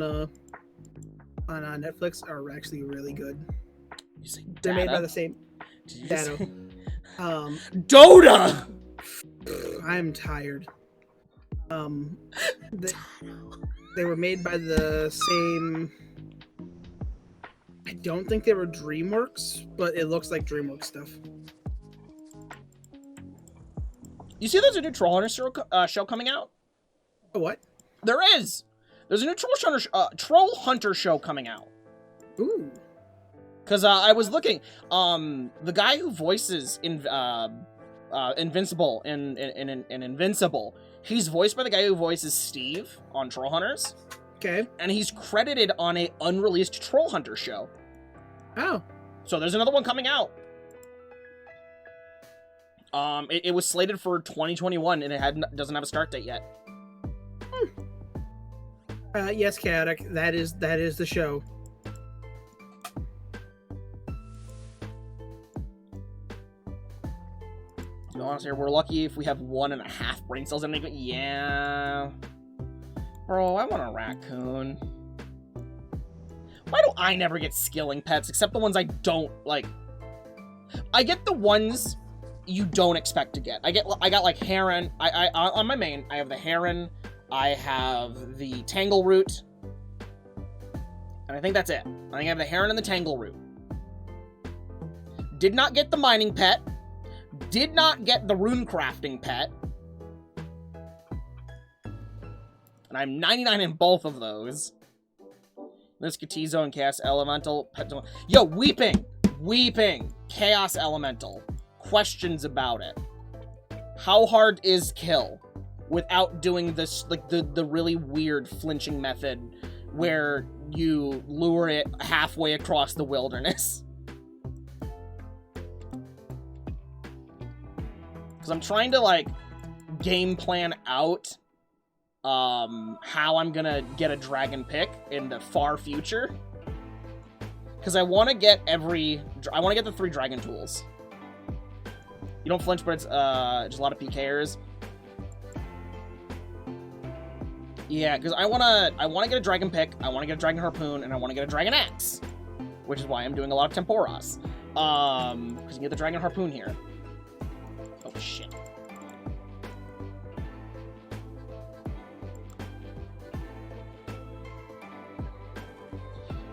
[SPEAKER 3] Netflix are actually really good.
[SPEAKER 1] You say
[SPEAKER 3] They're made by
[SPEAKER 1] data?
[SPEAKER 3] the same
[SPEAKER 1] Did you
[SPEAKER 3] data.
[SPEAKER 1] say...
[SPEAKER 3] Dota. I'm tired. They were made by the same. I don't think they were DreamWorks, but it looks like DreamWorks stuff.
[SPEAKER 1] You see there's a new Troll Hunter show coming out?
[SPEAKER 3] Oh, what?
[SPEAKER 1] There is! There's a new Troll Hunter show coming out.
[SPEAKER 3] Ooh.
[SPEAKER 1] Because I was looking, the guy who voices Invincible in Invincible, he's voiced by the guy who voices Steve on Troll Hunters.
[SPEAKER 3] Okay.
[SPEAKER 1] And he's credited on a unreleased Troll Hunter show.
[SPEAKER 3] Oh.
[SPEAKER 1] So there's another one coming out. It was slated for 2021 and it doesn't have a start date yet.
[SPEAKER 3] Yes, Chaotic. That is the show.
[SPEAKER 1] be honest here, we're lucky if we have 1.5 brain cells and anything. Yeah. Bro, I want a raccoon. Why do I never get skilling pets, except the ones I don't, like... I get the ones you don't expect to get. I got, like, heron. On my main, I have the heron, I have the tangleroot, and I think that's it. I think I have the heron and the tangleroot. Did not get the mining pet. Did not get the rune crafting pet. And I'm 99 in both of those. Liscatizo and Chaos Elemental. Yo, Weeping! Weeping! Chaos Elemental. Questions about it. How hard is kill? Without doing this, like, the really weird flinching method where you lure it halfway across the wilderness. Because I'm trying to, like, game plan out how I'm gonna get a dragon pick in the far future. Because I want to get I want to get the 3 dragon tools. You don't flinch, but it's just a lot of PKers. Yeah, because I want to get a dragon pick, I want to get a dragon harpoon, and I want to get a dragon axe. Which is why I'm doing a lot of Tempoross. Because you can get the dragon harpoon here. Oh, shit.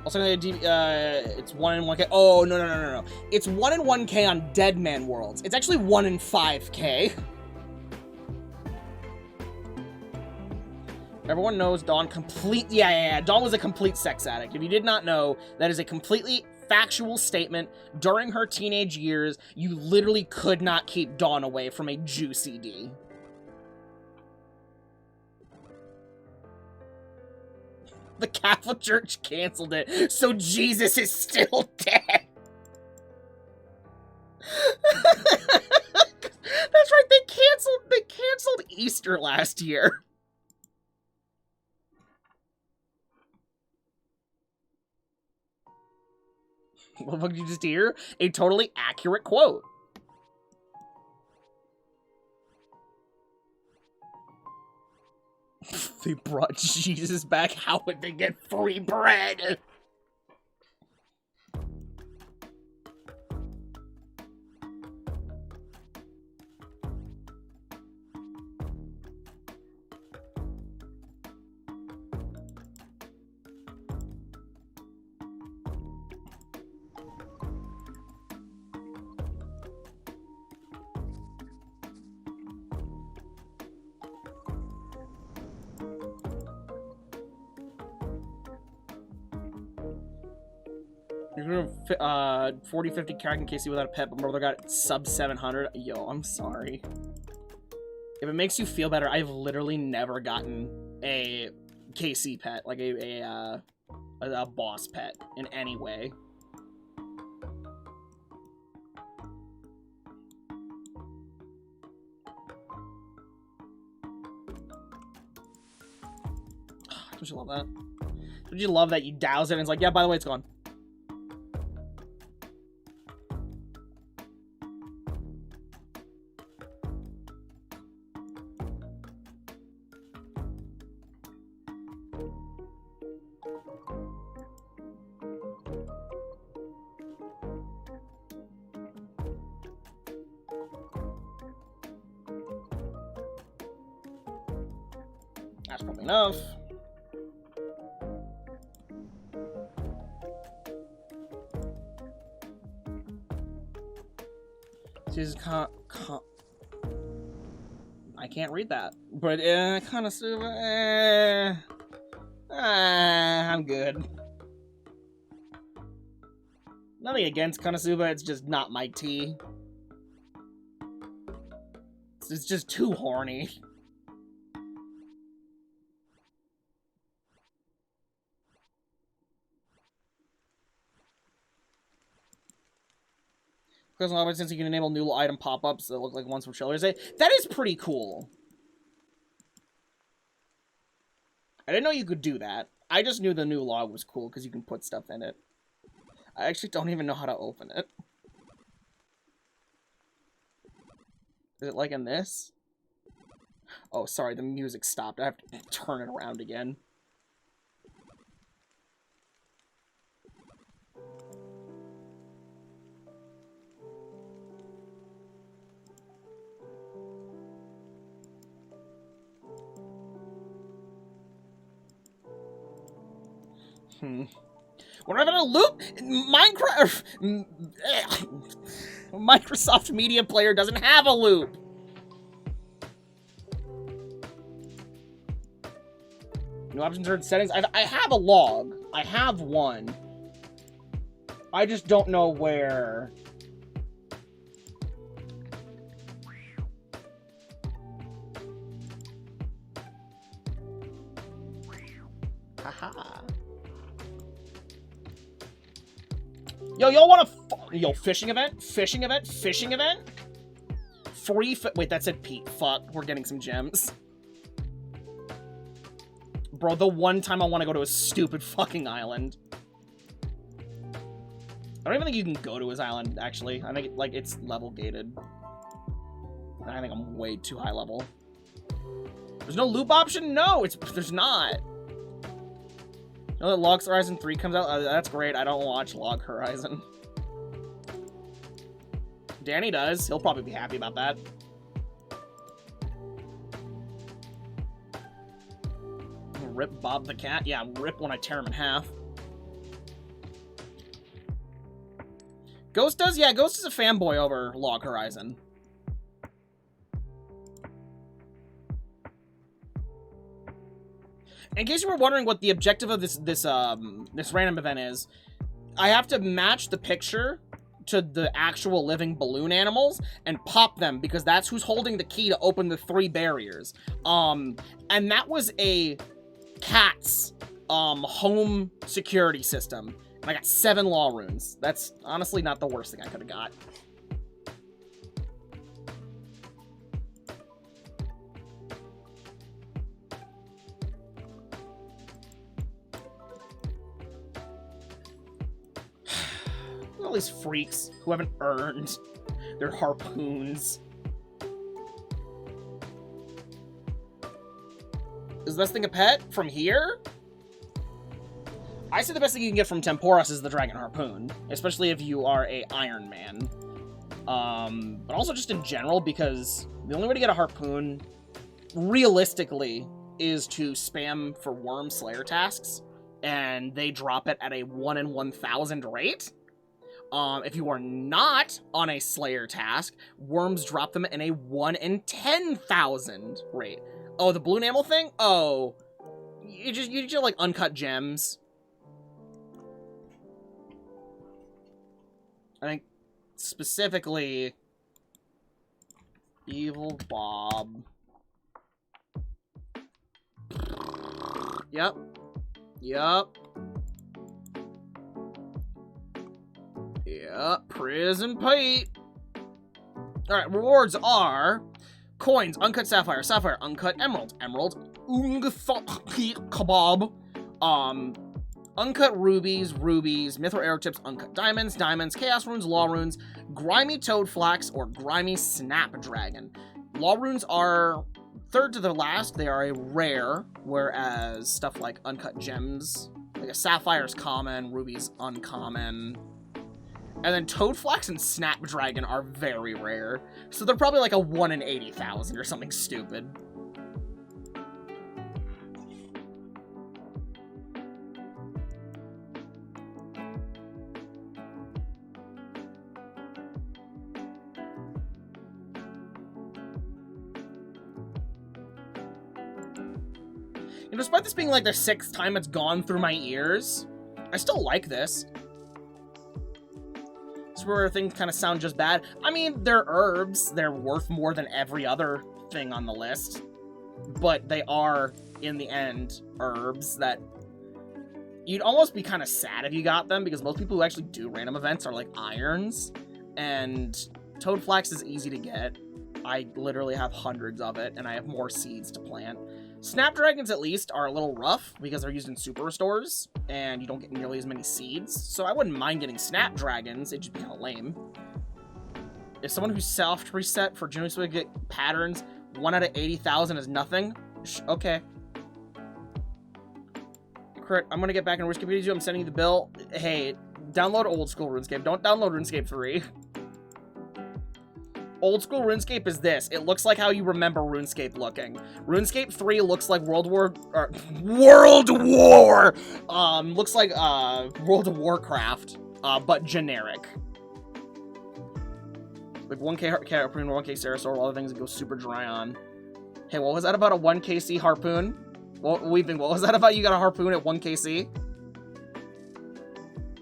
[SPEAKER 1] Also, it's 1 in 1k. Oh, no. It's 1 in 1k on Dead Man Worlds. It's actually 1 in 5k. Everyone knows Dawn Yeah. Dawn was a complete sex addict. If you did not know, that is a completely factual statement. During her teenage years, you literally could not keep Dawn away from a juicy D. The Catholic Church canceled it, so Jesus is still dead. That's right, they canceled Easter last year. What did you just hear? A totally accurate quote. They brought Jesus back. How would they get free bread? You're gonna 40-50 Kraken KC without a pet, but my brother got sub 700. Yo, I'm sorry. If it makes you feel better, I've literally never gotten a KC pet, like a boss pet in any way. Don't you love that? Don't you love that you douse it and it's like, yeah, by the way, it's gone. That's probably enough. I can't read that, but kind of I'm good. Nothing against Konosuba, it's just not my tea. It's just too horny. Because since you can enable new item pop-ups that look like ones from trailers, that is pretty cool. I didn't know you could do that. I just knew the new log was cool because you can put stuff in it. I actually don't even know how to open it. Is it like in this? Oh, sorry, the music stopped. I have to turn it around again. We're having a loop. Microsoft Media Player doesn't have a loop. New options are in settings. I have a log. I have one. I just don't know where. Haha. Yo, y'all want to... Yo, fishing event? Fishing event? Fishing event? Free... Wait, that said Pete. Fuck, we're getting some gems. Bro, the one time I want to go to a stupid fucking island. I don't even think you can go to his island, actually. I think, like, it's level gated. I think I'm way too high level. There's no loop option? No, there's not. You know that Log Horizon 3 comes out? That's great. I don't watch Log Horizon. Danny does. He'll probably be happy about that. Rip Bob the Cat? Yeah, rip when I tear him in half. Ghost does? Yeah, Ghost is a fanboy over Log Horizon. In case you were wondering what the objective of this random event is, I have to match the picture to the actual living balloon animals and pop them because that's who's holding the key to open the 3 barriers. And that was a cat's home security system. And I got 7 law runes. That's honestly not the worst thing I could have got. All these freaks who haven't earned their harpoons. Is this thing a pet from here? I say the best thing you can get from Tempoross is the Dragon Harpoon, especially if you are a Iron Man. But also just in general, because the only way to get a harpoon, realistically, is to spam for Worm Slayer tasks, and they drop it at a 1 in 1,000 rate. If you are not on a Slayer task, worms drop them in a 1 in 10,000 rate. Oh, the balloon animal thing? Oh, you just like uncut gems. I think specifically Evil Bob. Yep. Yep. Yep. Prison Pete. Alright, rewards are coins, uncut sapphire, sapphire, uncut emerald, emerald, kebab, uncut rubies, rubies, mithril arrow tips, uncut diamonds, diamonds, chaos runes, law runes, grimy toad flax, or grimy snapdragon. Law runes are third to the last. They are a rare, whereas stuff like uncut gems, like a sapphire's common, ruby's uncommon. And then toad flax and snapdragon are very rare. So they're probably like a 1 in 80,000 or something stupid. And despite this being like the 6th time it's gone through my ears, I still like this. It's where things kind of sound just bad. I mean, they're herbs. They're worth more than every other thing on the list. But they are, in the end, herbs that you'd almost be kind of sad if you got them, because most people who actually do random events are like irons. And toad flax is easy to get. I literally have hundreds of it, and I have more seeds to plant. Snapdragons, at least, are a little rough because they're used in super restores, and you don't get nearly as many seeds. So I wouldn't mind getting snapdragons, it'd just be kind of lame. Is someone who's soft reset for generally supposed to get patterns 1 out of 80,000 is nothing? Okay. Crit, I'm gonna get back in RuneScape. I'm sending you the bill. Hey, download old school RuneScape. Don't download RuneScape 3. Old school RuneScape is this. It looks like how you remember RuneScape looking. RuneScape 3 looks like World War... looks like, World of Warcraft, but generic. Like 1k harpoon, 1k Ceratosaur, all the things that go super dry on. Hey, what was that about a 1kc harpoon? What was that about you got a harpoon at 1kc?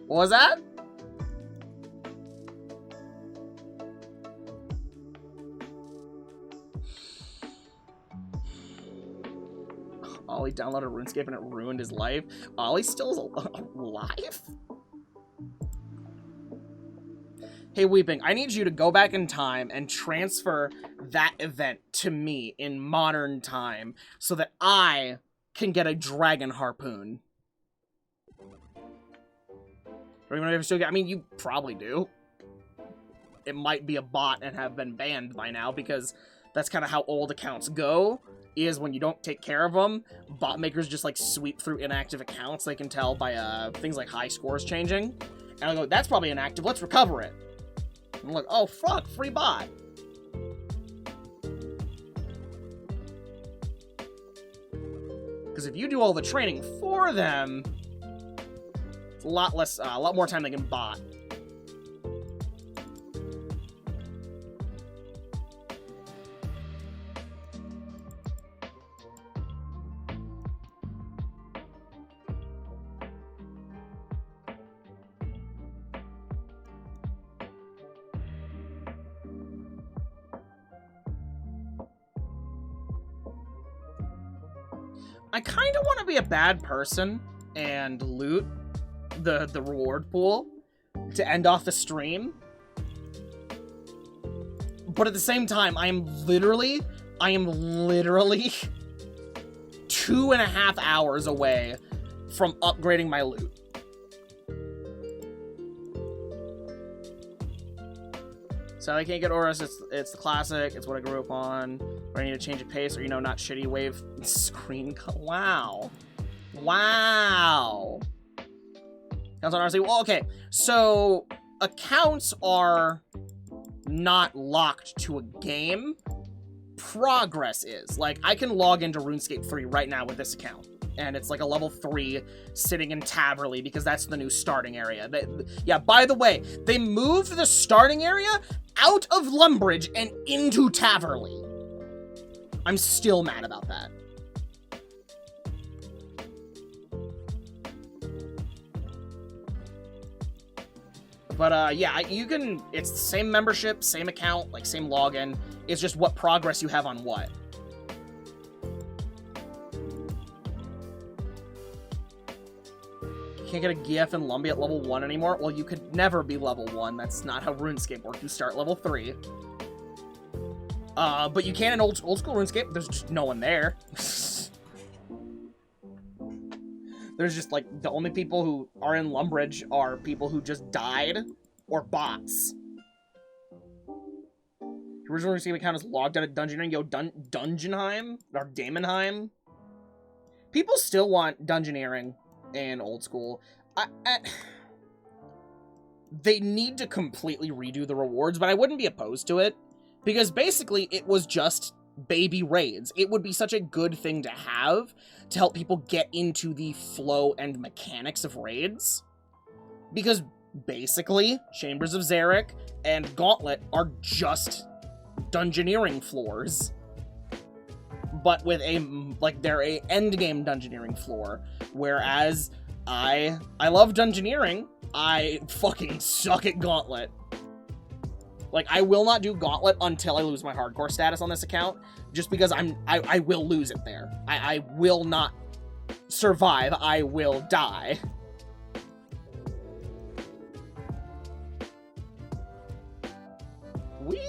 [SPEAKER 1] What was that? Ollie downloaded RuneScape and it ruined his life. Ollie still is alive? Hey, Weeping, I need you to go back in time and transfer that event to me in modern time so that I can get a dragon harpoon. Or even if you still get, I mean, you probably do. It might be a bot and have been banned by now because that's kind of how old accounts go, is when you don't take care of them, bot makers just like sweep through inactive accounts. They can tell by things like high scores changing. And I'll go, that's probably inactive, let's recover it. I'm like, oh fuck, free bot. Because if you do all the training for them, it's a lot more time they can bot. I kind of want to be a bad person and loot the reward pool to end off the stream. But at the same time, I am literally 2.5 hours away from upgrading my loot. So I can't get Oris, it's the classic, it's what I grew up on. But I need to change a pace, or, you know, not shitty wave screen. Wow. Wow. Accounts on RC. Well, okay. So, accounts are not locked to a game. Progress is. Like, I can log into RuneScape 3 right now with this account. And it's like a level 3 sitting in Taverley because that's the new starting area. Yeah, by the way, they moved the starting area out of Lumbridge and into Taverley. I'm still mad about that. But, yeah, you can... It's the same membership, same account, like, same login. It's just what progress you have on what. Can't get a GF and Lumbee at level 1 anymore? Well, you could never be level 1. That's not how RuneScape works. You start level 3. But you can in old school RuneScape. There's just no one there. There's just, like, the only people who are in Lumbridge are people who just died or bots. The original RuneScape account is logged out of Dungeoneering. Yo, Dungeonheim? Or Damonheim? People still want Dungeoneering and old school. They need to completely redo the rewards, but I wouldn't be opposed to it, because basically it was just baby raids. It would be such a good thing to have to help people get into the flow and mechanics of raids, because basically Chambers of Xeric and Gauntlet are just Dungeoneering floors, but with a, like, they're a endgame Dungeoneering floor, whereas I love Dungeoneering, I fucking suck at Gauntlet. Like, I will not do Gauntlet until I lose my hardcore status on this account, just because I will lose it there. I will not survive, I will die. We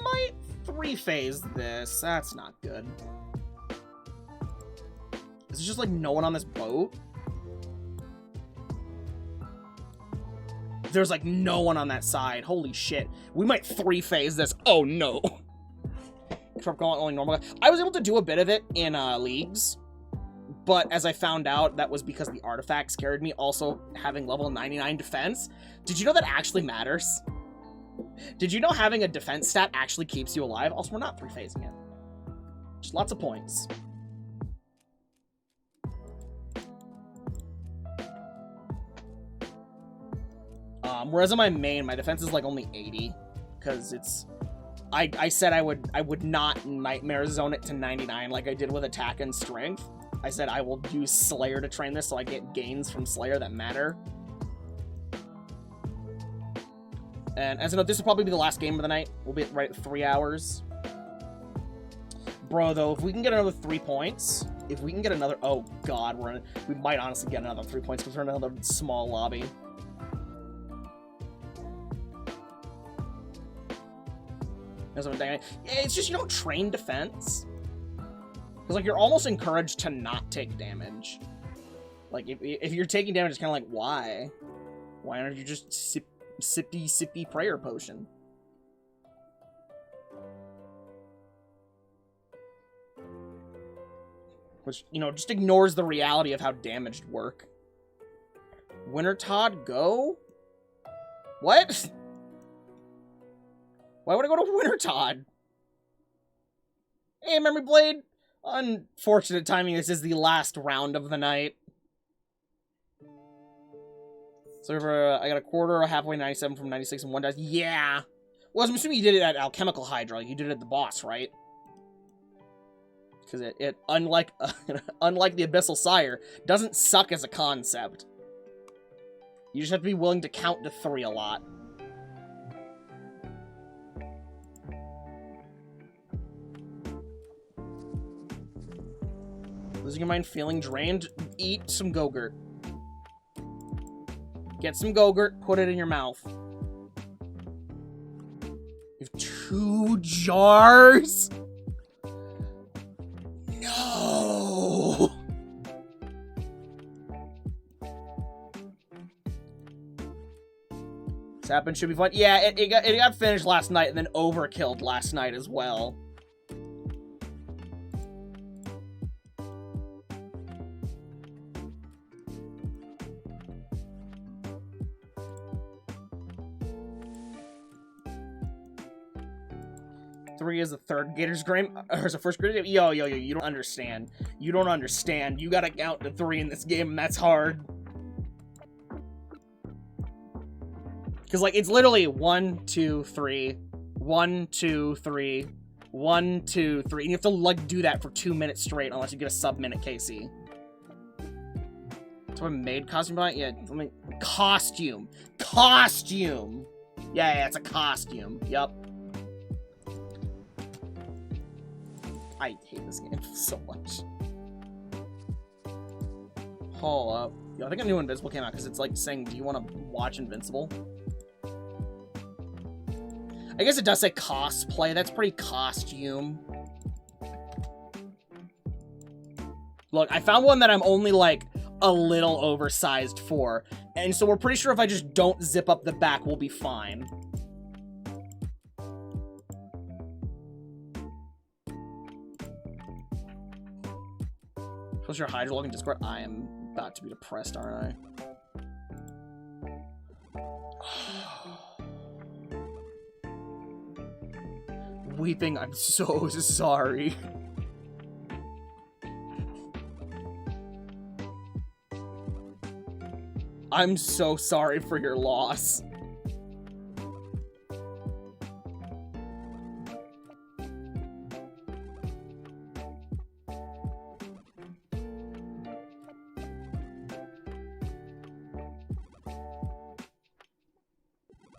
[SPEAKER 1] might 3-phase this. That's not good. Is it just like no one on this boat? There's like no one on that side. Holy shit. We might 3-phase this. Oh no. Only normal. I was able to do a bit of it in leagues, but as I found out, that was because the artifact scared me. Also, having level 99 defense. Did you know that actually matters? Did you know having a defense stat actually keeps you alive? Also, we're not 3-phasing it. Just lots of points. Whereas on my main, my defense is like only 80, because it's... I said I would not Nightmare Zone it to 99 like I did with attack and strength. I said I will use Slayer to train this so I get gains from Slayer that matter. And as a note, this will probably be the last game of the night. We'll be right at 3 hours. Bro, though, if we can get another 3 points, if we can get another... Oh, God, we might honestly get another 3 points because we're in another small lobby. Yeah, it's just you don't train defense. Because, like, you're almost encouraged to not take damage. Like, if you're taking damage, it's kind of like, why? Why aren't you just sippy prayer potion? Which, you know, just ignores the reality of how damaged work. Winter Todd, go? What? Why would I go to Winter Todd? Hey, Memory Blade! Unfortunate timing, this is the last round of the night. So I got a quarter, a halfway 97 from 96 and 1 dice. Yeah! Well, I'm assuming you did it at Alchemical Hydra. You did it at the boss, right? Because it unlike, unlike the Abyssal Sire, doesn't suck as a concept. You just have to be willing to count to 3 a lot. Losing your mind, feeling drained? Eat some Go-Gurt. Get some Go-Gurt, put it in your mouth. You have 2 jars? No! This happened, should be fun. Yeah, it got finished last night and then overkilled last night as well. Is the third Gator's game, or is the first Gator's game? Yo, you don't understand. You don't understand. You gotta count to 3 in this game, and that's hard. Because, like, it's literally 1, 2, 3, 1, 2, 3, 1, 2, 3, and you have to, like, do that for 2 minutes straight, unless you get a sub-minute KC. So a maid costume by? Yeah, let me... Costume! Costume! Yeah, it's a costume. Yup. I hate this game so much. Hold up. Yo, I think a new Invincible came out because it's like saying, do you want to watch Invincible? I guess it does say cosplay. That's pretty costume. Look, I found one that I'm only like a little oversized for. And so we're pretty sure if I just don't zip up the back, we'll be fine. Plus your Hydra login Discord. I am about to be depressed, aren't I? Weeping, I'm so sorry. I'm so sorry for your loss.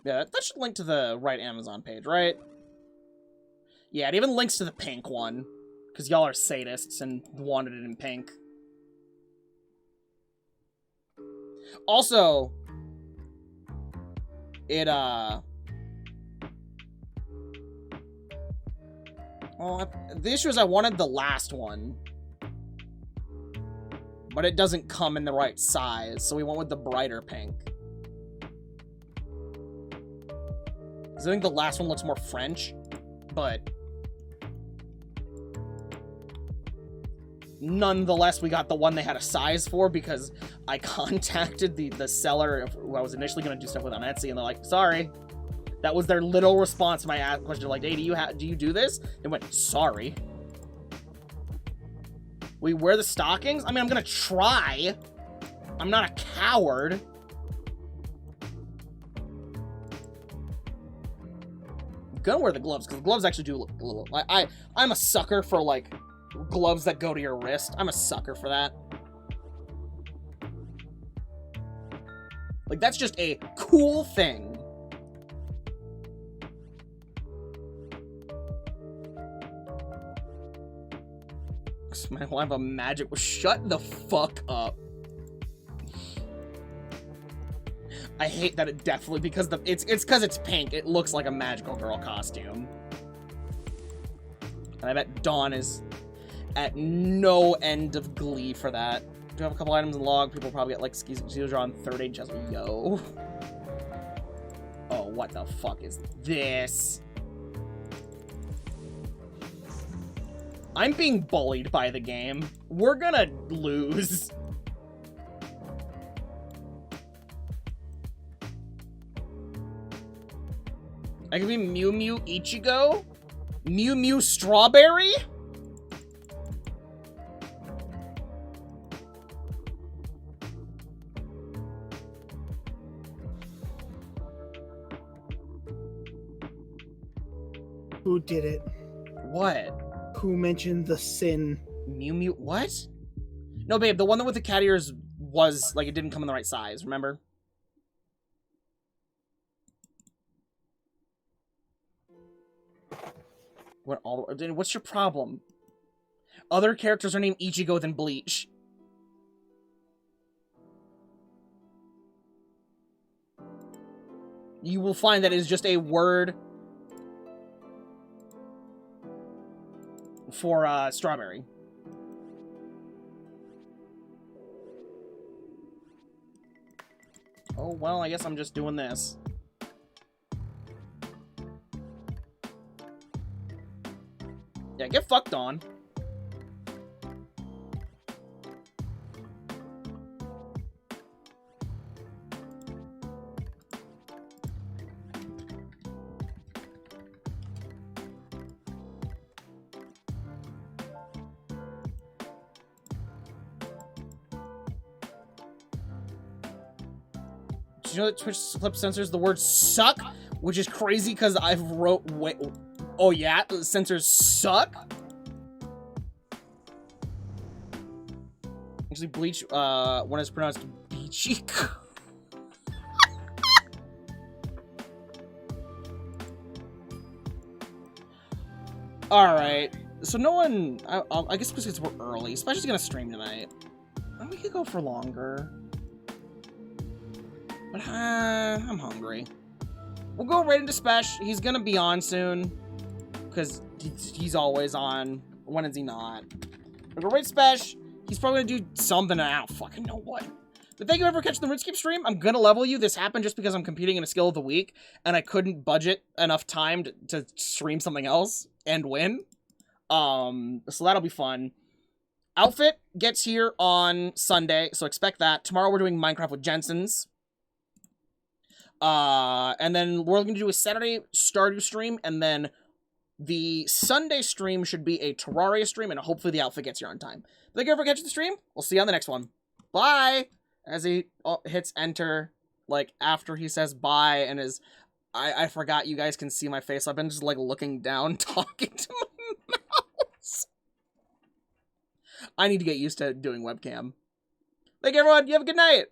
[SPEAKER 1] Yeah, that should link to the right Amazon page, right? Yeah, it even links to the pink one. Because y'all are sadists and wanted it in pink. Also, it, well, the issue is I wanted the last one. But it doesn't come in the right size, so we went with the brighter pink. Because I think the last one looks more French, but nonetheless, we got the one they had a size for because I contacted the seller who I was initially going to do stuff with on Etsy, and they're like, sorry. That was their little response to my question. Like, hey, do you do this? They went, sorry. We wear the stockings? I mean, I'm going to try. I'm not a coward. I'm going to wear the gloves, because the gloves actually do look a little... I'm a sucker for, like, gloves that go to your wrist. I'm a sucker for that. Like, that's just a cool thing. Man, will I have a magic... Shut the fuck up. I hate that it definitely... Because it's because it's pink. It looks like a magical girl costume. And I bet Dawn is at no end of glee for that. Do have a couple items in the log. People probably get like skills on third age. Just yo. Oh, what the fuck is this? I'm being bullied by the game. We're gonna lose. I could be Mew Mew Ichigo? Mew Mew Strawberry?
[SPEAKER 3] Who did it?
[SPEAKER 1] What?
[SPEAKER 3] Who mentioned the sin?
[SPEAKER 1] Mew Mew... What? No, babe, the one with the cat ears was, like, it didn't come in the right size, remember? What's your problem? Other characters are named Ichigo than Bleach. You will find that it is just a word for strawberry. Oh, well, I guess I'm just doing this. Yeah, get fucked on. Did you know that Twitch clip censors the word suck? Which is crazy because I've wrote... Wait, oh yeah? Censors suck? Actually, Bleach, when it's pronounced Beachy. Alright. So no one... I guess because we're early. Special's gonna stream tonight. And we could go for longer. But I'm hungry. We'll go right into Spesh. He's gonna be on soon. Because he's always on. When is he not? We'll go right to Spesh. He's probably gonna do something, and I don't fucking know what. But thank you ever for catching the RuneScape stream. I'm gonna level you. This happened just because I'm competing in a skill of the week, and I couldn't budget enough time to stream something else and win. So that'll be fun. Outfit gets here on Sunday, so expect that. Tomorrow we're doing Minecraft with Jensen's. And then we're going to do a Saturday Stardew stream, and then the Sunday stream should be a Terraria stream, and hopefully the outfit gets here on time. Thank you for catching the stream. We'll see you on the next one. Bye! As he hits enter, like, after he says bye, and is... I forgot you guys can see my face. I've been just, like, looking down, talking to my mouse. I need to get used to doing webcam. Thank you, everyone. You have a good night.